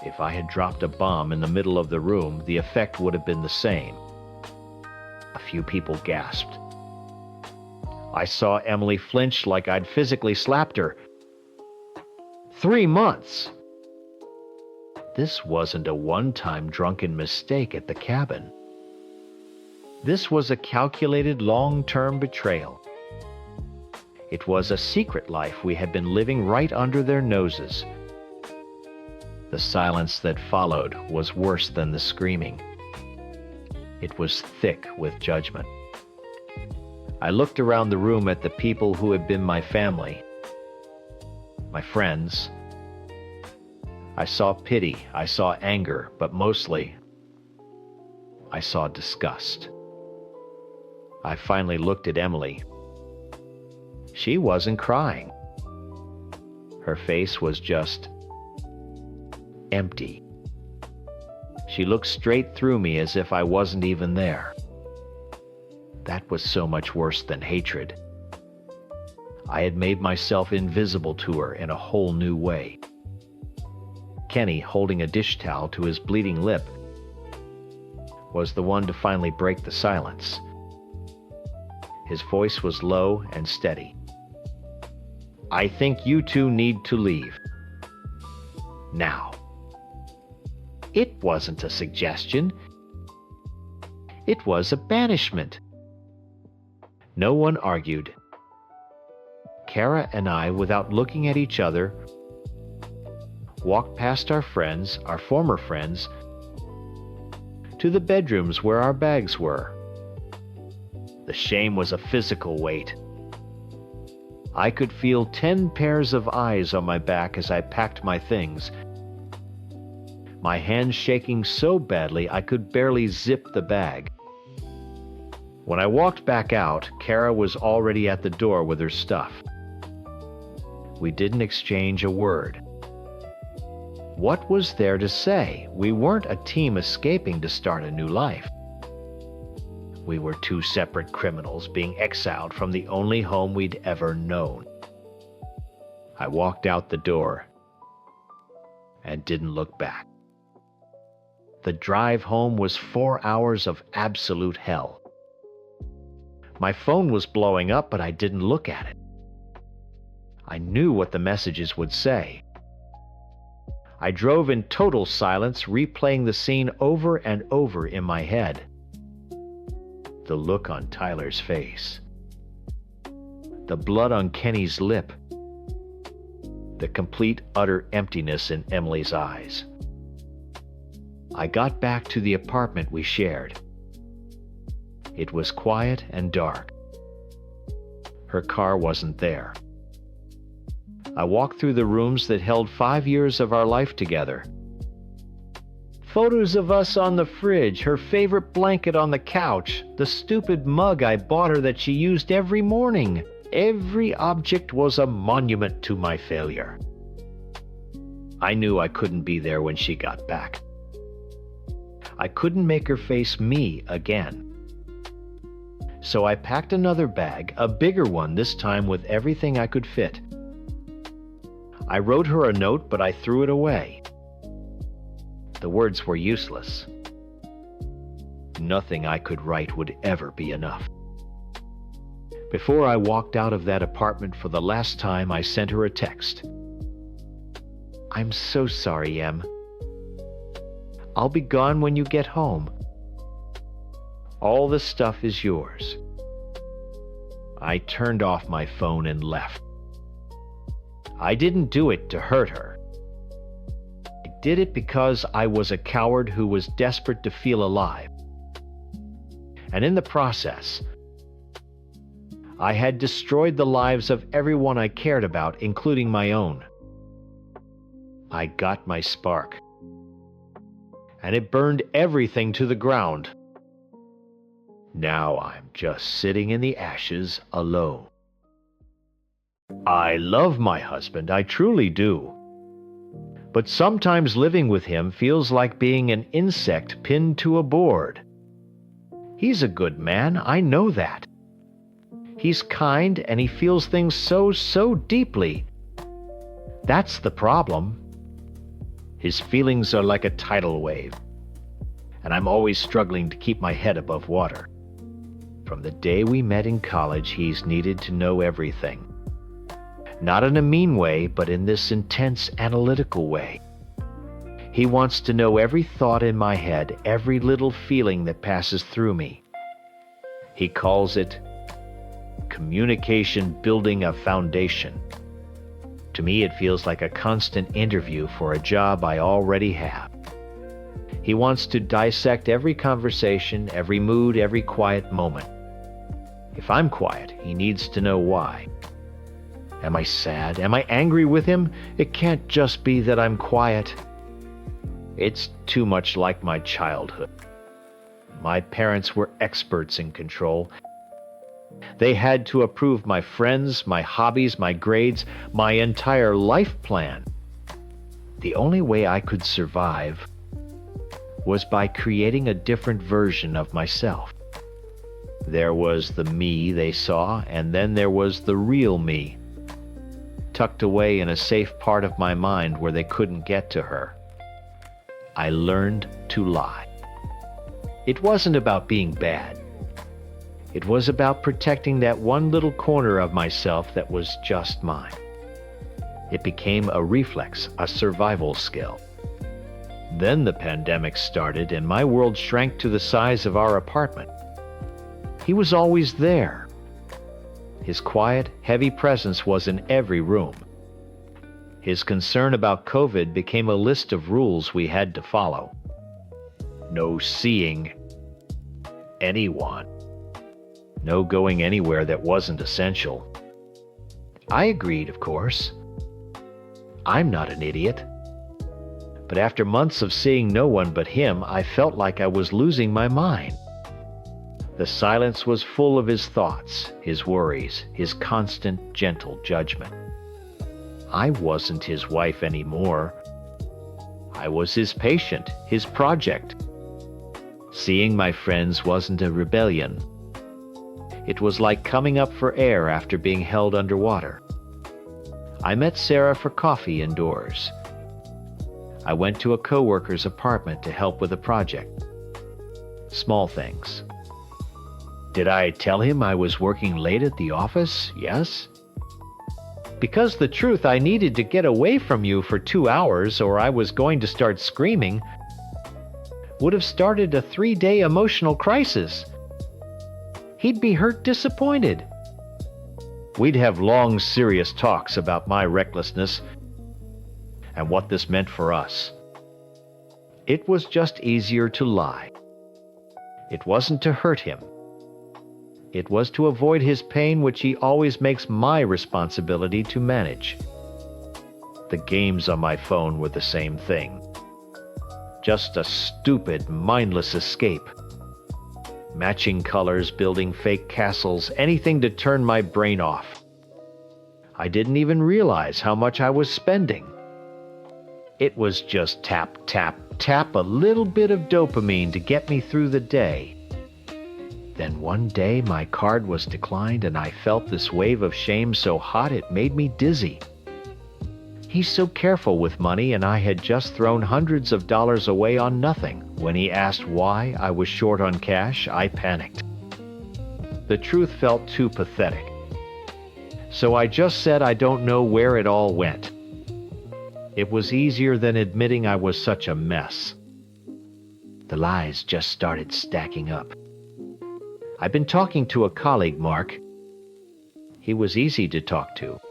If I had dropped a bomb in the middle of the room, the effect would have been the same. A few people gasped. I saw Emily flinch like I'd physically slapped her. 3 months! This wasn't a one-time drunken mistake at the cabin. This was a calculated long-term betrayal. It was a secret life we had been living right under their noses. The silence that followed was worse than the screaming. It was thick with judgment. I looked around the room at the people who had been my family, my friends. I saw pity, I saw anger, but mostly, I saw disgust. I finally looked at Emily. She wasn't crying. Her face was just empty. She looked straight through me as if I wasn't even there. That was so much worse than hatred. I had made myself invisible to her in a whole new way. Kenny, holding a dish towel to his bleeding lip, was the one to finally break the silence. His voice was low and steady. I think you two need to leave. Now. It wasn't a suggestion. It was a banishment. No one argued. Kara and I, without looking at each other, walked past our friends, our former friends, to the bedrooms where our bags were. The shame was a physical weight. I could feel 10 pairs of eyes on my back as I packed my things, my hands shaking so badly I could barely zip the bag. When I walked back out, Kara was already at the door with her stuff. We didn't exchange a word. What was there to say? We weren't a team escaping to start a new life. We were two separate criminals being exiled from the only home we'd ever known. I walked out the door and didn't look back. The drive home was 4 hours of absolute hell. My phone was blowing up, but I didn't look at it. I knew what the messages would say. I drove in total silence, replaying the scene over and over in my head. The look on Tyler's face. The blood on Kenny's lip. The complete, utter emptiness in Emily's eyes. I got back to the apartment we shared. It was quiet and dark. Her car wasn't there. I walked through the rooms that held 5 years of our life together. Photos of us on the fridge, her favorite blanket on the couch, the stupid mug I bought her that she used every morning. Every object was a monument to my failure. I knew I couldn't be there when she got back. I couldn't make her face me again. So I packed another bag, a bigger one this time with everything I could fit. I wrote her a note, but I threw it away. The words were useless. Nothing I could write would ever be enough. Before I walked out of that apartment for the last time, I sent her a text. I'm so sorry, Em. I'll be gone when you get home. All the stuff is yours. I turned off my phone and left. I didn't do it to hurt her. I did it because I was a coward who was desperate to feel alive. And in the process, I had destroyed the lives of everyone I cared about, including my own. I got my spark, and it burned everything to the ground. Now I'm just sitting in the ashes alone. I love my husband, I truly do. But sometimes living with him feels like being an insect pinned to a board. He's a good man, I know that. He's kind and he feels things so deeply. That's the problem. His feelings are like a tidal wave, and I'm always struggling to keep my head above water. From the day we met in college, he's needed to know everything. Not in a mean way, but in this intense analytical way. He wants to know every thought in my head, every little feeling that passes through me. He calls it communication building a foundation. To me, it feels like a constant interview for a job I already have. He wants to dissect every conversation, every mood, every quiet moment. If I'm quiet, he needs to know why. Am I sad? Am I angry with him? It can't just be that I'm quiet. It's too much like my childhood. My parents were experts in control. They had to approve my friends, my hobbies, my grades, my entire life plan. The only way I could survive was by creating a different version of myself. There was the me they saw, and then there was the real me, tucked away in a safe part of my mind where they couldn't get to her. I learned to lie. It wasn't about being bad. It was about protecting that one little corner of myself that was just mine. It became a reflex, a survival skill. Then the pandemic started and my world shrank to the size of our apartment. He was always there. His quiet, heavy presence was in every room. His concern about COVID became a list of rules we had to follow. No seeing anyone. No going anywhere that wasn't essential. I agreed, of course. I'm not an idiot. But after months of seeing no one but him, I felt like I was losing my mind. The silence was full of his thoughts, his worries, his constant, gentle judgment. I wasn't his wife anymore. I was his patient, his project. Seeing my friends wasn't a rebellion. It was like coming up for air after being held underwater. I met Sarah for coffee indoors. I went to a coworker's apartment to help with a project. Small things. Did I tell him I was working late at the office? Yes. Because the truth, I needed to get away from you for 2 hours or I was going to start screaming. Would have started a 3-day emotional crisis. He'd be hurt disappointed. We'd have long, serious talks about my recklessness and what this meant for us. It was just easier to lie. It wasn't to hurt him. It was to avoid his pain, which he always makes my responsibility to manage. The games on my phone were the same thing. Just a stupid, mindless escape. Matching colors, building fake castles, anything to turn my brain off. I didn't even realize how much I was spending. It was just tap, tap, tap a little bit of dopamine to get me through the day. Then one day my card was declined and I felt this wave of shame so hot it made me dizzy. He's so careful with money and I had just thrown hundreds of dollars away on nothing. When he asked why I was short on cash, I panicked. The truth felt too pathetic. So I just said I don't know where it all went. It was easier than admitting I was such a mess. The lies just started stacking up. I've been talking to a colleague, Mark. He was easy to talk to.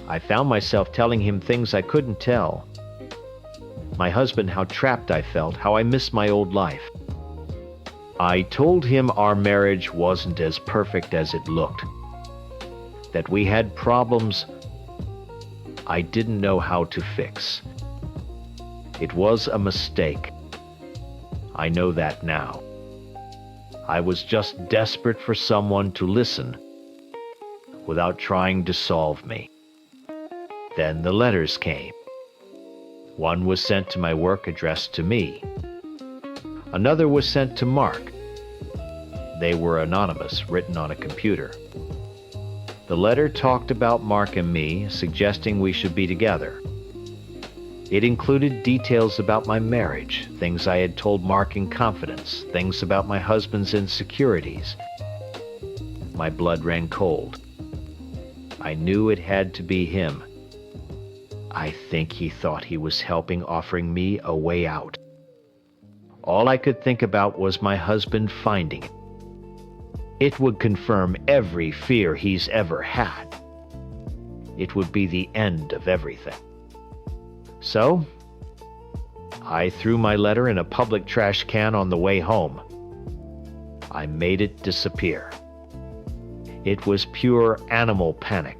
I found myself telling him things I couldn't tell. My husband, how trapped I felt, how I missed my old life. I told him our marriage wasn't as perfect as it looked. That we had problems I didn't know how to fix. It was a mistake. I know that now. I was just desperate for someone to listen without trying to solve me. Then the letters came. One was sent to my work addressed to me. Another was sent to Mark. They were anonymous, written on a computer. The letter talked about Mark and me, suggesting we should be together. It included details about my marriage, things I had told Mark in confidence, things about my husband's insecurities. My blood ran cold. I knew it had to be him. I think he thought he was helping, offering me a way out. All I could think about was my husband finding it. It would confirm every fear he's ever had. It would be the end of everything. So, I threw my letter in a public trash can on the way home. I made it disappear. It was pure animal panic.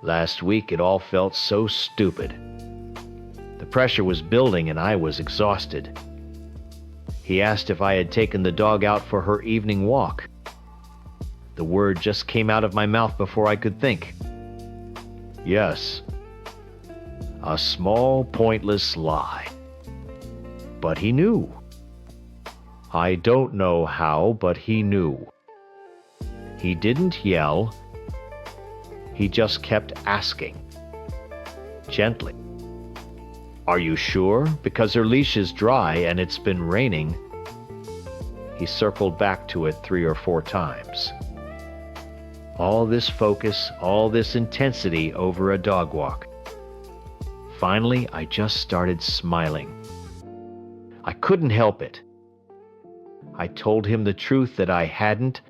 Last week it all felt so stupid. The pressure was building and I was exhausted. He asked if I had taken the dog out for her evening walk. The word just came out of my mouth before I could think. Yes. A small, pointless lie. But he knew. I don't know how, but he knew. He didn't yell. He just kept asking. Gently. Are you sure? Because her leash is dry and it's been raining. He circled back to it 3 or 4 times. All this focus, all this intensity over a dog walk. Finally, I just started smiling. I couldn't help it. I told him the truth that I hadn't,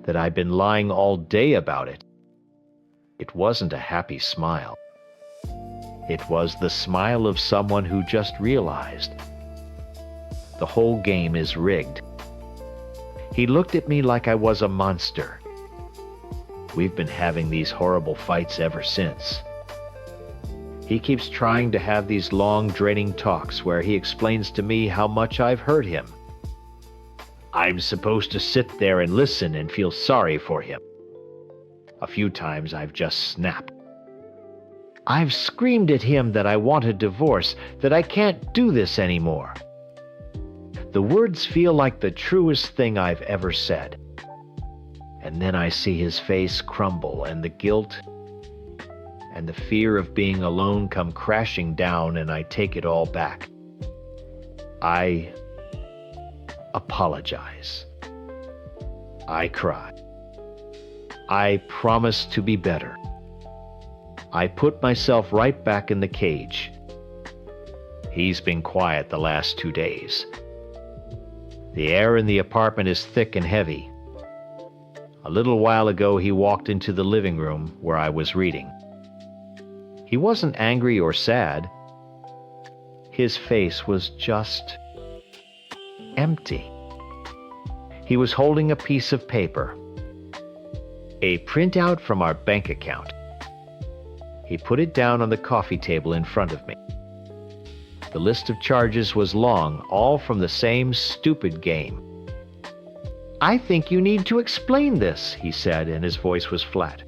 that I'd been lying all day about it. It wasn't a happy smile. It was the smile of someone who just realized the whole game is rigged. He looked at me like I was a monster. We've been having these horrible fights ever since. He keeps trying to have these long, draining talks where he explains to me how much I've hurt him. I'm supposed to sit there and listen and feel sorry for him. A few times I've just snapped. I've screamed at him that I want a divorce, that I can't do this anymore. The words feel like the truest thing I've ever said. And then I see his face crumble and the guilt and the fear of being alone come crashing down, and I take it all back. I apologize. I cry. I promise to be better. I put myself right back in the cage. He's been quiet the last 2 days. The air in the apartment is thick and heavy. A little while ago, he walked into the living room where I was reading. He wasn't angry or sad. His face was just empty. He was holding a piece of paper, a printout from our bank account. He put it down on the coffee table in front of me. The list of charges was long, all from the same stupid game. I think you need to explain this, he said, and his voice was flat.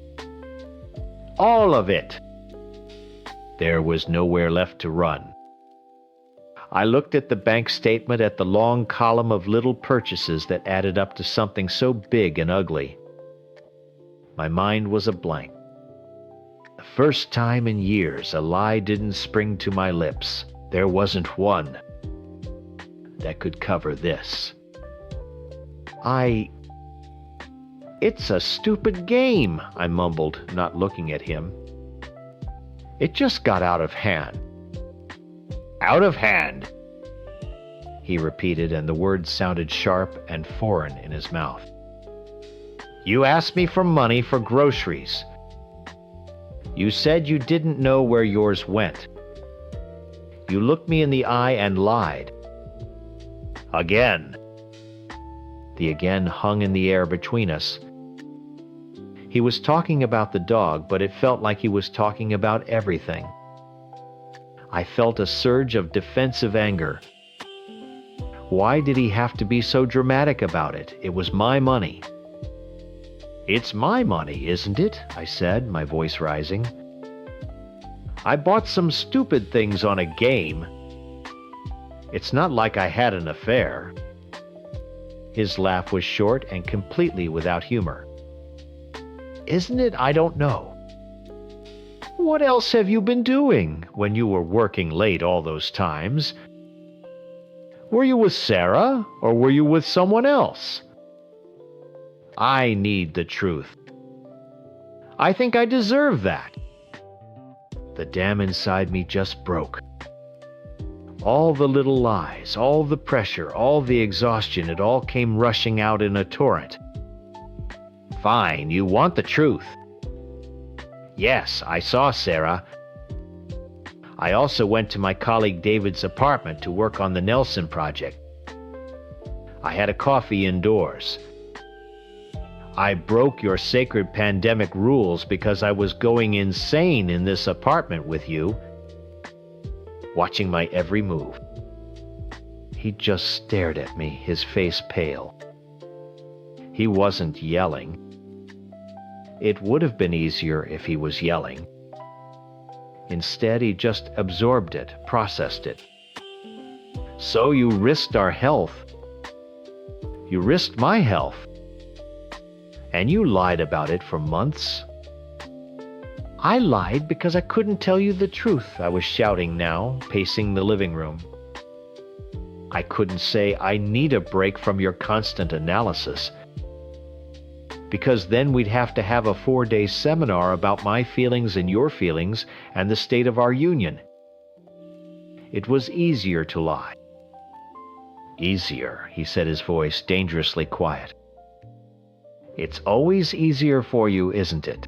All of it. There was nowhere left to run. I looked at the bank statement, at the long column of little purchases that added up to something so big and ugly. My mind was a blank. The first time in years a lie didn't spring to my lips. There wasn't one that could cover this. It's a stupid game, I mumbled, not looking at him. It just got out of hand. Out of hand, he repeated, and the words sounded sharp and foreign in his mouth. You asked me for money for groceries. You said you didn't know where yours went. You looked me in the eye and lied. Again. The again hung in the air between us. He was talking about the dog, but it felt like he was talking about everything. I felt a surge of defensive anger. Why did he have to be so dramatic about it? It was my money. It's my money, isn't it? I said, my voice rising. I bought some stupid things on a game. It's not like I had an affair. His laugh was short and completely without humor. Isn't it? I don't know. What else have you been doing when you were working late all those times? Were you with Sarah or were you with someone else? I need the truth. I think I deserve that. The dam inside me just broke. All the little lies, all the pressure, all the exhaustion, it all came rushing out in a torrent. Fine, you want the truth. Yes, I saw Sarah. I also went to my colleague David's apartment to work on the Nelson project. I had a coffee indoors. I broke your sacred pandemic rules because I was going insane in this apartment with you, watching my every move. He just stared at me, his face pale. He wasn't yelling. It would have been easier if he was yelling. Instead, he just absorbed it, processed it. So you risked our health. You risked my health. And you lied about it for months. I lied because I couldn't tell you the truth, I was shouting now, pacing the living room. I couldn't say I need a break from your constant analysis, because then we'd have to have a 4-day seminar about my feelings and your feelings and the state of our union. It was easier to lie. Easier, he said, his voice dangerously quiet. It's always easier for you, isn't it?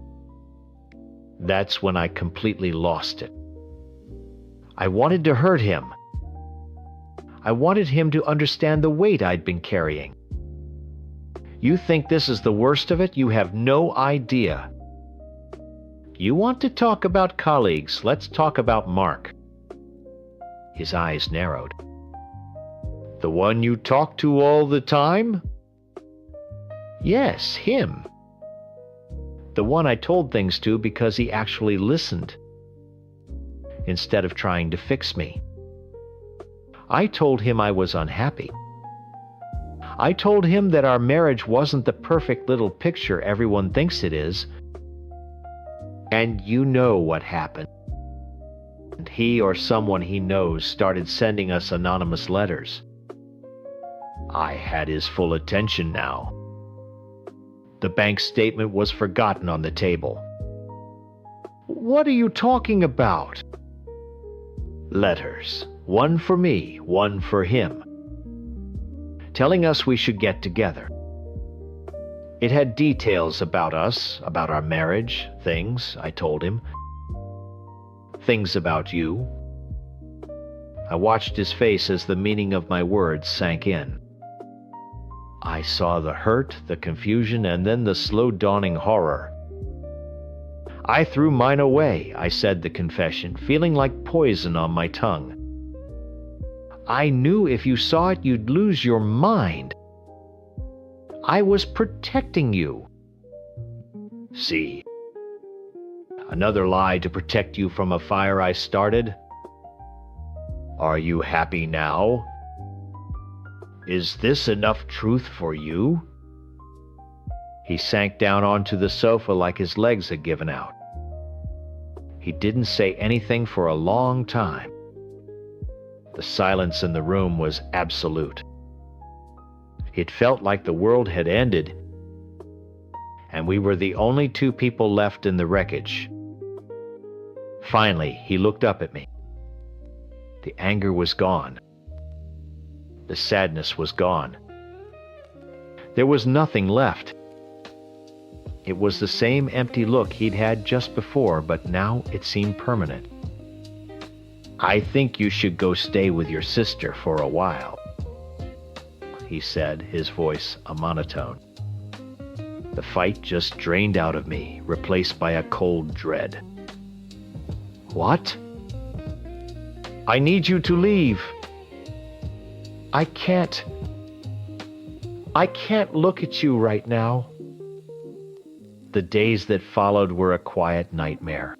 That's when I completely lost it. I wanted to hurt him. I wanted him to understand the weight I'd been carrying. You think this is the worst of it? You have no idea. You want to talk about colleagues? Let's talk about Mark. His eyes narrowed. The one you talk to all the time? Yes, him. The one I told things to because he actually listened, instead of trying to fix me. I told him I was unhappy. I told him that our marriage wasn't the perfect little picture everyone thinks it is. And you know what happened. He or someone he knows started sending us anonymous letters. I had his full attention now. The bank statement was forgotten on the table. What are you talking about? Letters. One for me, one for him. Telling us we should get together. It had details about us, about our marriage, things, I told him. Things about you. I watched his face as the meaning of my words sank in. I saw the hurt, the confusion, and then the slow dawning horror. I threw mine away, I said the confession, feeling like poison on my tongue. I knew if you saw it, you'd lose your mind. I was protecting you. See, another lie to protect you from a fire I started. Are you happy now? Is this enough truth for you? He sank down onto the sofa like his legs had given out. He didn't say anything for a long time. The silence in the room was absolute. It felt like the world had ended, and we were the only two people left in the wreckage. Finally, he looked up at me. The anger was gone. The sadness was gone. There was nothing left. It was the same empty look he'd had just before, but now it seemed permanent. I think you should go stay with your sister for a while, he said, his voice a monotone. The fight just drained out of me, replaced by a cold dread. What? I need you to leave. I can't look at you right now. The days that followed were a quiet nightmare.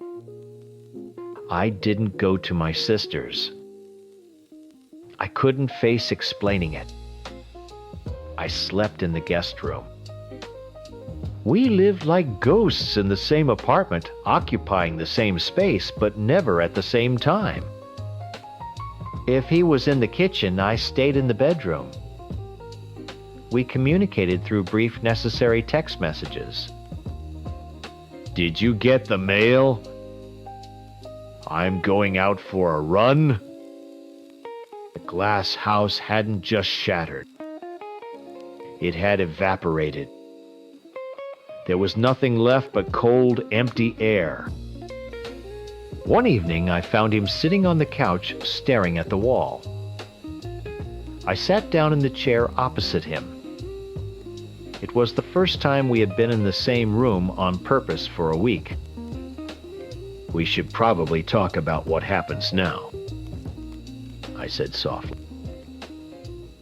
I didn't go to my sister's. I couldn't face explaining it. I slept in the guest room. We lived like ghosts in the same apartment, occupying the same space, but never at the same time. If he was in the kitchen, I stayed in the bedroom. We communicated through brief, necessary text messages. "Did you get the mail? I'm going out for a run." The glass house hadn't just shattered. It had evaporated. There was nothing left but cold, empty air. One evening, I found him sitting on the couch, staring at the wall. I sat down in the chair opposite him. It was the first time we had been in the same room on purpose for a week. "We should probably talk about what happens now," I said softly.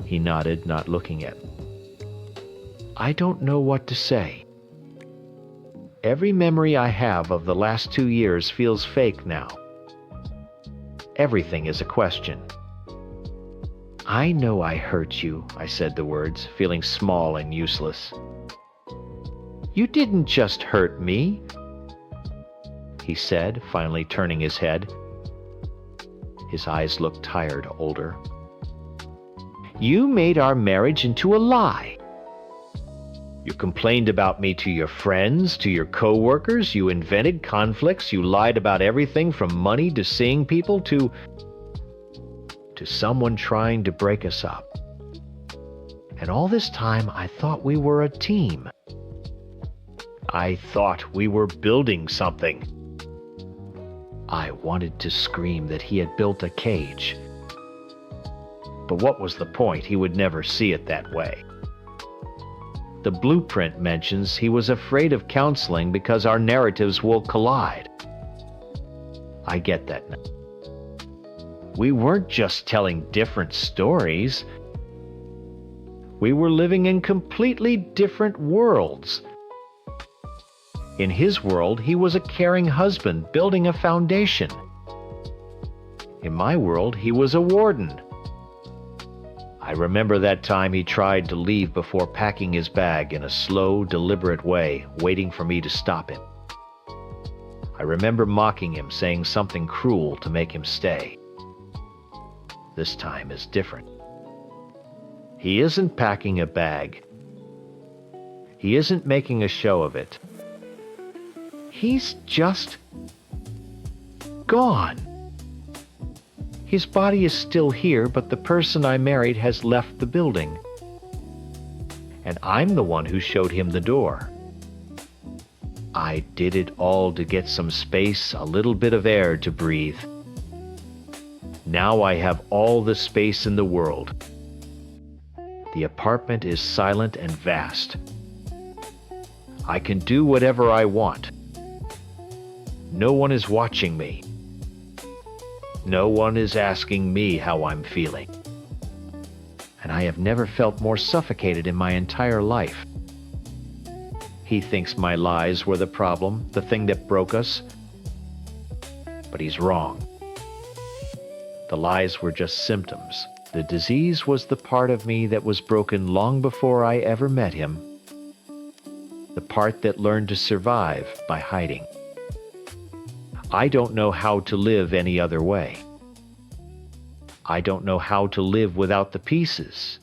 He nodded, not looking at me. I don't know what to say. Every memory I have of the last 2 years feels fake now. Everything is a question. "I know I hurt you," I said the words, feeling small and useless. "You didn't just hurt me," he said, finally turning his head. His eyes looked tired, older. "You made our marriage into a lie. You complained about me to your friends, to your co-workers, you invented conflicts, you lied about everything from money to seeing people to someone trying to break us up. And all this time I thought we were a team. I thought we were building something." I wanted to scream that he had built a cage. But what was the point? He would never see it that way. The blueprint mentions he was afraid of counseling because our narratives will collide. I get that now. We weren't just telling different stories. We were living in completely different worlds. In his world, he was a caring husband building a foundation. In my world, he was a warden. I remember that time he tried to leave before packing his bag in a slow, deliberate way, waiting for me to stop him. I remember mocking him, saying something cruel to make him stay. This time is different. He isn't packing a bag. He isn't making a show of it. He's just gone. His body is still here, but the person I married has left the building. And I'm the one who showed him the door. I did it all to get some space, a little bit of air to breathe. Now I have all the space in the world. The apartment is silent and vast. I can do whatever I want. No one is watching me. No one is asking me how I'm feeling. And I have never felt more suffocated in my entire life. He thinks my lies were the problem, the thing that broke us. But he's wrong. The lies were just symptoms. The disease was the part of me that was broken long before I ever met him. The part that learned to survive by hiding. I don't know how to live any other way. I don't know how to live without the pieces.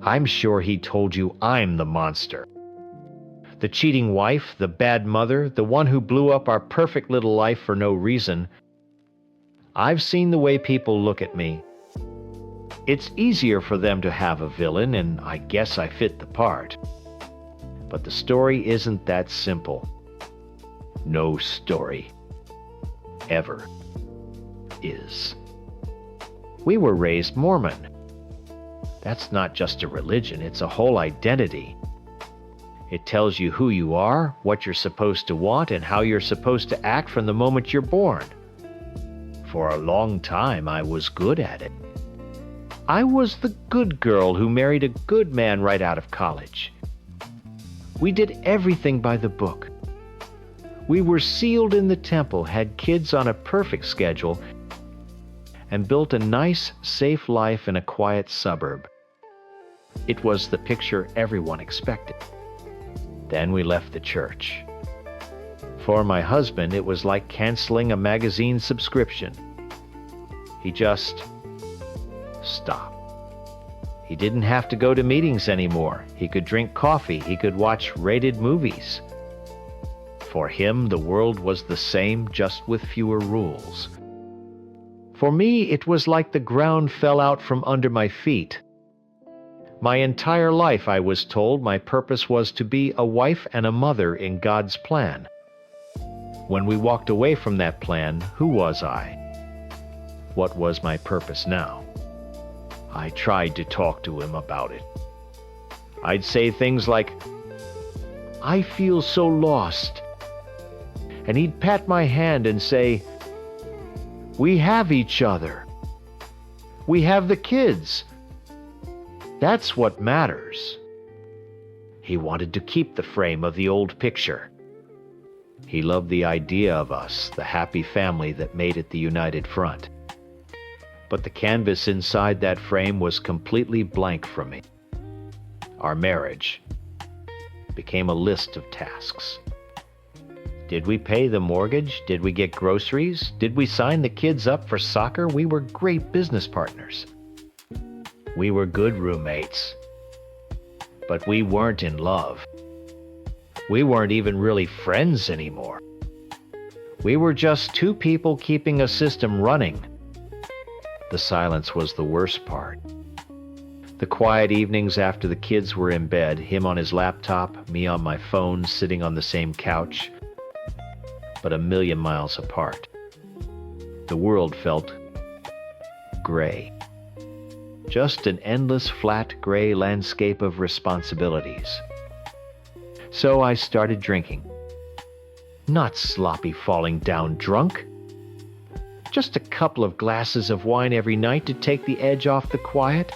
I'm sure he told you I'm the monster. The cheating wife, the bad mother, the one who blew up our perfect little life for no reason. I've seen the way people look at me. It's easier for them to have a villain, and I guess I fit the part. But the story isn't that simple. No story ever is. We were raised Mormon. That's not just a religion, it's a whole identity. It tells you who you are, what you're supposed to want, and how you're supposed to act from the moment you're born. For a long time, I was good at it. I was the good girl who married a good man right out of college. We did everything by the book. We were sealed in the temple, had kids on a perfect schedule, and built a nice, safe life in a quiet suburb. It was the picture everyone expected. Then we left the church. For my husband, it was like canceling a magazine subscription. He just stopped. He didn't have to go to meetings anymore. He could drink coffee. He could watch rated movies. For him, the world was the same, just with fewer rules. For me, it was like the ground fell out from under my feet. My entire life, I was told, my purpose was to be a wife and a mother in God's plan. When we walked away from that plan, who was I? What was my purpose now? I tried to talk to him about it. I'd say things like, "I feel so lost." And he'd pat my hand and say, "We have each other. We have the kids. That's what matters." He wanted to keep the frame of the old picture. He loved the idea of us, the happy family that made it the United Front. But the canvas inside that frame was completely blank for me. Our marriage became a list of tasks. Did we pay the mortgage? Did we get groceries? Did we sign the kids up for soccer? We were great business partners. We were good roommates. But we weren't in love. We weren't even really friends anymore. We were just two people keeping a system running. The silence was the worst part. The quiet evenings after the kids were in bed, him on his laptop, me on my phone, sitting on the same couch, but a million miles apart. The world felt gray. Just an endless flat gray landscape of responsibilities. So I started drinking. Not sloppy falling down drunk. Just a couple of glasses of wine every night to take the edge off the quiet.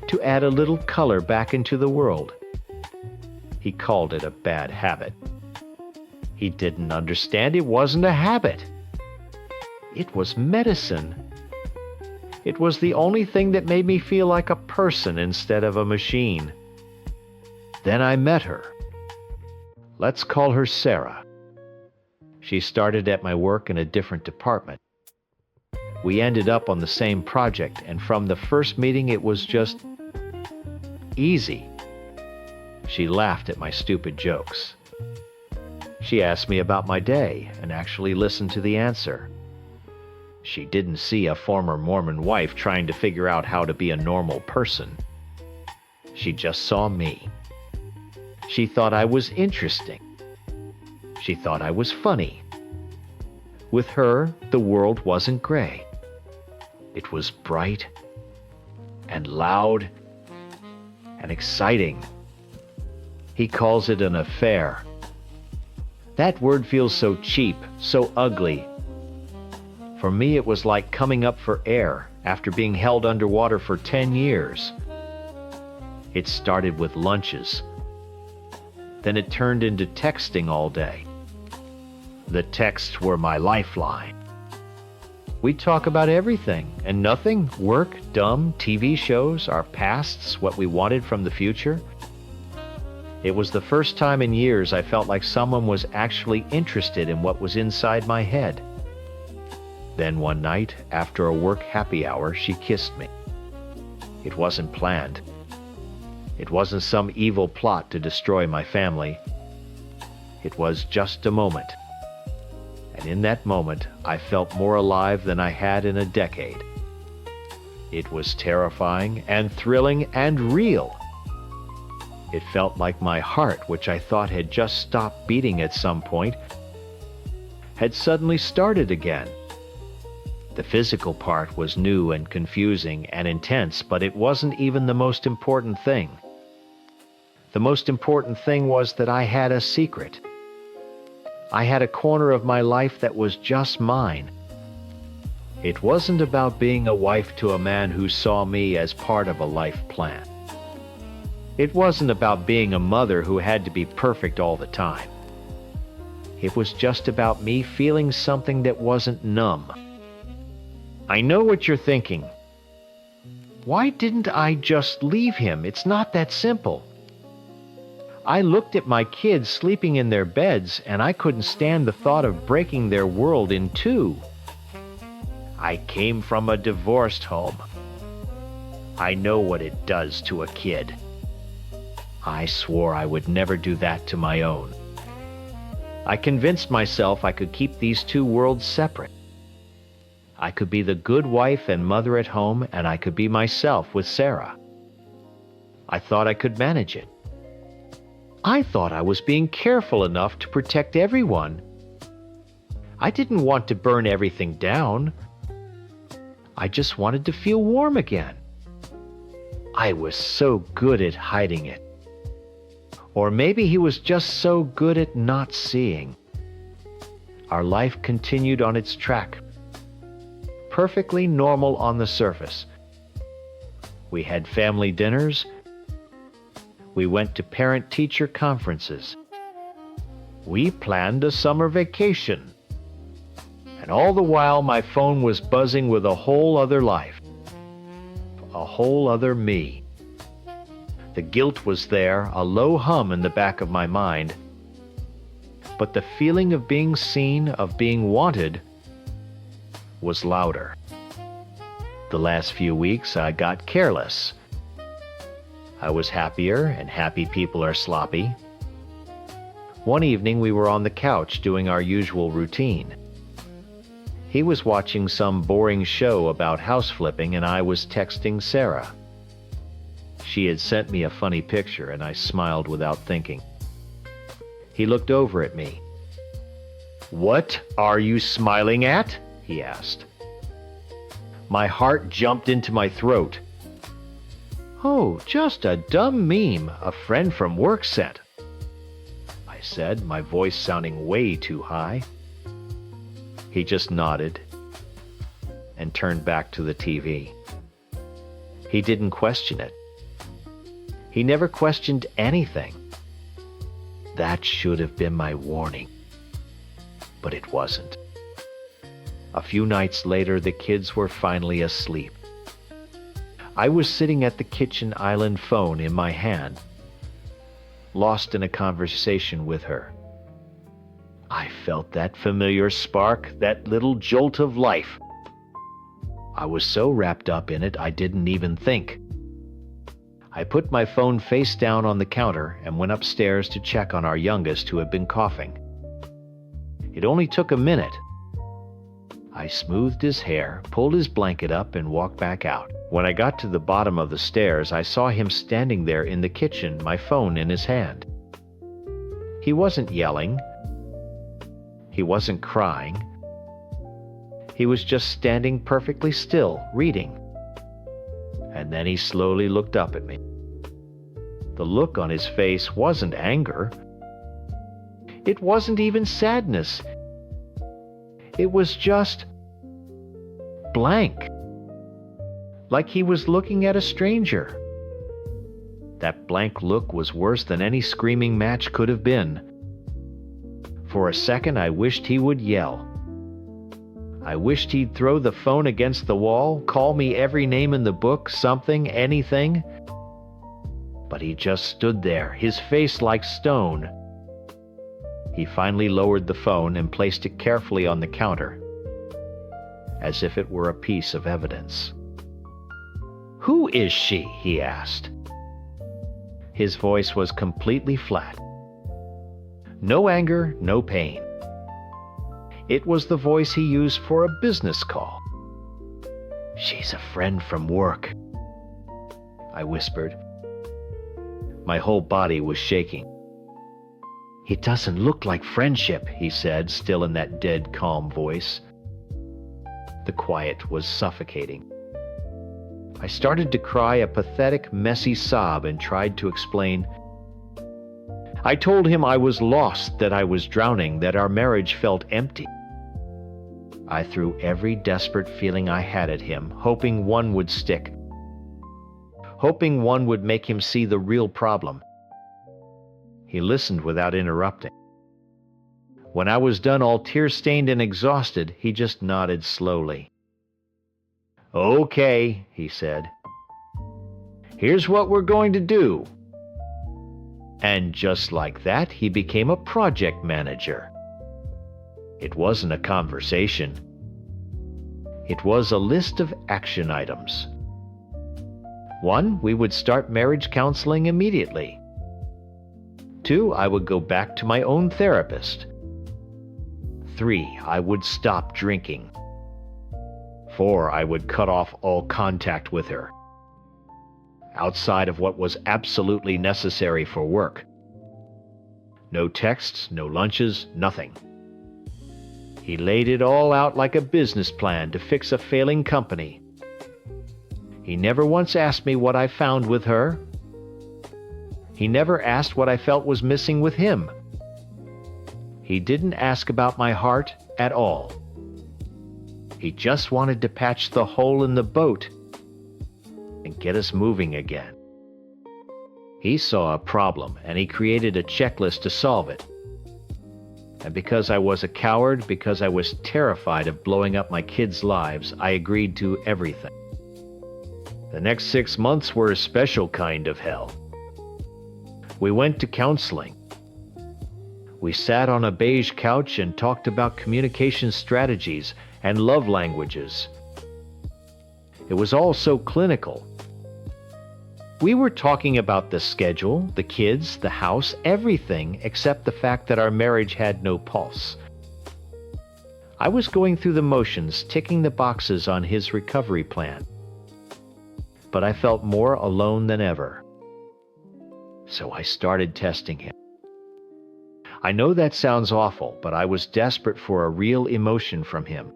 To add a little color back into the world. He called it a bad habit. He didn't understand it wasn't a habit. It was medicine. It was the only thing that made me feel like a person instead of a machine. Then I met her. Let's call her Sarah. She started at my work in a different department. We ended up on the same project, and from the first meeting it was just easy. She laughed at my stupid jokes. She asked me about my day and actually listened to the answer. She didn't see a former Mormon wife trying to figure out how to be a normal person. She just saw me. She thought I was interesting. She thought I was funny. With her, the world wasn't gray. It was bright and loud and exciting. He calls it an affair. That word feels so cheap, so ugly. For me, it was like coming up for air after being held underwater for 10 years. It started with lunches. Then it turned into texting all day. The texts were my lifeline. We'd talk about everything and nothing, work, dumb, TV shows, our pasts, what we wanted from the future. It was the first time in years I felt like someone was actually interested in what was inside my head. Then one night, after a work happy hour, she kissed me. It wasn't planned. It wasn't some evil plot to destroy my family. It was just a moment. And in that moment, I felt more alive than I had in a decade. It was terrifying and thrilling and real. It felt like my heart, which I thought had just stopped beating at some point, had suddenly started again. The physical part was new and confusing and intense, but it wasn't even the most important thing. The most important thing was that I had a secret. I had a corner of my life that was just mine. It wasn't about being a wife to a man who saw me as part of a life plan. It wasn't about being a mother who had to be perfect all the time. It was just about me feeling something that wasn't numb. I know what you're thinking. Why didn't I just leave him? It's not that simple. I looked at my kids sleeping in their beds, and I couldn't stand the thought of breaking their world in two. I came from a divorced home. I know what it does to a kid. I swore I would never do that to my own. I convinced myself I could keep these two worlds separate. I could be the good wife and mother at home, and I could be myself with Sarah. I thought I could manage it. I thought I was being careful enough to protect everyone. I didn't want to burn everything down. I just wanted to feel warm again. I was so good at hiding it. Or maybe he was just so good at not seeing. Our life continued on its track, perfectly normal on the surface. We had family dinners. We went to parent-teacher conferences. We planned a summer vacation. And all the while, my phone was buzzing with a whole other life, a whole other me. The guilt was there, a low hum in the back of my mind. But the feeling of being seen, of being wanted, was louder. The last few weeks, I got careless. I was happier, and happy people are sloppy. One evening, we were on the couch doing our usual routine. He was watching some boring show about house flipping, and I was texting Sarah. She had sent me a funny picture, and I smiled without thinking. He looked over at me. "What are you smiling at?" he asked. My heart jumped into my throat. "Oh, just a dumb meme a friend from work sent," I said, my voice sounding way too high. He just nodded and turned back to the TV. He didn't question it. He never questioned anything. That should have been my warning. But it wasn't. A few nights later, the kids were finally asleep. I was sitting at the kitchen island phone in my hand, lost in a conversation with her. I felt that familiar spark, that little jolt of life. I was so wrapped up in it, I didn't even think. I put my phone face down on the counter and went upstairs to check on our youngest, who had been coughing. It only took a minute. I smoothed his hair, pulled his blanket up, and walked back out. When I got to the bottom of the stairs, I saw him standing there in the kitchen, my phone in his hand. He wasn't yelling. He wasn't crying. He was just standing perfectly still, reading. And then he slowly looked up at me. The look on his face wasn't anger. It wasn't even sadness. It was just blank. Like he was looking at a stranger. That blank look was worse than any screaming match could have been. For a second, I wished he would yell. I wished he'd throw the phone against the wall, call me every name in the book, something, anything. But he just stood there, his face like stone. He finally lowered the phone and placed it carefully on the counter, as if it were a piece of evidence. "Who is she?" he asked. His voice was completely flat. No anger, no pain. It was the voice he used for a business call. "She's a friend from work," I whispered. My whole body was shaking. "It doesn't look like friendship," he said, still in that dead, calm voice. The quiet was suffocating. I started to cry a pathetic, messy sob and tried to explain. I told him I was lost, that I was drowning, that our marriage felt empty. I threw every desperate feeling I had at him, hoping one would stick. Hoping one would make him see the real problem. He listened without interrupting. When I was done, all tear-stained and exhausted, he just nodded slowly. "Okay," he said. Here's what we're going to do. And just like that, he became a project manager. It wasn't a conversation. It was a list of action items. 1, we would start marriage counseling immediately. 2, I would go back to my own therapist. 3, I would stop drinking. 4, I would cut off all contact with her, outside of what was absolutely necessary for work. No texts, no lunches, nothing. He laid it all out like a business plan to fix a failing company. He never once asked me what I found with her. He never asked what I felt was missing with him. He didn't ask about my heart at all. He just wanted to patch the hole in the boat and get us moving again. He saw a problem and he created a checklist to solve it. And because I was a coward, because I was terrified of blowing up my kids' lives, I agreed to everything. The next 6 months were a special kind of hell. We went to counseling. We sat on a beige couch and talked about communication strategies and love languages. It was all so clinical. We were talking about the schedule, the kids, the house, everything except the fact that our marriage had no pulse. I was going through the motions, ticking the boxes on his recovery plan. But I felt more alone than ever. So I started testing him. I know that sounds awful, but I was desperate for a real emotion from him.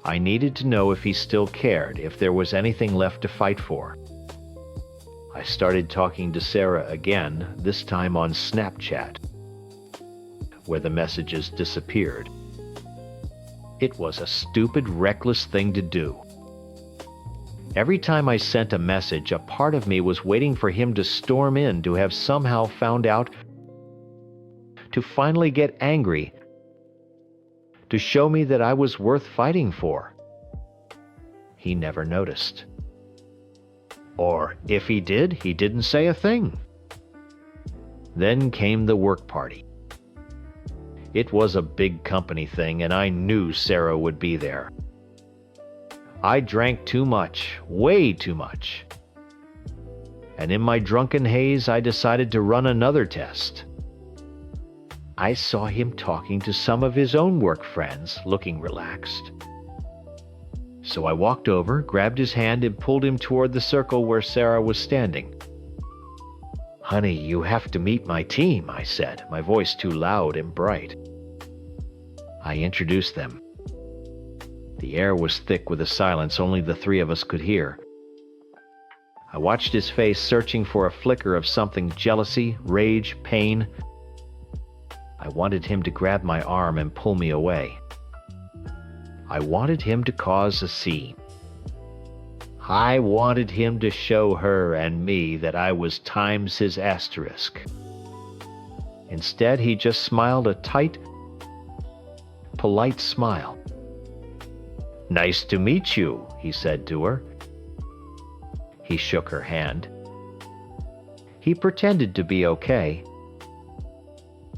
I needed to know if he still cared, if there was anything left to fight for. I started talking to Sarah again, this time on Snapchat, where the messages disappeared. It was a stupid, reckless thing to do. Every time I sent a message, a part of me was waiting for him to storm in, to have somehow found out, to finally get angry, to show me that I was worth fighting for. He never noticed. Or if he did, he didn't say a thing. Then came the work party. It was a big company thing, and I knew Sarah would be there. I drank too much, way too much. And in my drunken haze, I decided to run another test. I saw him talking to some of his own work friends, looking relaxed. So I walked over, grabbed his hand, and pulled him toward the circle where Sarah was standing. "Honey, you have to meet my team," I said, my voice too loud and bright. I introduced them. The air was thick with a silence only the three of us could hear. I watched his face, searching for a flicker of something: jealousy, rage, pain. I wanted him to grab my arm and pull me away. I wanted him to cause a scene. I wanted him to show her and me that I was times his asterisk. Instead, he just smiled a tight, polite smile. "Nice to meet you," he said to her. He shook her hand. He pretended to be okay.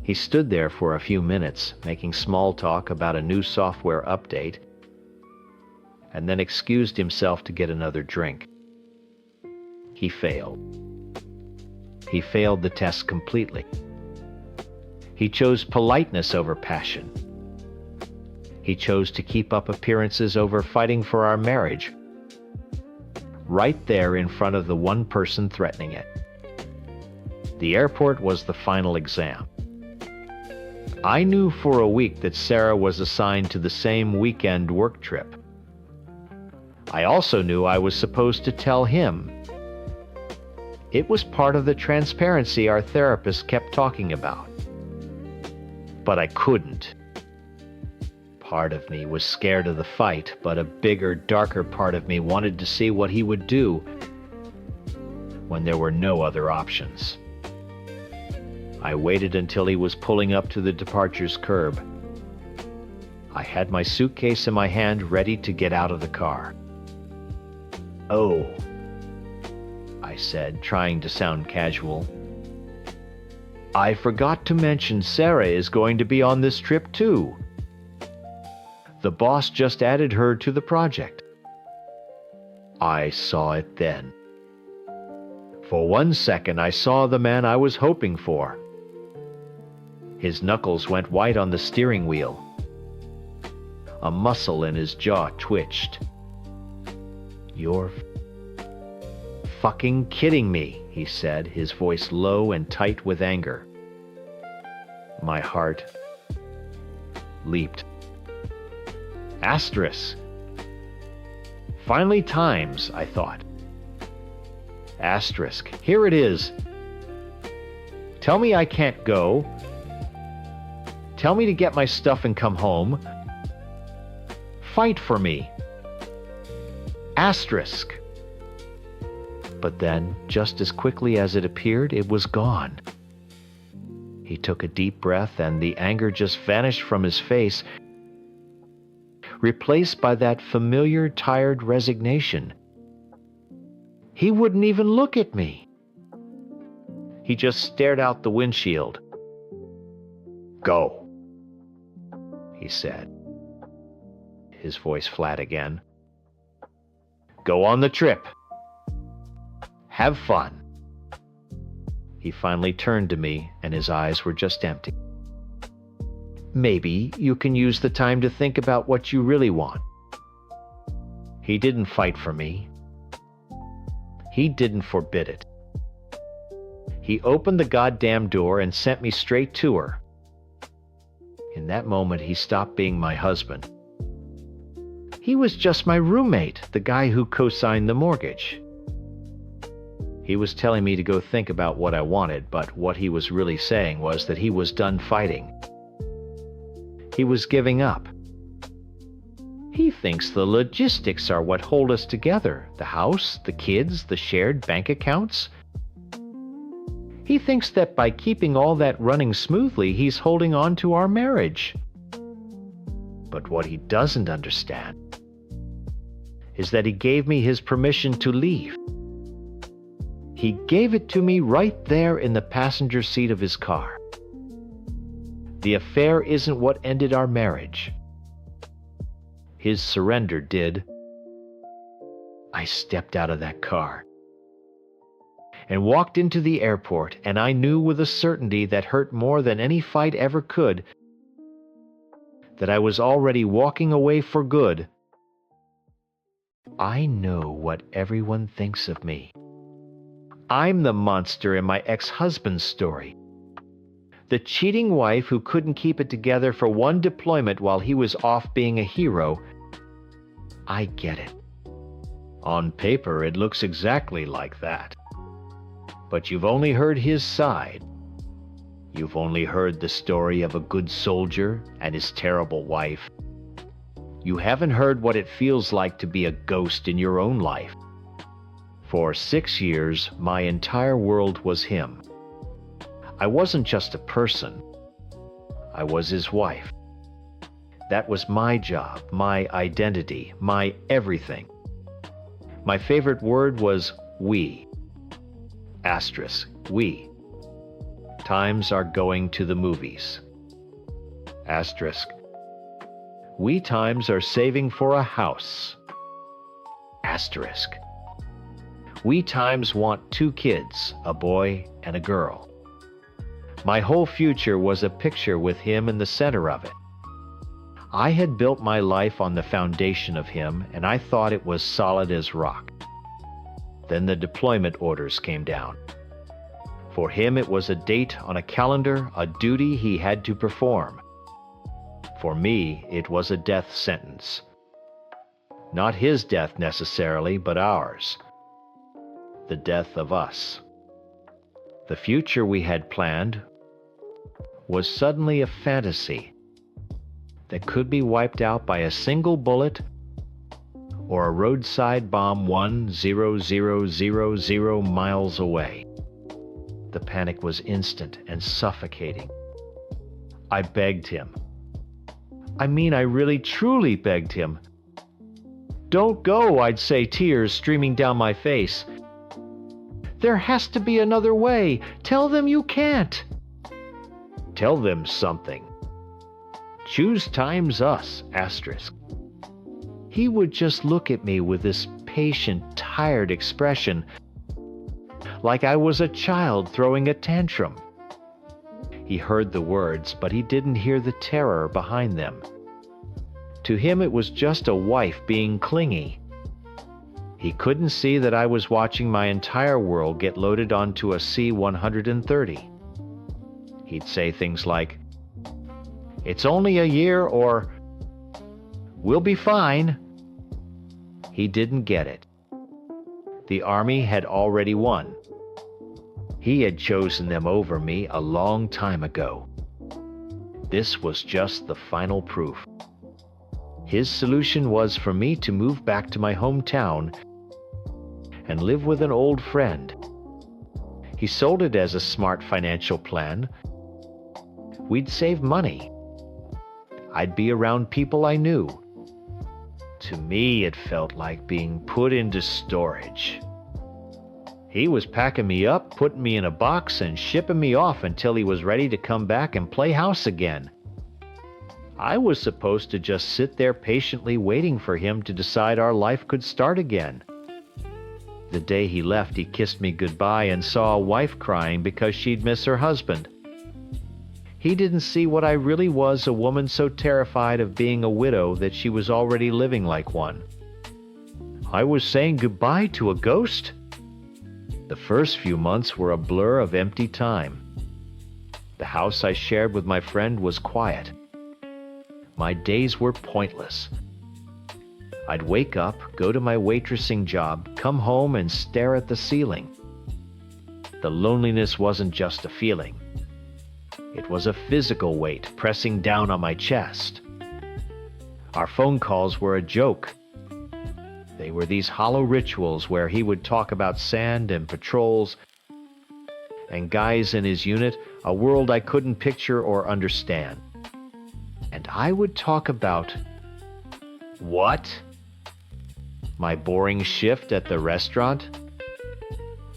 He stood there for a few minutes, making small talk about a new software update, and then excused himself to get another drink. He failed. He failed the test completely. He chose politeness over passion. He chose to keep up appearances over fighting for our marriage, right there in front of the one person threatening it. The airport was the final exam. I knew for a week that Sarah was assigned to the same weekend work trip. I also knew I was supposed to tell him. It was part of the transparency our therapist kept talking about. But I couldn't. Part of me was scared of the fight, but a bigger, darker part of me wanted to see what he would do when there were no other options. I waited until he was pulling up to the departure's curb. I had my suitcase in my hand, ready to get out of the car. Oh, I said, trying to sound casual. I forgot to mention Sarah is going to be on this trip too. The boss just added her to the project. I saw it then. For 1 second, I saw the man I was hoping for. His knuckles went white on the steering wheel. A muscle in his jaw twitched. You're fucking kidding me, he said, his voice low and tight with anger. My heart leaped. Asterisk. Finally times, I thought. Asterisk. Here it is. Tell me I can't go. Tell me to get my stuff and come home. Fight for me. Asterisk. But then, just as quickly as it appeared, it was gone. He took a deep breath and the anger just vanished from his face, replaced by that familiar, tired resignation. He wouldn't even look at me. He just stared out the windshield. Go, he said, his voice flat again. Go on the trip. Have fun. He finally turned to me, and his eyes were just empty. Maybe you can use the time to think about what you really want. He didn't fight for me. He didn't forbid it. He opened the goddamn door and sent me straight to her. In that moment, he stopped being my husband. He was just my roommate, the guy who co-signed the mortgage. He was telling me to go think about what I wanted, but what he was really saying was that he was done fighting. He was giving up. He thinks the logistics are what hold us together. The house, the kids, the shared bank accounts. He thinks that by keeping all that running smoothly, he's holding on to our marriage. But what he doesn't understand is that he gave me his permission to leave. He gave it to me right there in the passenger seat of his car. The affair isn't what ended our marriage. His surrender did. I stepped out of that car and walked into the airport, and I knew with a certainty that hurt more than any fight ever could that I was already walking away for good. I know what everyone thinks of me. I'm the monster in my ex-husband's story. The cheating wife who couldn't keep it together for one deployment while he was off being a hero. I get it. On paper, it looks exactly like that. But you've only heard his side. You've only heard the story of a good soldier and his terrible wife. You haven't heard what it feels like to be a ghost in your own life. For 6 years, my entire world was him. I wasn't just a person. I was his wife. That was my job, my identity, my everything. My favorite word was we. Asterisk, we. Times are going to the movies. Asterisk. We times are saving for a house. Asterisk. We times want 2 kids, a boy and a girl. My whole future was a picture with him in the center of it. I had built my life on the foundation of him, and I thought it was solid as rock. Then the deployment orders came down. For him, it was a date on a calendar, a duty he had to perform. For me, it was a death sentence. Not his death necessarily, but ours. The death of us. The future we had planned was suddenly a fantasy that could be wiped out by a single bullet or a roadside bomb 1,000 miles away. The panic was instant and suffocating. I begged him. I mean, I really truly begged him. Don't go, I'd say, tears streaming down my face. There has to be another way. Tell them you can't." Tell them something. Choose times us, asterisk. He would just look at me with this patient, tired expression, like I was a child throwing a tantrum. He heard the words, but he didn't hear the terror behind them. To him, it was just a wife being clingy. He couldn't see that I was watching my entire world get loaded onto a C-130. He'd say things like, "It's only a year," or "We'll be fine." He didn't get it. The Army had already won. He had chosen them over me a long time ago. This was just the final proof. His solution was for me to move back to my hometown and live with an old friend. He sold it as a smart financial plan. We'd save money. I'd be around people I knew. To me, it felt like being put into storage. He was packing me up, putting me in a box, and shipping me off until he was ready to come back and play house again. I was supposed to just sit there patiently waiting for him to decide our life could start again. The day he left, he kissed me goodbye and saw a wife crying because she'd miss her husband. He didn't see what I really was, a woman so terrified of being a widow that she was already living like one. I was saying goodbye to a ghost? The first few months were a blur of empty time. The house I shared with my friend was quiet. My days were pointless. I'd wake up, go to my waitressing job, come home and stare at the ceiling. The loneliness wasn't just a feeling. It was a physical weight pressing down on my chest. Our phone calls were a joke. They were these hollow rituals where he would talk about sand and patrols and guys in his unit, a world I couldn't picture or understand. And I would talk about what? My boring shift at the restaurant?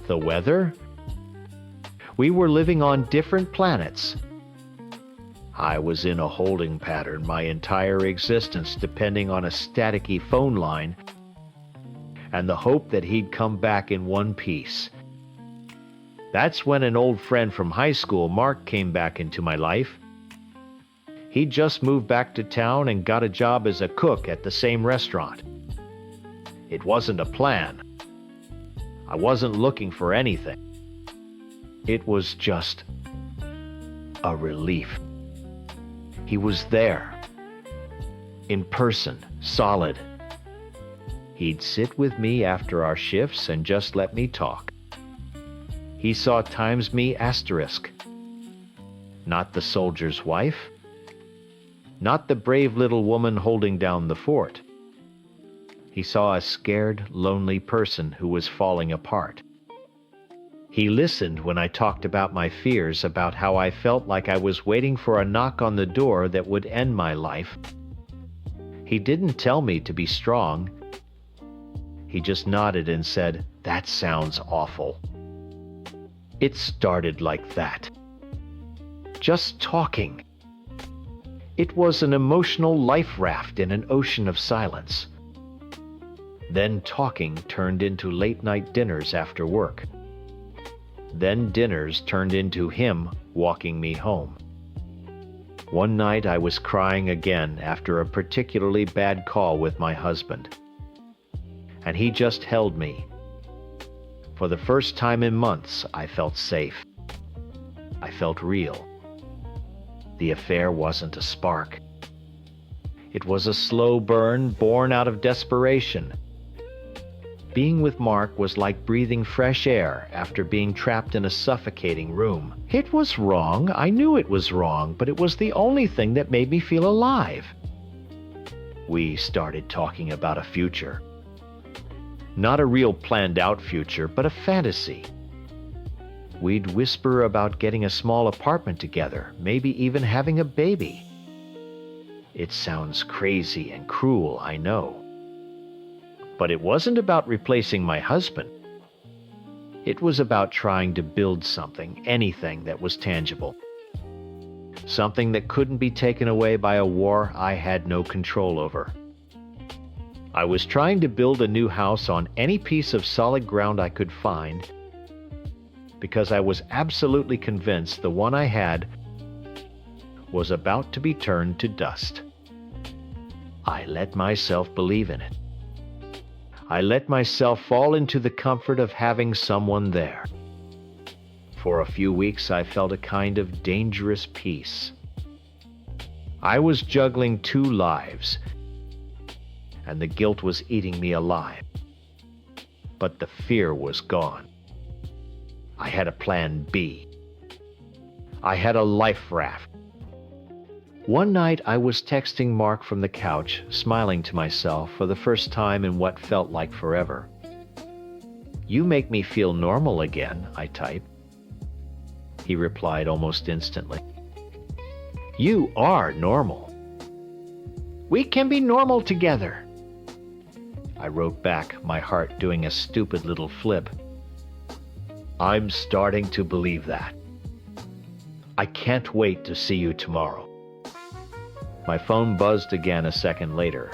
The weather? We were living on different planets. I was in a holding pattern my entire existence, depending on a staticky phone line and the hope that he'd come back in one piece. That's when an old friend from high school, Mark, came back into my life. He'd just moved back to town and got a job as a cook at the same restaurant. It wasn't a plan. I wasn't looking for anything. It was just a relief. He was there, in person, solid. He'd sit with me after our shifts and just let me talk. He saw times me asterisk. Not the soldier's wife. Not the brave little woman holding down the fort. He saw a scared, lonely person who was falling apart. He listened when I talked about my fears, about how I felt like I was waiting for a knock on the door that would end my life. He didn't tell me to be strong. He just nodded and said, "That sounds awful." It started like that. Just talking. It was an emotional life raft in an ocean of silence. Then talking turned into late-night dinners after work. Then dinners turned into him walking me home. One night I was crying again after a particularly bad call with my husband. And he just held me. For the first time in months, I felt safe. I felt real. The affair wasn't a spark. It was a slow burn born out of desperation. Being with Mark was like breathing fresh air after being trapped in a suffocating room. It was wrong. I knew it was wrong, but it was the only thing that made me feel alive. We started talking about a future. Not a real planned-out future, but a fantasy. We'd whisper about getting a small apartment together, maybe even having a baby. It sounds crazy and cruel, I know. But it wasn't about replacing my husband. It was about trying to build something, anything that was tangible. Something that couldn't be taken away by a war I had no control over. I was trying to build a new house on any piece of solid ground I could find because I was absolutely convinced the one I had was about to be turned to dust. I let myself believe in it. I let myself fall into the comfort of having someone there. For a few weeks, I felt a kind of dangerous peace. I was juggling two lives, and the guilt was eating me alive. But the fear was gone. I had a plan B. I had a life raft. One night I was texting Mark from the couch, smiling to myself for the first time in what felt like forever. "You make me feel normal again," I typed. He replied almost instantly. "You are normal. We can be normal together." I wrote back, my heart doing a stupid little flip. "I'm starting to believe that. I can't wait to see you tomorrow." My phone buzzed again a second later.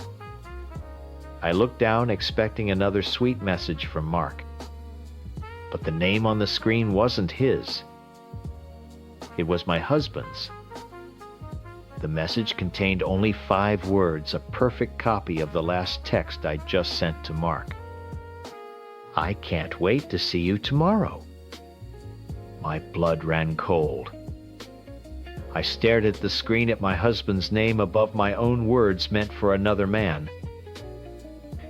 I looked down, expecting another sweet message from Mark. But the name on the screen wasn't his. It was my husband's. The message contained only 5 words, a perfect copy of the last text I'd just sent to Mark. "I can't wait to see you tomorrow." My blood ran cold. I stared at the screen at my husband's name above my own words meant for another man.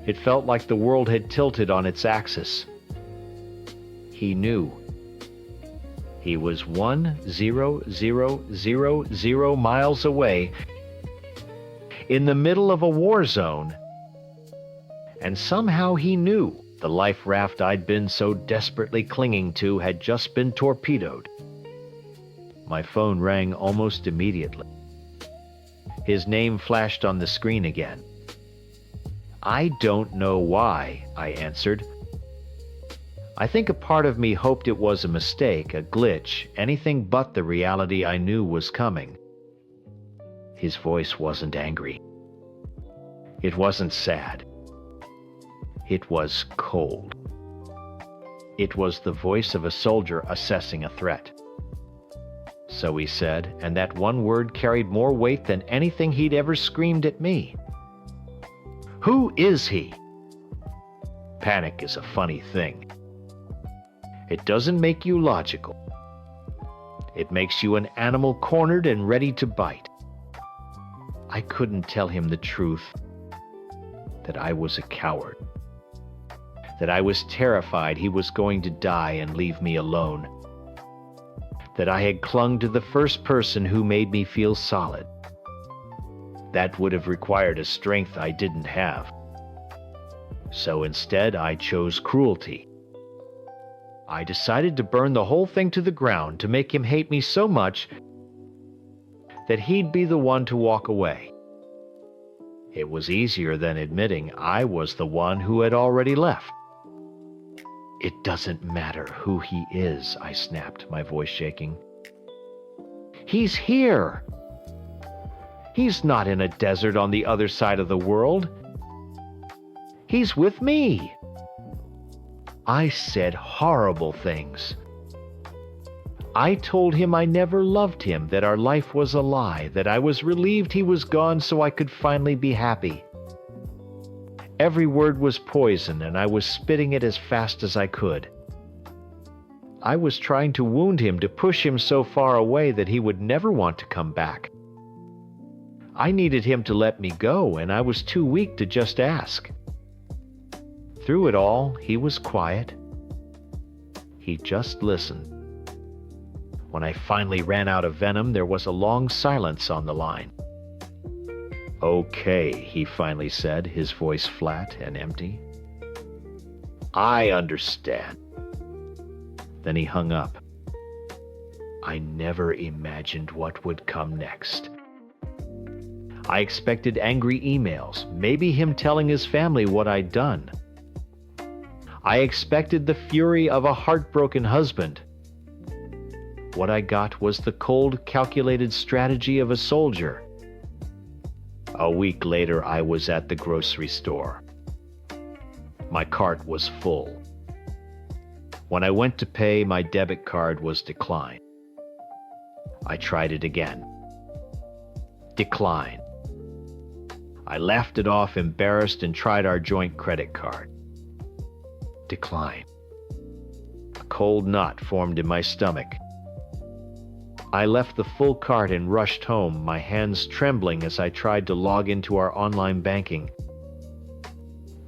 It felt like the world had tilted on its axis. He knew. He was 1,000,000 miles away, in the middle of a war zone, and somehow he knew the life raft I'd been so desperately clinging to had just been torpedoed. My phone rang almost immediately. His name flashed on the screen again. "I don't know why," I answered. I think a part of me hoped it was a mistake, a glitch, anything but the reality I knew was coming. His voice wasn't angry. It wasn't sad. It was cold. It was the voice of a soldier assessing a threat. So he said, and that one word carried more weight than anything he'd ever screamed at me. "Who is he?" Panic is a funny thing. It doesn't make you logical. It makes you an animal cornered and ready to bite. I couldn't tell him the truth, that I was a coward, that I was terrified he was going to die and leave me alone, that I had clung to the first person who made me feel solid. That would have required a strength I didn't have. So instead, I chose cruelty. I decided to burn the whole thing to the ground to make him hate me so much that he'd be the one to walk away. It was easier than admitting I was the one who had already left. "It doesn't matter who he is," I snapped, my voice shaking. "He's here. He's not in a desert on the other side of the world. He's with me." I said horrible things. I told him I never loved him, that our life was a lie, that I was relieved he was gone so I could finally be happy. Every word was poison, and I was spitting it as fast as I could. I was trying to wound him, to push him so far away that he would never want to come back. I needed him to let me go, and I was too weak to just ask. Through it all, he was quiet. He just listened. When I finally ran out of venom, there was a long silence on the line. "Okay," he finally said, his voice flat and empty. "I understand." Then he hung up. I never imagined what would come next. I expected angry emails, maybe him telling his family what I'd done. I expected the fury of a heartbroken husband. What I got was the cold, calculated strategy of a soldier. A week later, I was at the grocery store. My cart was full. When I went to pay, my debit card was declined. I tried it again. Decline. I laughed it off, embarrassed, and tried our joint credit card. Decline. A cold knot formed in my stomach. I left the full cart and rushed home, my hands trembling as I tried to log into our online banking.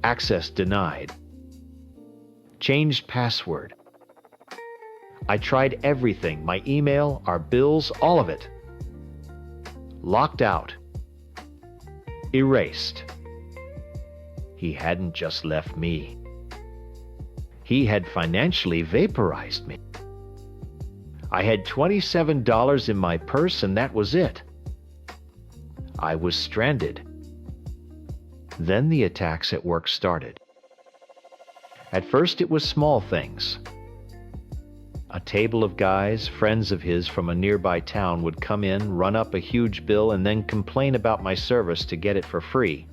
Access denied. Changed password. I tried everything, my email, our bills, all of it. Locked out. Erased. He hadn't just left me. He had financially vaporized me. I had $27 in my purse, and that was it. I was stranded. Then the attacks at work started. At first it was small things. A table of guys, friends of his from a nearby town, would come in, run up a huge bill, and then complain about my service to get it for free.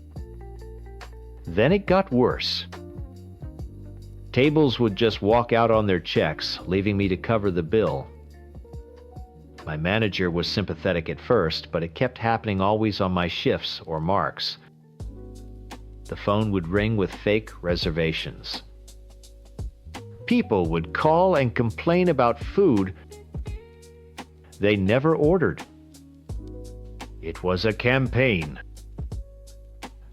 Then it got worse. Tables would just walk out on their checks, leaving me to cover the bill. My manager was sympathetic at first, but it kept happening always on my shifts or marks. The phone would ring with fake reservations. People would call and complain about food they never ordered. It was a campaign.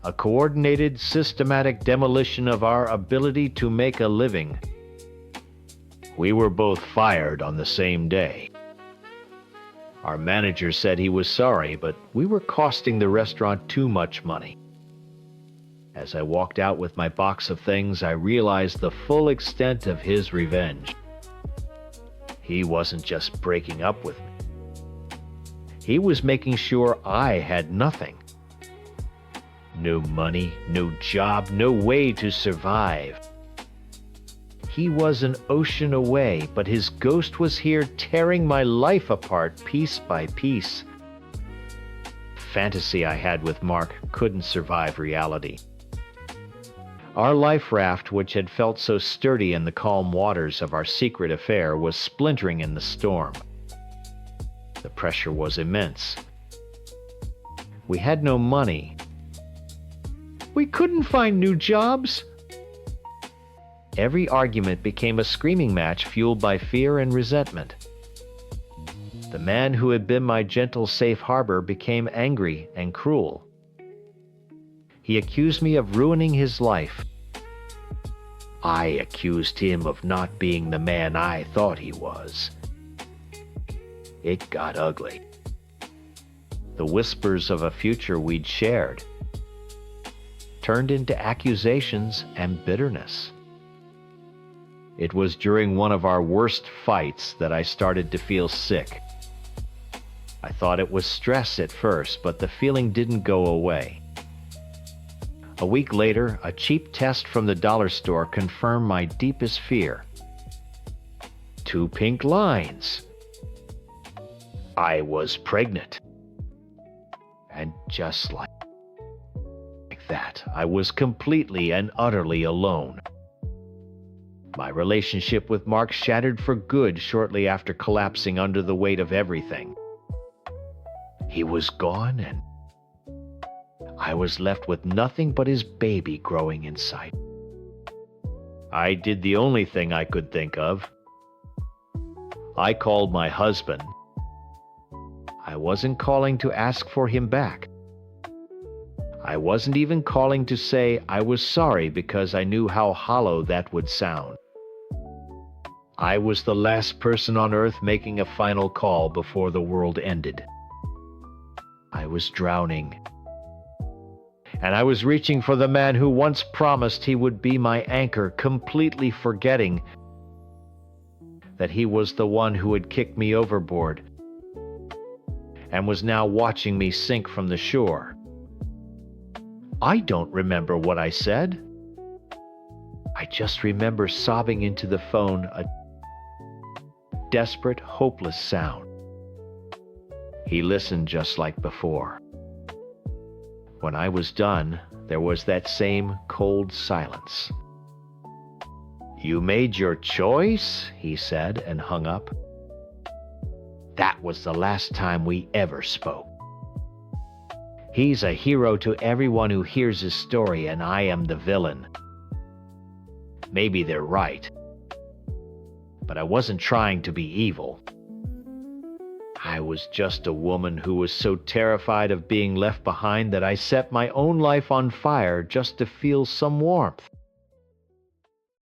A coordinated, systematic demolition of our ability to make a living. We were both fired on the same day. Our manager said he was sorry, but we were costing the restaurant too much money. As I walked out with my box of things, I realized the full extent of his revenge. He wasn't just breaking up with me. He was making sure I had nothing. No money, no job, no way to survive. He was an ocean away, but his ghost was here tearing my life apart piece by piece. Fantasy I had with Mark couldn't survive reality. Our life raft, which had felt so sturdy in the calm waters of our secret affair, was splintering in the storm. The pressure was immense. We had no money. We couldn't find new jobs. Every argument became a screaming match fueled by fear and resentment. The man who had been my gentle safe harbor became angry and cruel. He accused me of ruining his life. I accused him of not being the man I thought he was. It got ugly. The whispers of a future we'd shared turned into accusations and bitterness. It was during one of our worst fights that I started to feel sick. I thought it was stress at first, but the feeling didn't go away. A week later, a cheap test from the dollar store confirmed my deepest fear. 2 pink lines. I was pregnant. And just like that, I was completely and utterly alone. My relationship with Mark shattered for good shortly after collapsing under the weight of everything. He was gone, and I was left with nothing but his baby growing inside. I did the only thing I could think of. I called my husband. I wasn't calling to ask for him back. I wasn't even calling to say I was sorry because I knew how hollow that would sound. I was the last person on earth making a final call before the world ended. I was drowning. And I was reaching for the man who once promised he would be my anchor, completely forgetting that he was the one who had kicked me overboard and was now watching me sink from the shore. I don't remember what I said. I just remember sobbing into the phone, a desperate, hopeless sound. He listened just like before. When I was done, there was that same cold silence. "You made your choice," he said, and hung up. That was the last time we ever spoke. He's a hero to everyone who hears his story, and I am the villain. Maybe they're right, but I wasn't trying to be evil. I was just a woman who was so terrified of being left behind that I set my own life on fire just to feel some warmth.